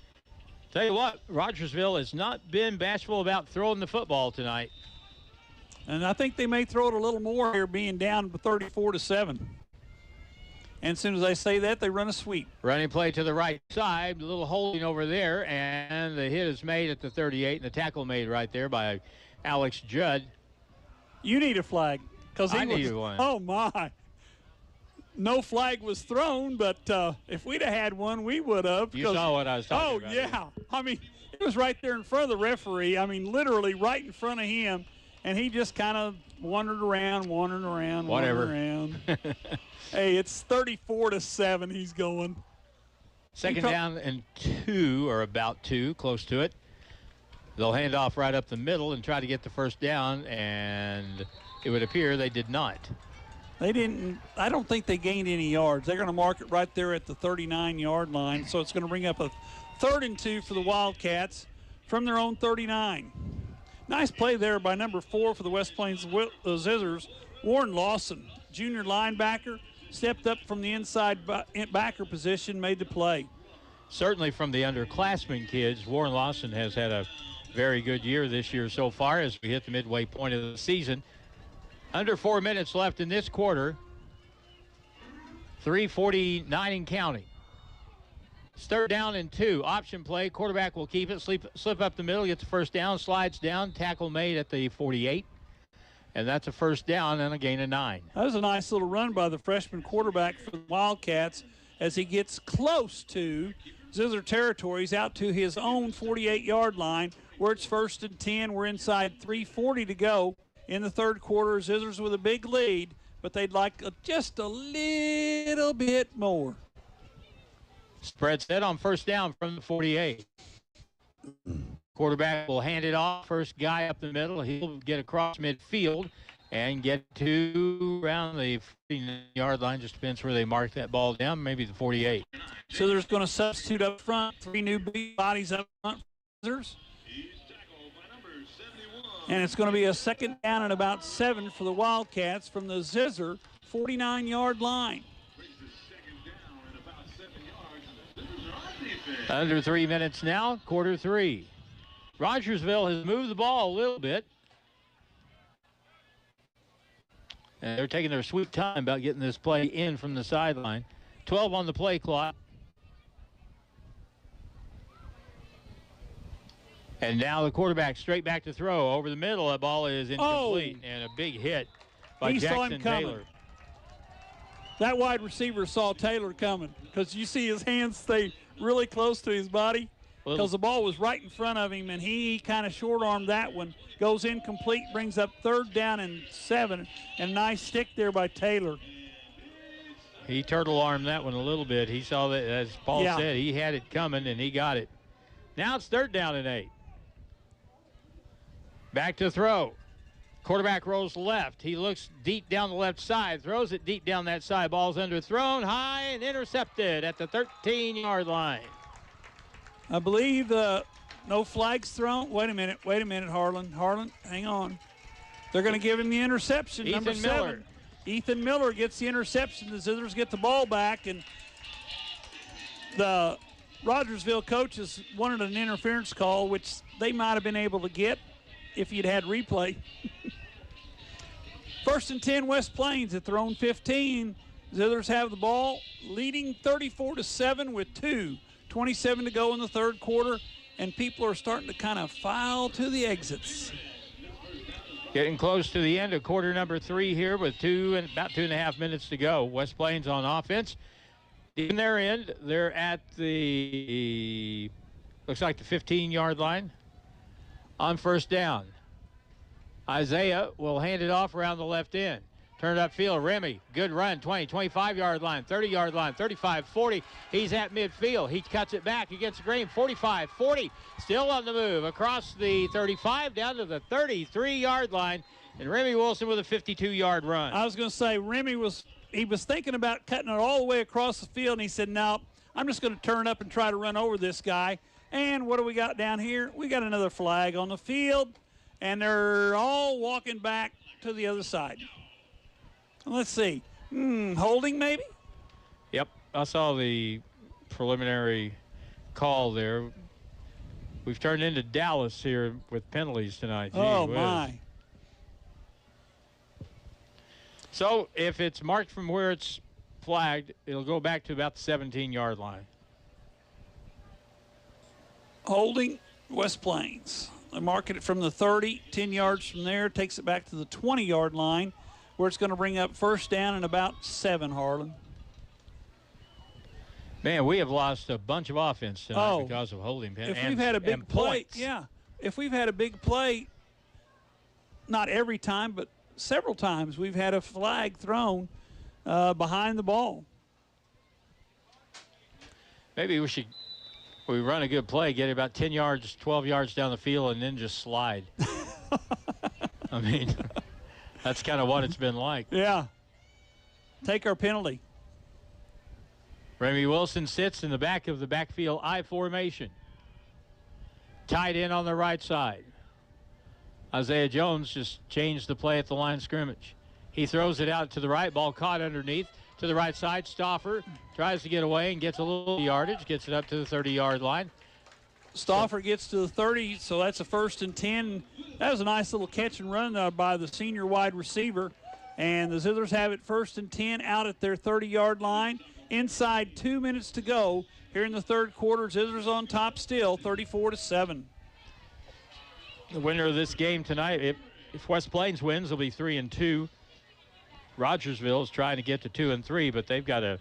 Tell you what, Rogersville has not been bashful about throwing the football tonight. And I think they may throw it a little more here, being down 34-7. And as soon as I say that, they run a sweep. Running play to the right side, a little holding over there, and the hit is made at the 38, and the tackle made right there by Alex Judd. You need a flag. I needed one. Oh, my. No flag was thrown, but if we'd have had one, we would have. You saw what I was talking about. Oh, yeah. I mean, it was right there in front of the referee. I mean, literally right in front of him, and he just kind of wandered around. Whatever. Hey, it's 34-7. He's going. Second down and 2, or about 2, close to it. They'll hand off right up the middle and try to get the first down, and it would appear they did not. They didn't. I don't think they gained any yards. They're going to mark it right there at the 39-yard line, so it's going to bring up a 3rd and 2 for the Wildcats from their own 39. Nice play there by number 4 for the West Plains Zizzers, Warren Lawson, junior linebacker, stepped up from the inside backer position, made the play. Certainly from the underclassmen kids, Warren Lawson has had a very good year this year so far as we hit the midway point of the season. Under 4 minutes left in this quarter. 3:49 and counting. It's 3rd down and 2. Option play. Quarterback will keep it. Slip up the middle. Gets the first down. Slides down. Tackle made at the 48. And that's a first down and a gain of 9. That was a nice little run by the freshman quarterback for the Wildcats as he gets close to Zizzer territories out to his own 48-yard line where it's 1st and 10. We're inside 3:40 to go in the 3rd quarter. Zizzers with a big lead, but they'd like just a little bit more. Spread set on first down from the 48. Quarterback will hand it off. First guy up the middle. He'll get across midfield and get to around the 40-yard line. Just depends where they mark that ball down. Maybe the 48. So there's going to substitute up front. 3 new big bodies up front for Zizzers. And it's going to be a 2nd down and about 7 for the Wildcats from the Zizzer 49-yard line. Under 3 minutes now, quarter 3. Rogersville has moved the ball a little bit. And they're taking their sweet time about getting this play in from the sideline. 12 on the play clock. And now the quarterback straight back to throw. Over the middle, that ball is incomplete. And a big hit by Jackson Taylor. That wide receiver saw Taylor coming because you see his hands stay really close to his body because the ball was right in front of him, and he kind of short-armed that one. Goes incomplete, brings up 3rd down and 7, and nice stick there by Taylor. He turtle-armed that one a little bit. He saw that, as Paul said, he had it coming, and he got it. Now it's 3rd down and 8. Back to throw. Quarterback rolls left. He looks deep down the left side, throws it deep down that side. Ball's underthrown, high, and intercepted at the 13-yard line. I believe no flags thrown. Wait a minute, Harlan. Harlan, hang on. They're going to give him the interception, number 7. Ethan Miller gets the interception. The Zizzers get the ball back, and the Rogersville coaches wanted an interference call, which they might have been able to get if you'd had replay. 1st and 10 West Plains at their own 15. Zizzers have the ball, leading 34-7 with 2:27 to go in the 3rd quarter, and people are starting to kind of file to the exits. Getting close to the end of quarter number 3 here with about 2.5 minutes to go. West Plains on offense. In their end, they're at the, looks like the 15-yard line on first down. Isaiah will hand it off around the left end. Turn it upfield. Remy, good run. 20, 25-yard line, 30-yard line, 35, 40. He's at midfield. He cuts it back against the green. 45, 40. Still on the move across the 35 down to the 33-yard line. And Remy Wilson with a 52-yard run. I was going to say, Remy was thinking about cutting it all the way across the field, and he said, no, I'm just going to turn up and try to run over this guy. And what do we got down here? We got another flag on the field, and they're all walking back to the other side. Let's see. Holding maybe? Yep, I saw the preliminary call there. We've turned into Dallas here with penalties tonight. Gee oh, whiz. my. So if it's marked from where it's flagged, it'll go back to about the 17-yard line. Holding West Plains. They mark it from the 30, 10 yards from there, takes it back to the 20-yard line, where it's going to bring up first down and about 7, Harlan. Man, we have lost a bunch of offense tonight because of holding. If we've had a big play, if we've had a big play, not every time, but several times, we've had a flag thrown behind the ball. Maybe we run a good play, get about 10 yards, 12 yards down the field, and then just slide. I mean, that's kind of what it's been like. Yeah. Take our penalty. Remy Wilson sits in the back of the backfield I formation. Tied in on the right side. Isaiah Jones just changed the play at the line of scrimmage. He throws it out to the right, ball caught underneath to the right side. Stauffer tries to get away and gets a little yardage, gets it up to the 30-yard line. Stauffer gets to the 30, so that's a 1st and 10. That was a nice little catch and run by the senior wide receiver. And the Zizzers have it 1st and 10 out at their 30-yard line. Inside 2 minutes to go here in the third quarter. Zizzers on top still, 34-7. The winner of this game tonight, if West Plains wins, will be 3-2. Rogersville is trying to get to 2-3, but they've got a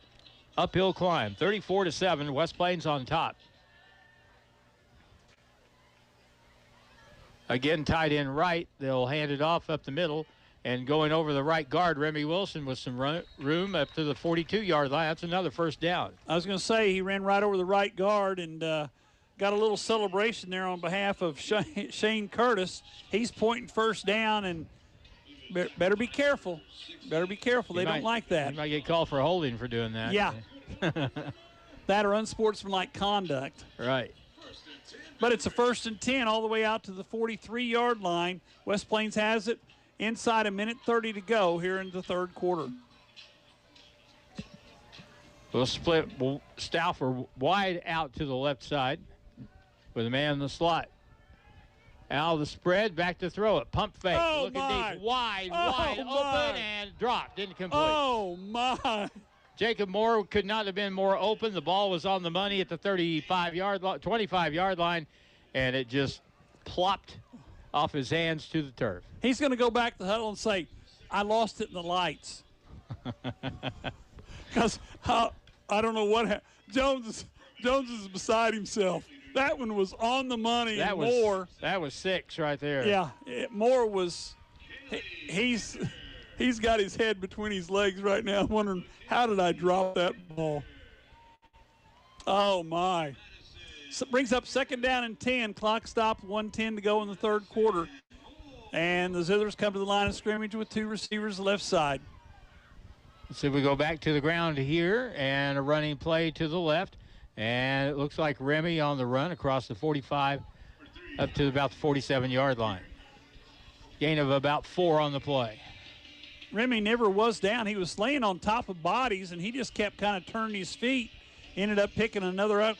uphill climb. 34-7, West Plains on top. Again, tied in right. They'll hand it off up the middle. And going over the right guard, Remy Wilson with some room up to the 42-yard line. That's another first down. I was going to say he ran right over the right guard and got a little celebration there on behalf of Shane Curtis. He's pointing first down, and better be careful. Better be careful. They don't like that. He might get called for holding for doing that. Yeah. That or unsportsmanlike conduct. Right. But it's a 1st and 10 all the way out to the 43-yard line. West Plains has it. Inside 1:30 to go here in the third quarter. We'll split Stauffer wide out to the left side with a man in the slot. Out of the spread, back to throw it. Pump fake. Looking deep. Wide open and dropped. Didn't complete. Oh, my. Jacob Moore could not have been more open. The ball was on the money at the 25-yard line, and it just plopped off his hands to the turf. He's going to go back to the huddle and say, I lost it in the lights. Because I don't know what happened. Jones is beside himself. That one was on the money. That was 6 right there. Yeah, Moore was he's got his head between his legs right now wondering, how did I drop that ball? Oh, my. So brings up 2nd down and 10. Clock stopped, 1:10 to go in the third quarter. And the Zizzers come to the line of scrimmage with 2 receivers left side. So we go back to the ground here and a running play to the left. And it looks like Remy on the run across the 45 up to about the 47-yard line. Gain of about 4 on the play. Remy never was down. He was laying on top of bodies, and he just kept kind of turning his feet. Ended up picking another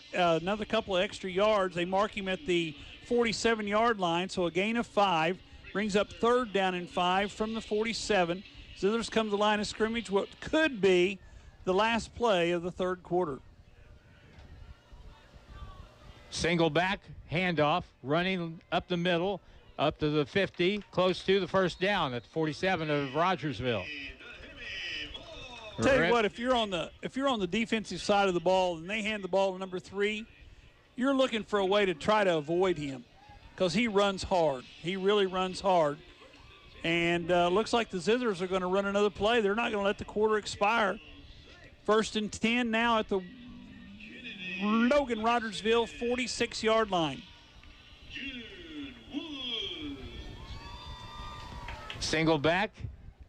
couple of extra yards. They mark him at the 47-yard line, so a gain of 5. Brings up 3rd down and 5 from the 47. Zizzers come to the line of scrimmage, what could be the last play of the third quarter. Single back, handoff, running up the middle, up to the 50, close to the first down at the 47 of Rogersville. Tell you what, if you're on the defensive side of the ball and they hand the ball to number 3, you're looking for a way to try to avoid him because he runs hard. He really runs hard. And looks like the Zizzers are going to run another play. They're not going to let the quarter expire. 1st and 10 now at the Logan-Rogersville 46-yard line. Single back,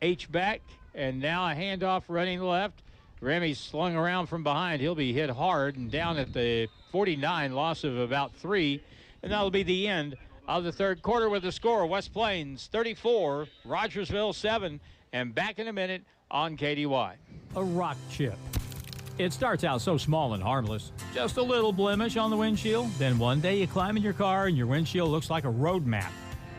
H-back, and now a handoff running left. Remy's slung around from behind. He'll be hit hard and down at the 49, loss of about 3. And that'll be the end of the third quarter with the score. West Plains 34, Rogersville 7, and back in a minute on KDY. A rock chip. It starts out so small and harmless. Just a little blemish on the windshield. Then one day you climb in your car and your windshield looks like a road map.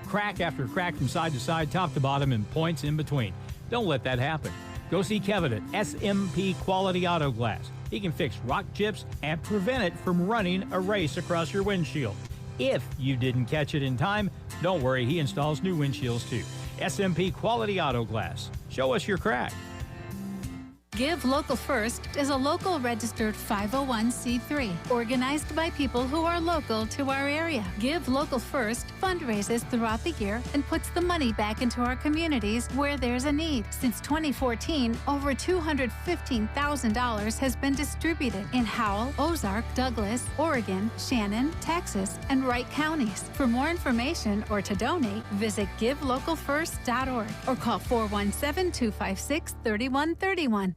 Crack after crack from side to side, top to bottom, and points in between. Don't let that happen. Go see Kevin at SMP Quality Auto Glass. He can fix rock chips and prevent it from running a race across your windshield. If you didn't catch it in time, don't worry, he installs new windshields too. SMP Quality Auto Glass. Show us your crack. Give Local First is a local registered 501c3 organized by people who are local to our area. Give Local First fundraises throughout the year and puts the money back into our communities where there's a need. Since 2014, over $215,000 has been distributed in Howell, Ozark, Douglas, Oregon, Shannon, Texas, and Wright counties. For more information or to donate, visit givelocalfirst.org or call 417-256-3131.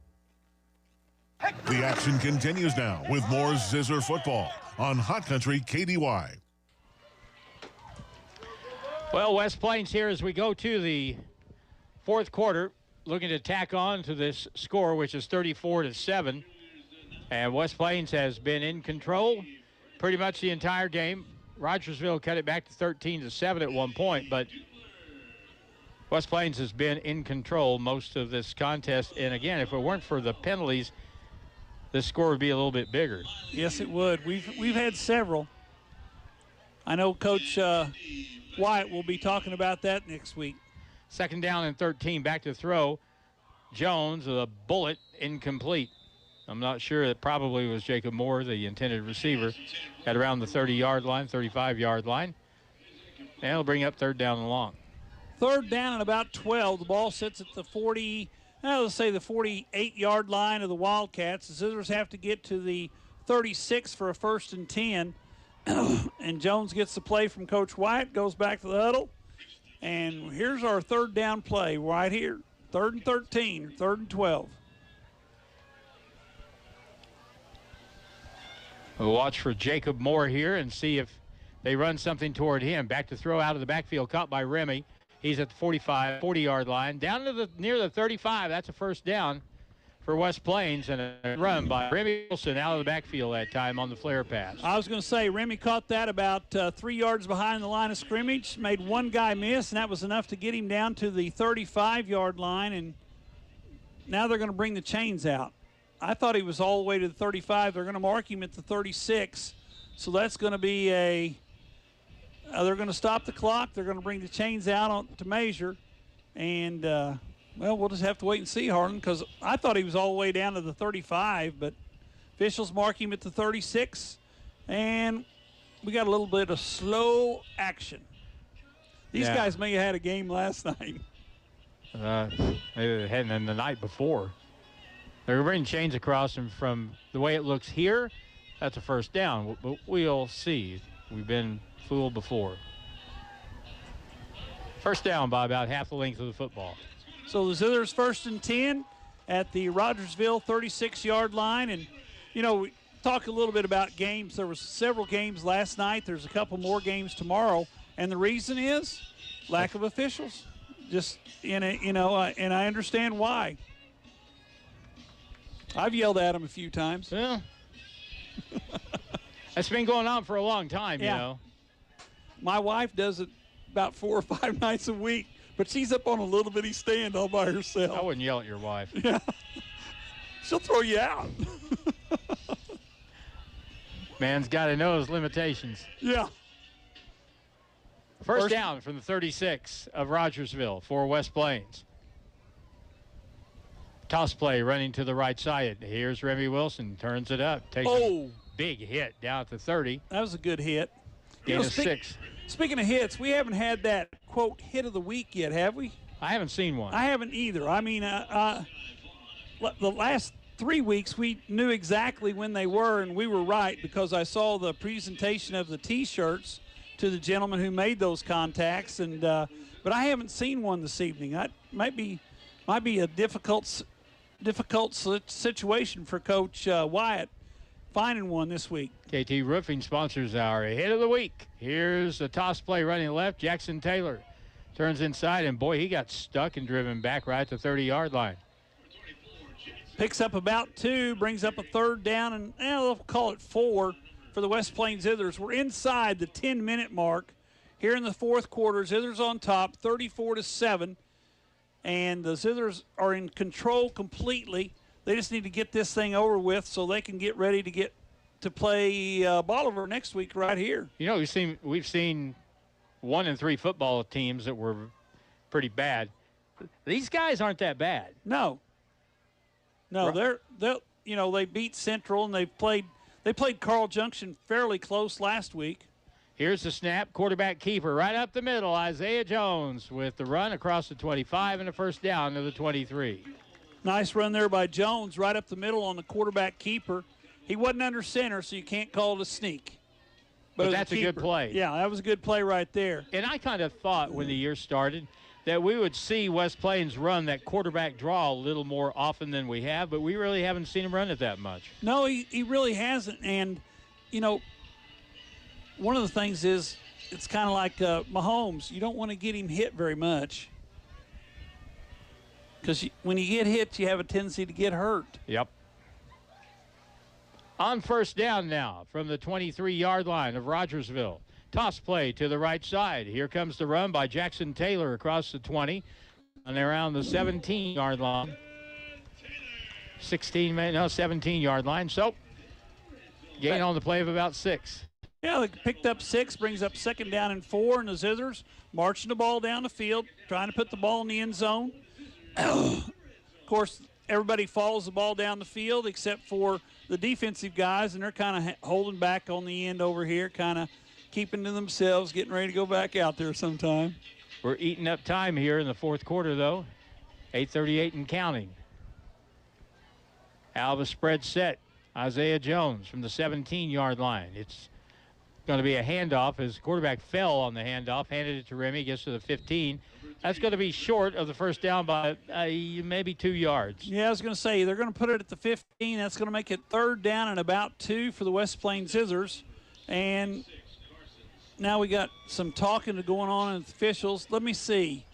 The action continues now with more Zizzer football on Hot Country KDY. Well, West Plains here as we go to the fourth quarter, looking to tack on to this score, which is 34-7. And West Plains has been in control pretty much the entire game. Rogersville cut it back to 13-7 at one point, but West Plains has been in control most of this contest. And again, if it weren't for the penalties, this score would be a little bit bigger. Yes, it would. We've had several. I know Coach Wyatt will be talking about that next week. Second down and 13, back to throw. Jones with a bullet, incomplete. I'm not sure. It probably was Jacob Moore, the intended receiver, at around the 30-yard line, 35-yard line. And it'll bring up third down and long. Third down and about 12. The ball sits at the 40. Let's say the 48-yard line of the Wildcats. The Zizzers have to get to the 36 for a 1st and 10. And Jones gets the play from Coach White, goes back to the huddle. And here's our third down play right here. 3rd and 13, 3rd and 12. We'll watch for Jacob Moore here and see if they run something toward him. Back to throw out of the backfield, caught by Remy. He's at the 40-yard line. Down to near the 35. That's a first down for West Plains, and a run by Remy Wilson out of the backfield that time on the flare pass. I was going to say, Remy caught that about 3 yards behind the line of scrimmage, made one guy miss, and that was enough to get him down to the 35-yard line, and now they're going to bring the chains out. I thought he was all the way to the 35. They're going to mark him at the 36, so that's going to be they're going to stop the clock. They're going to bring the chains out to measure. And, well, we'll just have to wait and see, Harlan, because I thought he was all the way down to the 35, but officials mark him at the 36. And we got a little bit of slow action. These guys may have had a game last night. Maybe they hadn't the night before. They're bringing chains across, and from the way it looks here, that's a first down. But we'll see. We've been fooled before. First down by about half the length of the football. So the Zizzers 1st and 10 at the Rogersville 36-yard line. And, you know, we talk a little bit about games. There was several games last night. There's a couple more games tomorrow. And the reason is lack of officials. Just, and I understand why. I've yelled at them a few times. Yeah. That's been going on for a long time, you know. My wife does it about 4 or 5 nights a week, but she's up on a little bitty stand all by herself. I wouldn't yell at your wife. Yeah. She'll throw you out. Man's got to know his limitations. Yeah. First down from the 36 of Rogersville for West Plains. Toss play running to the right side. Here's Remy Wilson, turns it up. Takes a big hit down at the 30. That was a good hit. Gain of 6. Speaking of hits, we haven't had that, quote, hit of the week yet, have we? I haven't seen one. I haven't either. I mean, the last 3 weeks we knew exactly when they were, and we were right because I saw the presentation of the T-shirts to the gentleman who made those contacts, and but I haven't seen one this evening. That might be a difficult situation for Coach Wyatt finding one this week. KT Roofing sponsors our hit of the week. Here's the toss play running left. Jackson Taylor turns inside, and boy, he got stuck and driven back right at the 30-yard line. Picks up about 2, brings up a third down, and they'll call it 4 for the West Plains Zizzers. We're inside the 10-minute mark here in the fourth quarter. Zizzers on top, 34-7. and the Zizzers are in control completely. They just need to get this thing over with so they can get ready to play Bolivar next week right here. You know, we've seen 1 and 3 football teams that were pretty bad. These guys aren't that bad. No, they're they beat Central, and they played Carl Junction fairly close last week. Here's the snap, quarterback keeper right up the middle, Isaiah Jones with the run across the 25 and a first down to the 23. Nice run there by Jones right up the middle on the quarterback keeper. He wasn't under center, so you can't call it a sneak. But that's a good play. Yeah, that was a good play right there. And I kind of thought when the year started that we would see West Plains run that quarterback draw a little more often than we have, but we really haven't seen him run it that much. No, he really hasn't. And, one of the things is it's kind of like Mahomes. You don't want to get him hit very much because when you get hit, you have a tendency to get hurt. Yep. On first down now from the 23-yard line of Rogersville. Toss play to the right side. Here comes the run by Jackson Taylor across the 20 and around the 17-yard line. 17-yard line. So gain on the play of about 6. Yeah, they picked up 6, brings up 2nd down and 4, and the Zizzers marching the ball down the field, trying to put the ball in the end zone. Of course, everybody follows the ball down the field except for the defensive guys, and they're kind of holding back on the end over here, kind of keeping to themselves, getting ready to go back out there sometime. We're eating up time here in the fourth quarter, though. 8:38 and counting. Alva spread set. Isaiah Jones from the 17-yard line. It's going to be a handoff as the quarterback fell on the handoff, handed it to Remy, gets to the 15. That's going to be short of the first down by maybe 2 yards. Yeah, I was going to say, they're going to put it at the 15. That's going to make it 3rd down and about 2 for the West Plains Zizzers. And now we got some talking going on with officials. Let me see.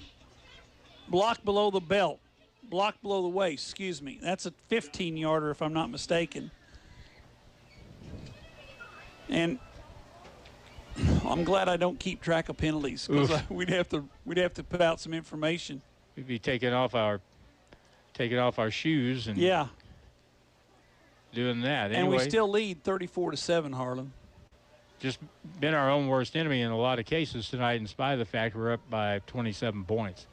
Block below the belt. Block below the waist, excuse me. That's a 15-yarder if I'm not mistaken. And I'm glad I don't keep track of penalties because we'd have to put out some information. We'd be taking off our shoes and doing that. And we still lead 34-7, Harlan. Just been our own worst enemy in a lot of cases tonight, in spite of the fact we're up by 27 points.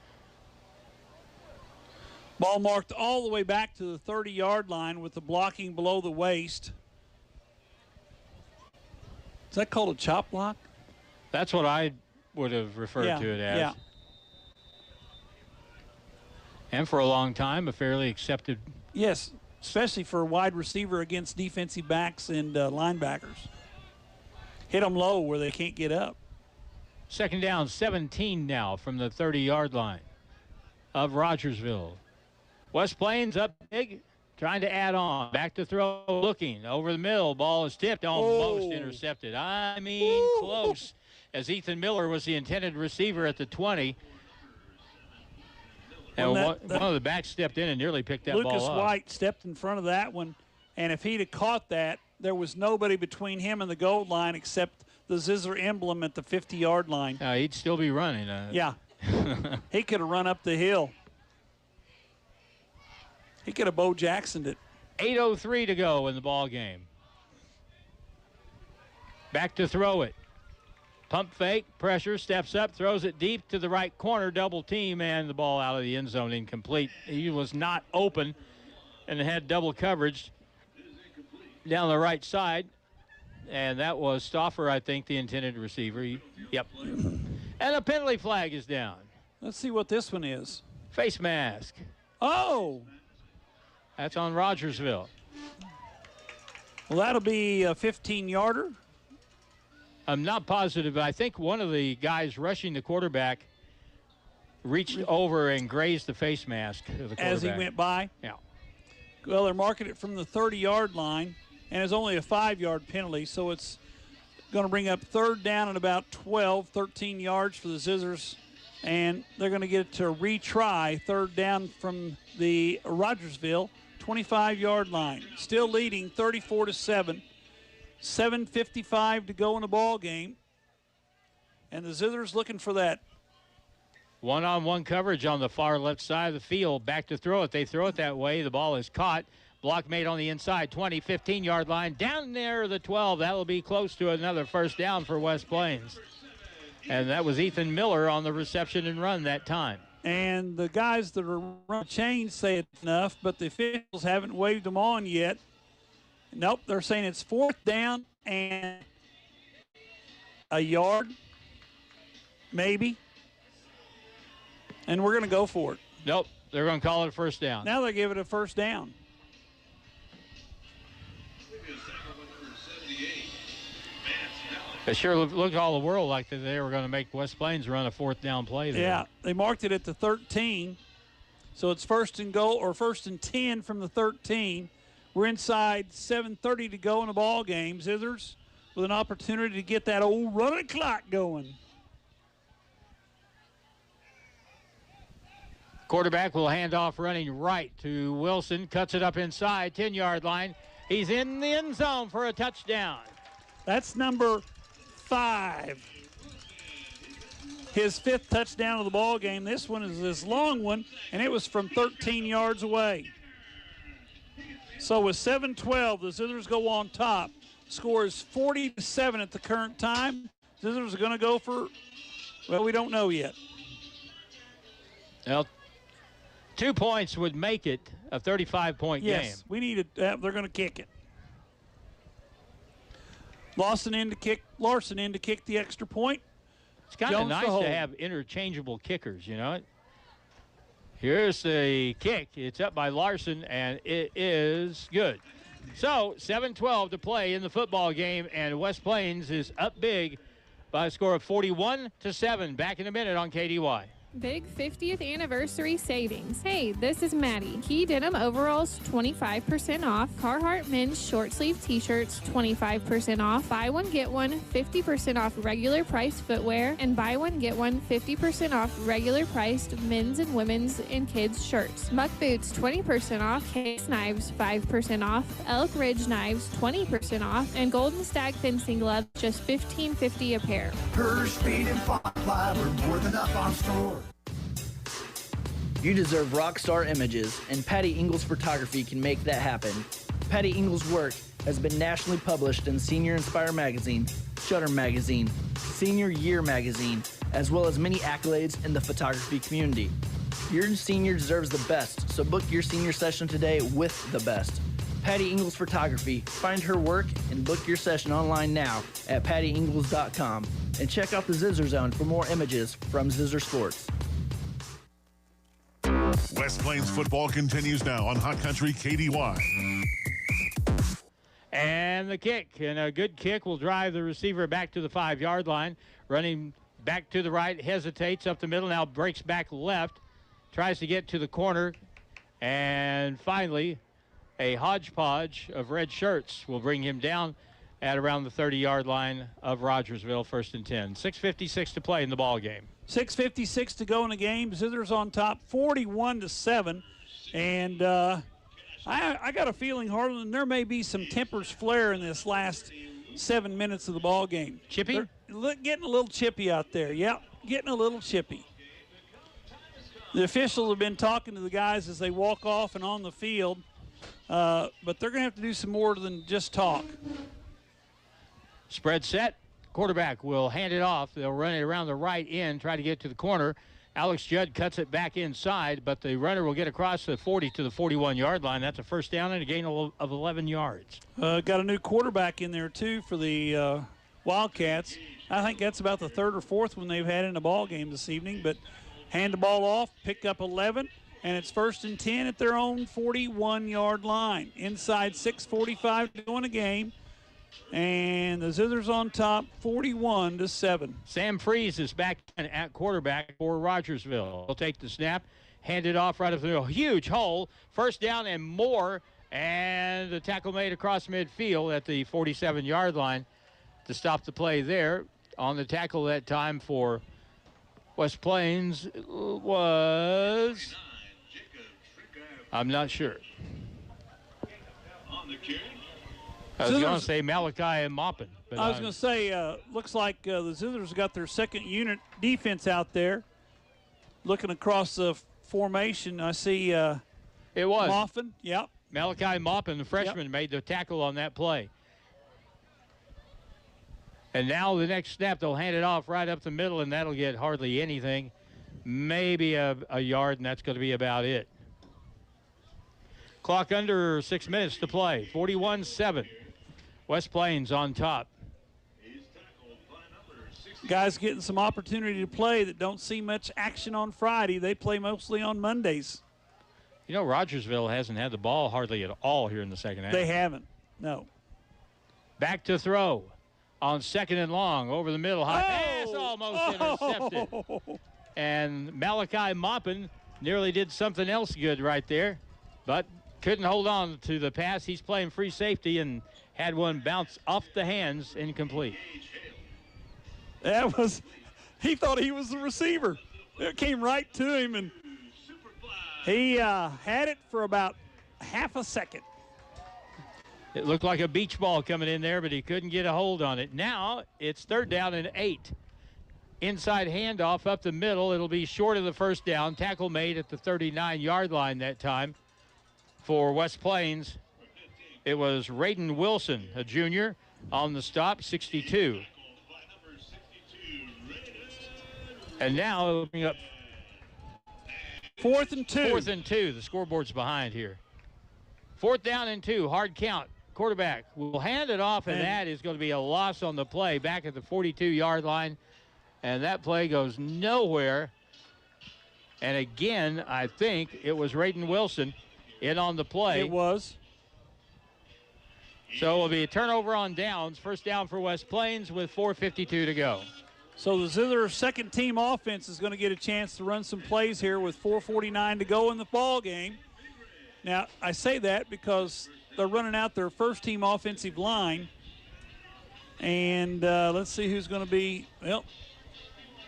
Ball marked all the way back to the 30-yard line with the blocking below the waist. Is that called a chop block? That's what I would have referred to it as. Yeah. And for a long time, a fairly accepted. Yes, especially for a wide receiver against defensive backs and linebackers. Hit them low where they can't get up. 2nd down, 17 now from the 30-yard line of Rogersville. West Plains up big, trying to add on. Back to throw, looking over the middle. Ball is tipped, almost intercepted. I mean, close, as Ethan Miller was the intended receiver at the 20. And one of the backs stepped in and nearly picked that ball up. Lucas White stepped in front of that one, and if he'd have caught that, there was nobody between him and the goal line except the Zizzer emblem at the 50-yard line. He'd still be running. Yeah. He could have run up the hill. He could have Bo Jacksoned it. 8:03 to go in the ball game. Back to throw it. Pump fake, pressure, steps up, throws it deep to the right corner, double team, and the ball out of the end zone, incomplete. He was not open and had double coverage down the right side, and that was Stauffer, I think, the intended receiver. Yep. And a penalty flag is down. Let's see what this one is. Face mask. Oh! That's on Rogersville. Well, that'll be a 15-yarder. I'm not positive, but I think one of the guys rushing the quarterback reached over and grazed the face mask of the quarterback. As he went by? Yeah. Well, they're marking it from the 30-yard line, and it's only a 5-yard penalty, so it's going to bring up 3rd down and about 13 yards for the Zizzers, and they're going to get it to a retry, 3rd down from the Rogersville 25-yard line. Still leading 34-7. 7:55 to go in the ball game. And the Zizzers looking for that One-on-one coverage on the far left side of the field. Back to throw it. They throw it that way. The ball is caught. Block made on the inside, 20, 15-yard line. Down there, the 12. That will be close to another first down for West Plains. And that was Ethan Miller on the reception and run that time. And the guys that are running chains say it's enough, but the officials haven't waved them on yet. Nope, they're saying it's 4th down and a yard, maybe. And we're going to go for it. Nope, they're going to call it a first down. Now they give it a first down. It sure looked all the world like they were going to make West Plains run a 4th down play there. Yeah, they marked it at the 13. So it's 1st and goal, or 1st and 10 from the 13. We're inside 7:30 to go in the ball game. Zizzers with an opportunity to get that old running clock going. Quarterback will hand off running right to Wilson. Cuts it up inside, 10-yard line. He's in the end zone for a touchdown. That's number 5. His 5th touchdown of the ball game. This one is this long one, and it was from 13 yards away. So with 7:12, the Zizzers go on top. Score is 40-7 at the current time. Zizzers are going to go for, well, we don't know yet. Well, 2 points would make it a 35-point game. Yes, we need it. They're going to kick it. Larson in to kick the extra point. It's kind of nice to have interchangeable kickers, you know. Here's the kick. It's up by Larson, and it is good. So 7:12 to play in the football game, and West Plains is up big by a score of 41-7. Back in a minute on KDY. Big 50th anniversary savings. Hey, this is Maddie. Key Denim overalls 25% off. Carhartt men's short sleeve t-shirts 25% off. Buy one get one 50% off regular price footwear, and buy one get one 50% off regular priced men's and women's and kids shirts. Muck boots 20% off. Case knives 5% off. Elk Ridge knives 20% off, and Golden Stag fencing gloves just $15.50 a pair. Her Speed and Firefly, we're more than up on store. You deserve rock star images, and Patty Ingles Photography can make that happen. Patty Ingles' work has been nationally published in Senior Inspire Magazine, Shutter Magazine, Senior Year Magazine, as well as many accolades in the photography community. Your senior deserves the best, so book your senior session today with the best. Patty Ingles Photography. Find her work and book your session online now at pattyingles.com. And check out the Zizzer Zone for more images from Zizzer Sports. West Plains football continues now on Hot Country KDY. And the kick, and a good kick will drive the receiver back to the 5-yard line. Running back to the right, hesitates up the middle, now breaks back left, tries to get to the corner, and finally a hodgepodge of red shirts will bring him down at around the 30-yard line of Rogersville, 1st and 10. 6:56 to play in the ball game. 6:56 to go in the game. Zizzers on top, 41-7. And I got a feeling, Harlan, there may be some tempers flare in this last 7 minutes of the ball game. Chippy? They're getting a little chippy out there. Yep, getting a little chippy. The officials have been talking to the guys as they walk off and on the field, but they're going to have to do some more than just talk. Spread set. Quarterback will hand it off. They'll run it around the right end, try to get to the corner. Alex Judd cuts it back inside, but the runner will get across the 40 to the 41-yard line. That's a first down and a gain of 11 yards. Got a new quarterback in there, too, for the Wildcats. I think that's about the 3rd or 4th one they've had in the ball game this evening. But hand the ball off, pick up 11, and it's 1st and 10 at their own 41-yard line. Inside 6:45 to go in the game. And the Zizzers on top, 41-7. Sam Freeze is back at quarterback for Rogersville. He'll take the snap, hand it off right up through a huge hole. First down and more, and the tackle made across midfield at the 47-yard line to stop the play there. On the tackle that time for West Plains was, I'm not sure. On the carry. I was going to say Malachi and Maupin. But I was going to say, looks like the Zizzers got their second unit defense out there. Looking across the formation, I see it was Moffin. Yep. Malachi Moppin, the freshman, made the tackle on that play. And now the next snap, they'll hand it off right up the middle, and that'll get hardly anything. Maybe a yard, and that's going to be about it. Clock under 6 minutes to play. 41-7. West Plains on top. Guys getting some opportunity to play that don't see much action on Friday. They play mostly on Mondays. You know, Rogersville hasn't had the ball hardly at all here in the second half. They haven't, no. Back to throw on 2nd and long. Over the middle. High pass, almost intercepted. And Malachi Moppin nearly did something else good right there, but couldn't hold on to the pass. He's playing free safety and had one bounce off the hands, incomplete. He thought he was the receiver. It came right to him, and he had it for about half a second. It looked like a beach ball coming in there, but he couldn't get a hold on it. Now it's 3rd down and 8. Inside handoff up the middle. It'll be short of the first down. Tackle made at the 39-yard line that time for West Plains. It was Raiden Wilson, a junior, on the stop, 62. And now it'll bring up 4th and 2. 4th and 2. The scoreboard's behind here. 4th down and 2. Hard count. Quarterback will hand it off, and that is going to be a loss on the play back at the 42-yard line. And that play goes nowhere. And again, I think it was Raiden Wilson in on the play. It was. So it will be a turnover on downs. First down for West Plains with 4:52 to go. So the Zizzers second team offense is going to get a chance to run some plays here with 4:49 to go in the ball game. Now, I say that because they're running out their first team offensive line. And let's see who's going to be, well,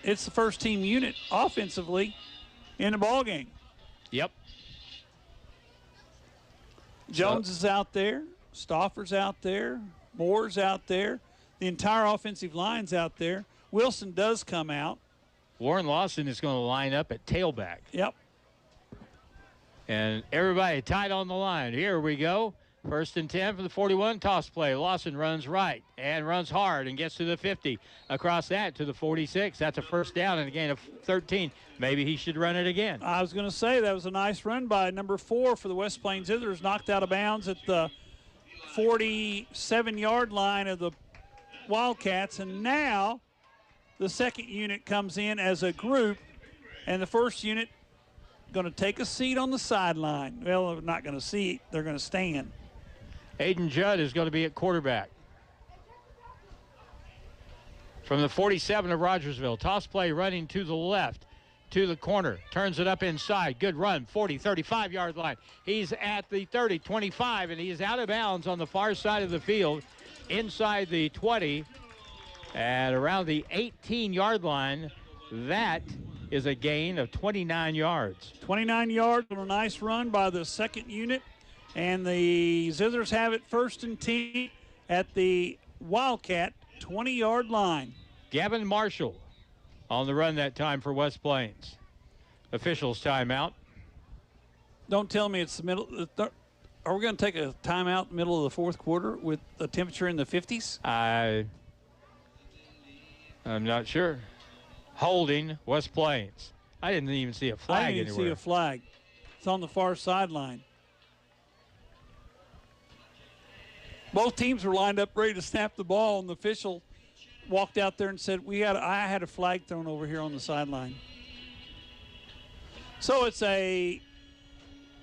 it's the first team unit offensively in the ball game. Yep. Jones is out there. Stauffer's out there. Moore's out there. The entire offensive line's out there. Wilson does come out. Warren Lawson is going to line up at tailback. Yep. And everybody tight on the line. Here we go. 1st and 10 for the 41. Toss play. Lawson runs right and runs hard and gets to the 50. Across that to the 46. That's a first down and a gain of 13. Maybe he should run it again. I was going to say that was a nice run by number 4 for the West Plains Zizzers. Knocked out of bounds at the 47-yard line of the Wildcats. And now the second unit comes in as a group. And the first unit going to take a seat on the sideline. Well, they're not going to sit. They're going to stand. Aiden Judd is going to be at quarterback. From the 47 of Rogersville. Toss play running to the left, to the corner. Turns it up inside. Good run, 40, 35-yard line. He's at the 30, 25, and he is out of bounds on the far side of the field, inside the 20, and around the 18-yard line. That is a gain of 29 yards. 29 yards on a nice run by the second unit. And the Zizzers have it 1st and 10 at the Wildcat 20-yard line. Gavin Marshall on the run that time for West Plains. Officials timeout. Don't tell me it's the middle. Are we going to take a timeout in the middle of the 4th quarter with the temperature in the 50s? I'm not sure. Holding West Plains. I didn't even see a flag anywhere. I didn't even see a flag. It's on the far sideline. Both teams were lined up ready to snap the ball, and the official walked out there and said, I had a flag thrown over here on the sideline. So it's a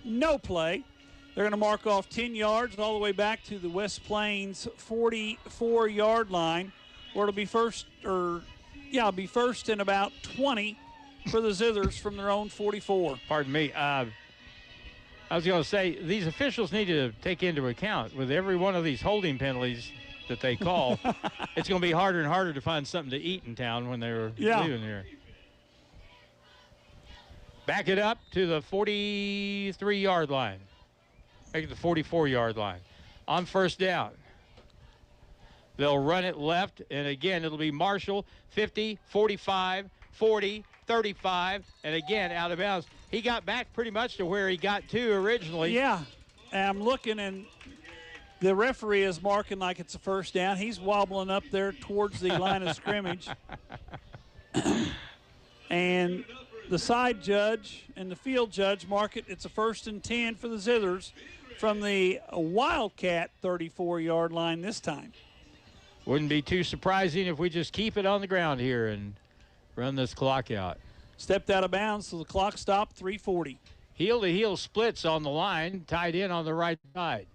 no play. They're going to mark off 10 yards all the way back to the West Plains 44-yard line, where it'll be first and about 20 for the Zizzers from their own 44. Pardon me. I was going to say, these officials need to take into account with every one of these holding penalties that they call, it's going to be harder and harder to find something to eat in town when they're leaving here. Back it up to the 43-yard line. Make it the 44-yard line. On first down. They'll run it left, and again, it'll be Marshall, 50, 45, 40, 35, and again out of bounds. He got back pretty much to where he got to originally. Yeah, and I'm looking, and the referee is marking like it's a first down. He's wobbling up there towards the line of scrimmage. And the side judge and the field judge mark it. It's a 1st and 10 for the Zizzers from the Wildcat 34-yard line this time. Wouldn't be too surprising if we just keep it on the ground here and run this clock out. Stepped out of bounds, so the clock stopped, 3:40. Heel-to-heel splits on the line, tied in on the right side.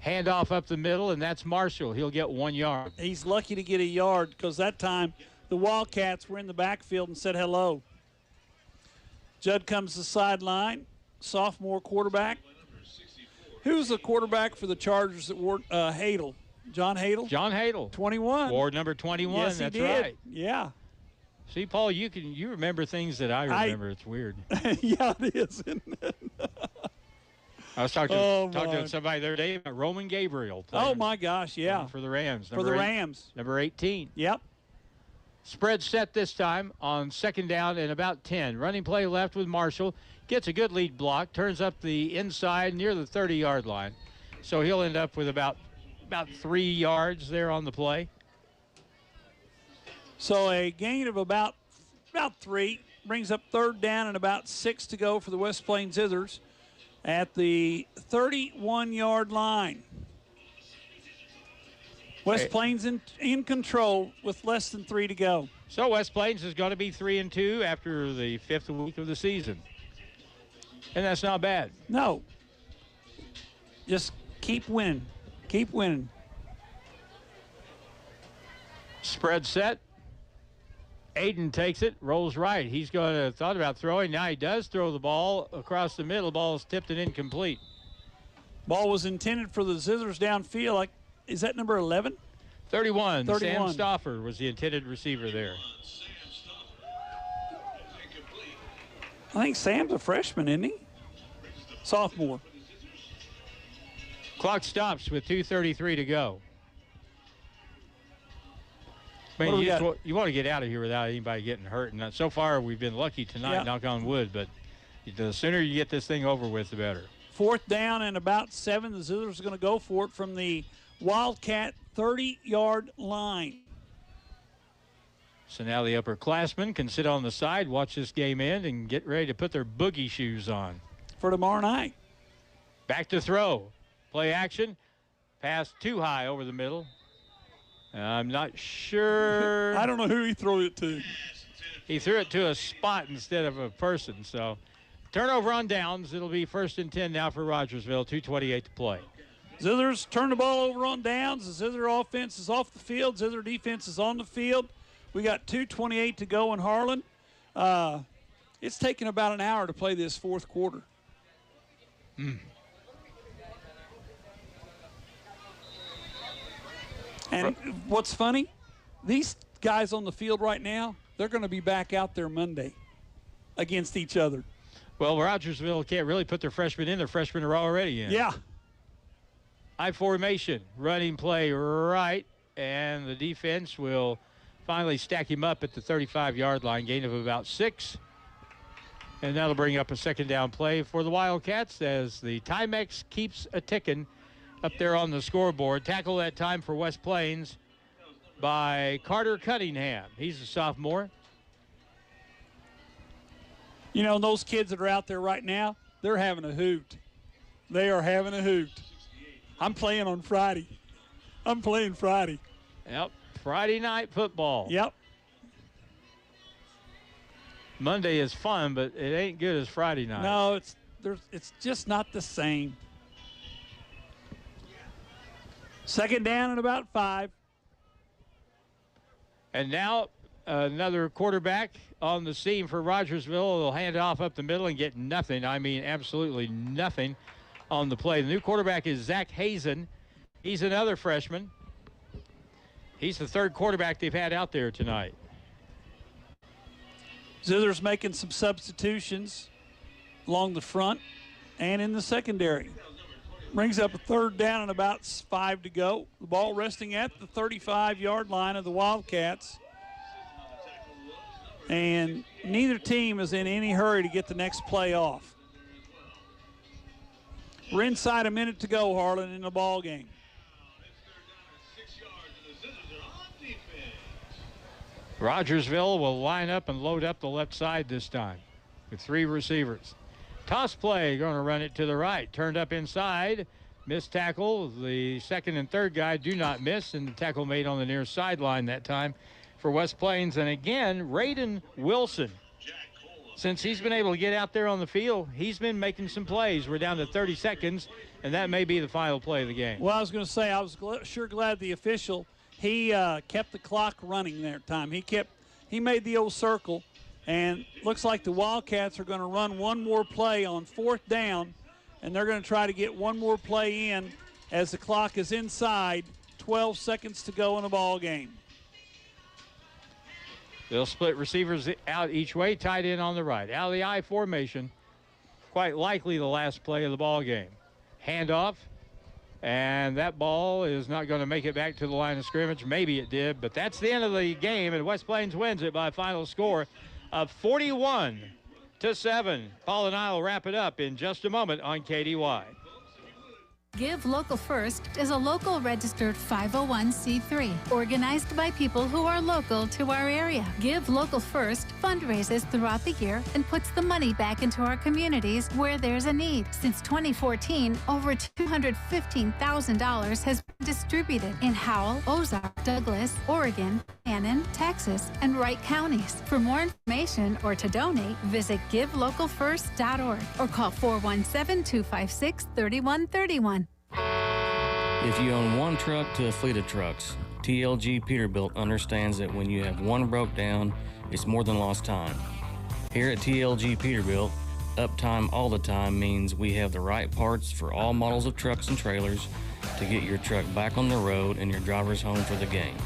Handoff up the middle, and that's Marshall. He'll get 1 yard. He's lucky to get a yard because that time the Wildcats were in the backfield and said hello. Judd comes to the sideline, sophomore quarterback. Who's the quarterback for the Chargers that wore Hadel? John Hadel? John Hadel. 21. Ward number 21, yes, that's he did. right. Yeah. See, Paul, you remember things that I remember. It's weird. Yeah, it is, isn't it? I was talking to somebody the other day about Roman Gabriel. Oh, my gosh, yeah. For the Rams. For the Rams. Number 18. Yep. Spread set this time on 2nd down and about 10. Running play left with Marshall. Gets a good lead block. Turns up the inside near the 30-yard line. So he'll end up with about 3 yards there on the play. So a gain of about 3 brings up 3rd down and about 6 to go for the West Plains Zizzers at the 31-yard line. West Plains in control with less than 3 to go. So West Plains is going to be 3-2 after the 5th week of the season. And that's not bad. No. Just keep winning. Keep winning. Spread set. Aiden takes it, rolls right. He's going to thought about throwing. Now he does throw the ball across the middle. Ball is tipped and incomplete. Ball was intended for the Zizzers downfield. Is that number 11? 31. Sam Stauffer was the intended receiver there. I think Sam's a freshman, isn't he? Sophomore. Clock stops with 2:33 to go. Man, you want to get out of here without anybody getting hurt. And so far, we've been lucky tonight, knock on wood. But the sooner you get this thing over with, the better. 4th down and about 7. The Zizzers are going to go for it from the Wildcat 30-yard line. So now the upperclassmen can sit on the side, watch this game end, and get ready to put their boogie shoes on. For tomorrow night. Back to throw. Play action. Pass too high over the middle. I'm not sure. I don't know who he threw it to. He threw it to a spot instead of a person. So turnover on downs. It'll be 1st and 10 now for Rogersville. 2:28 to play. Zizzers turn the ball over on downs. The Zizzer offense is off the field. Zizzer defense is on the field. We got 2:28 to go in Harlan. It's taken about an hour to play this 4th quarter. And what's funny, these guys on the field right now, they're going to be back out there Monday against each other. Well, Rogersville can't really put their freshmen in. Their freshmen are already in. Yeah. High formation, running play right, and the defense will finally stack him up at the 35-yard line, gain of about 6. And that'll bring up a 2nd down play for the Wildcats as the Timex keeps a ticking up there on the scoreboard. Tackle that time for West Plains by Carter Cunningham. He's a sophomore. You know, those kids that are out there right now, they're having a hoot. They are having a hoot. I'm playing on Friday. I'm playing Friday. Yep, Friday night football. Yep. Monday is fun, but it ain't good as Friday night. No, it's just not the same. 2nd down and about 5. And now another quarterback on the scene for Rogersville. They'll hand it off up the middle and get nothing. I mean, absolutely nothing on the play. The new quarterback is Zach Hazen. He's another freshman. He's the 3rd quarterback they've had out there tonight. Zizzers making some substitutions along the front and in the secondary. Brings up a 3rd down and about 5 to go. The ball resting at the 35-yard line of the Wildcats. and neither team is in any hurry to get the next play off. We're inside a minute to go, Harlan, in the ball game. Rogersville will line up and load up the left side this time with 3 receivers. Toss play, going to run it to the right. Turned up inside. Missed tackle. The second and third guy do not miss, and the tackle made on the near sideline that time for West Plains. And again, Raiden Wilson, since he's been able to get out there on the field, he's been making some plays. We're down to 30 seconds, and that may be the final play of the game. Well, I was going to say, I was sure glad the official, he kept the clock running that time. He made the old circle, and looks like the Wildcats are going to run one more play on 4th down, and they're going to try to get one more play in as the clock is inside. 12 seconds to go in the ball game. They'll split receivers out each way, tight end on the right. Out of the I formation, quite likely the last play of the ball game. Handoff, and that ball is not going to make it back to the line of scrimmage. Maybe it did, but that's the end of the game, and West Plains wins it by a final score of 41-7. Paul and I will wrap it up in just a moment on KDY. Give Local First is a local registered 501c3 organized by people who are local to our area. Give Local First fundraises throughout the year and puts the money back into our communities where there's a need. Since 2014, over $215,000 has been distributed in Howell, Ozark, Douglas, Oregon, Annan, Texas, and Wright counties. For more information or to donate, visit givelocalfirst.org or call 417-256-3131. If you own one truck to a fleet of trucks, TLG Peterbilt understands that when you have one broke down, it's more than lost time. Here at TLG Peterbilt, uptime all the time means we have the right parts for all models of trucks and trailers to get your truck back on the road and your drivers home for the game.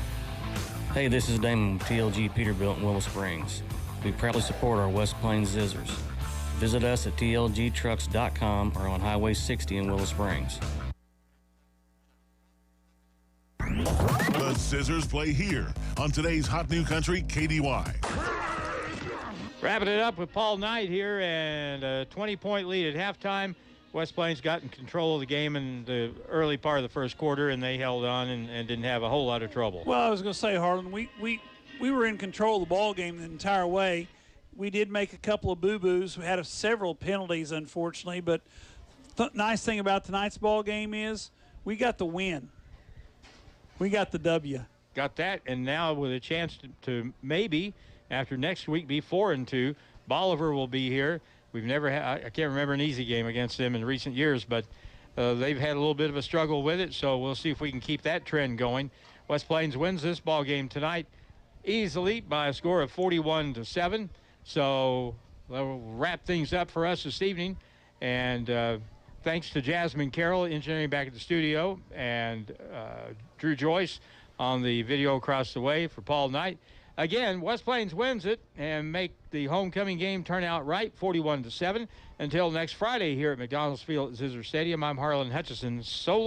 Hey, this is Damon with TLG Peterbilt in Willow Springs. We proudly support our West Plains Zizzers. Visit us at tlgtrucks.com or on Highway 60 in Willow Springs. The Zizzers play here on today's Hot New Country KDY. Wrapping it up with Paul Knight here, and a 20-point lead at halftime. West Plains got in control of the game in the early part of the first quarter, and they held on and didn't have a whole lot of trouble. Well, I was going to say, Harlan, we were in control of the ball game the entire way. We did make a couple of boo-boos. We had several penalties, unfortunately, but nice thing about tonight's ball game is we got the win. We got the W. Got that, and now with a chance to maybe, after next week, be 4-2. Bolivar will be here. We've never had, I can't remember an easy game against them in recent years, but they've had a little bit of a struggle with it, so we'll see if we can keep that trend going. West Plains wins this ball game tonight easily by a score of 41-7. So that'll wrap things up for us this evening. And thanks to Jasmine Carroll, engineering back at the studio, and Drew Joyce on the video across the way for Paul Knight. Again, West Plains wins it and make the homecoming game turn out right, 41-7. Until next Friday here at McDonald's Field at Zizzers Stadium, I'm Harlan Hutchison. So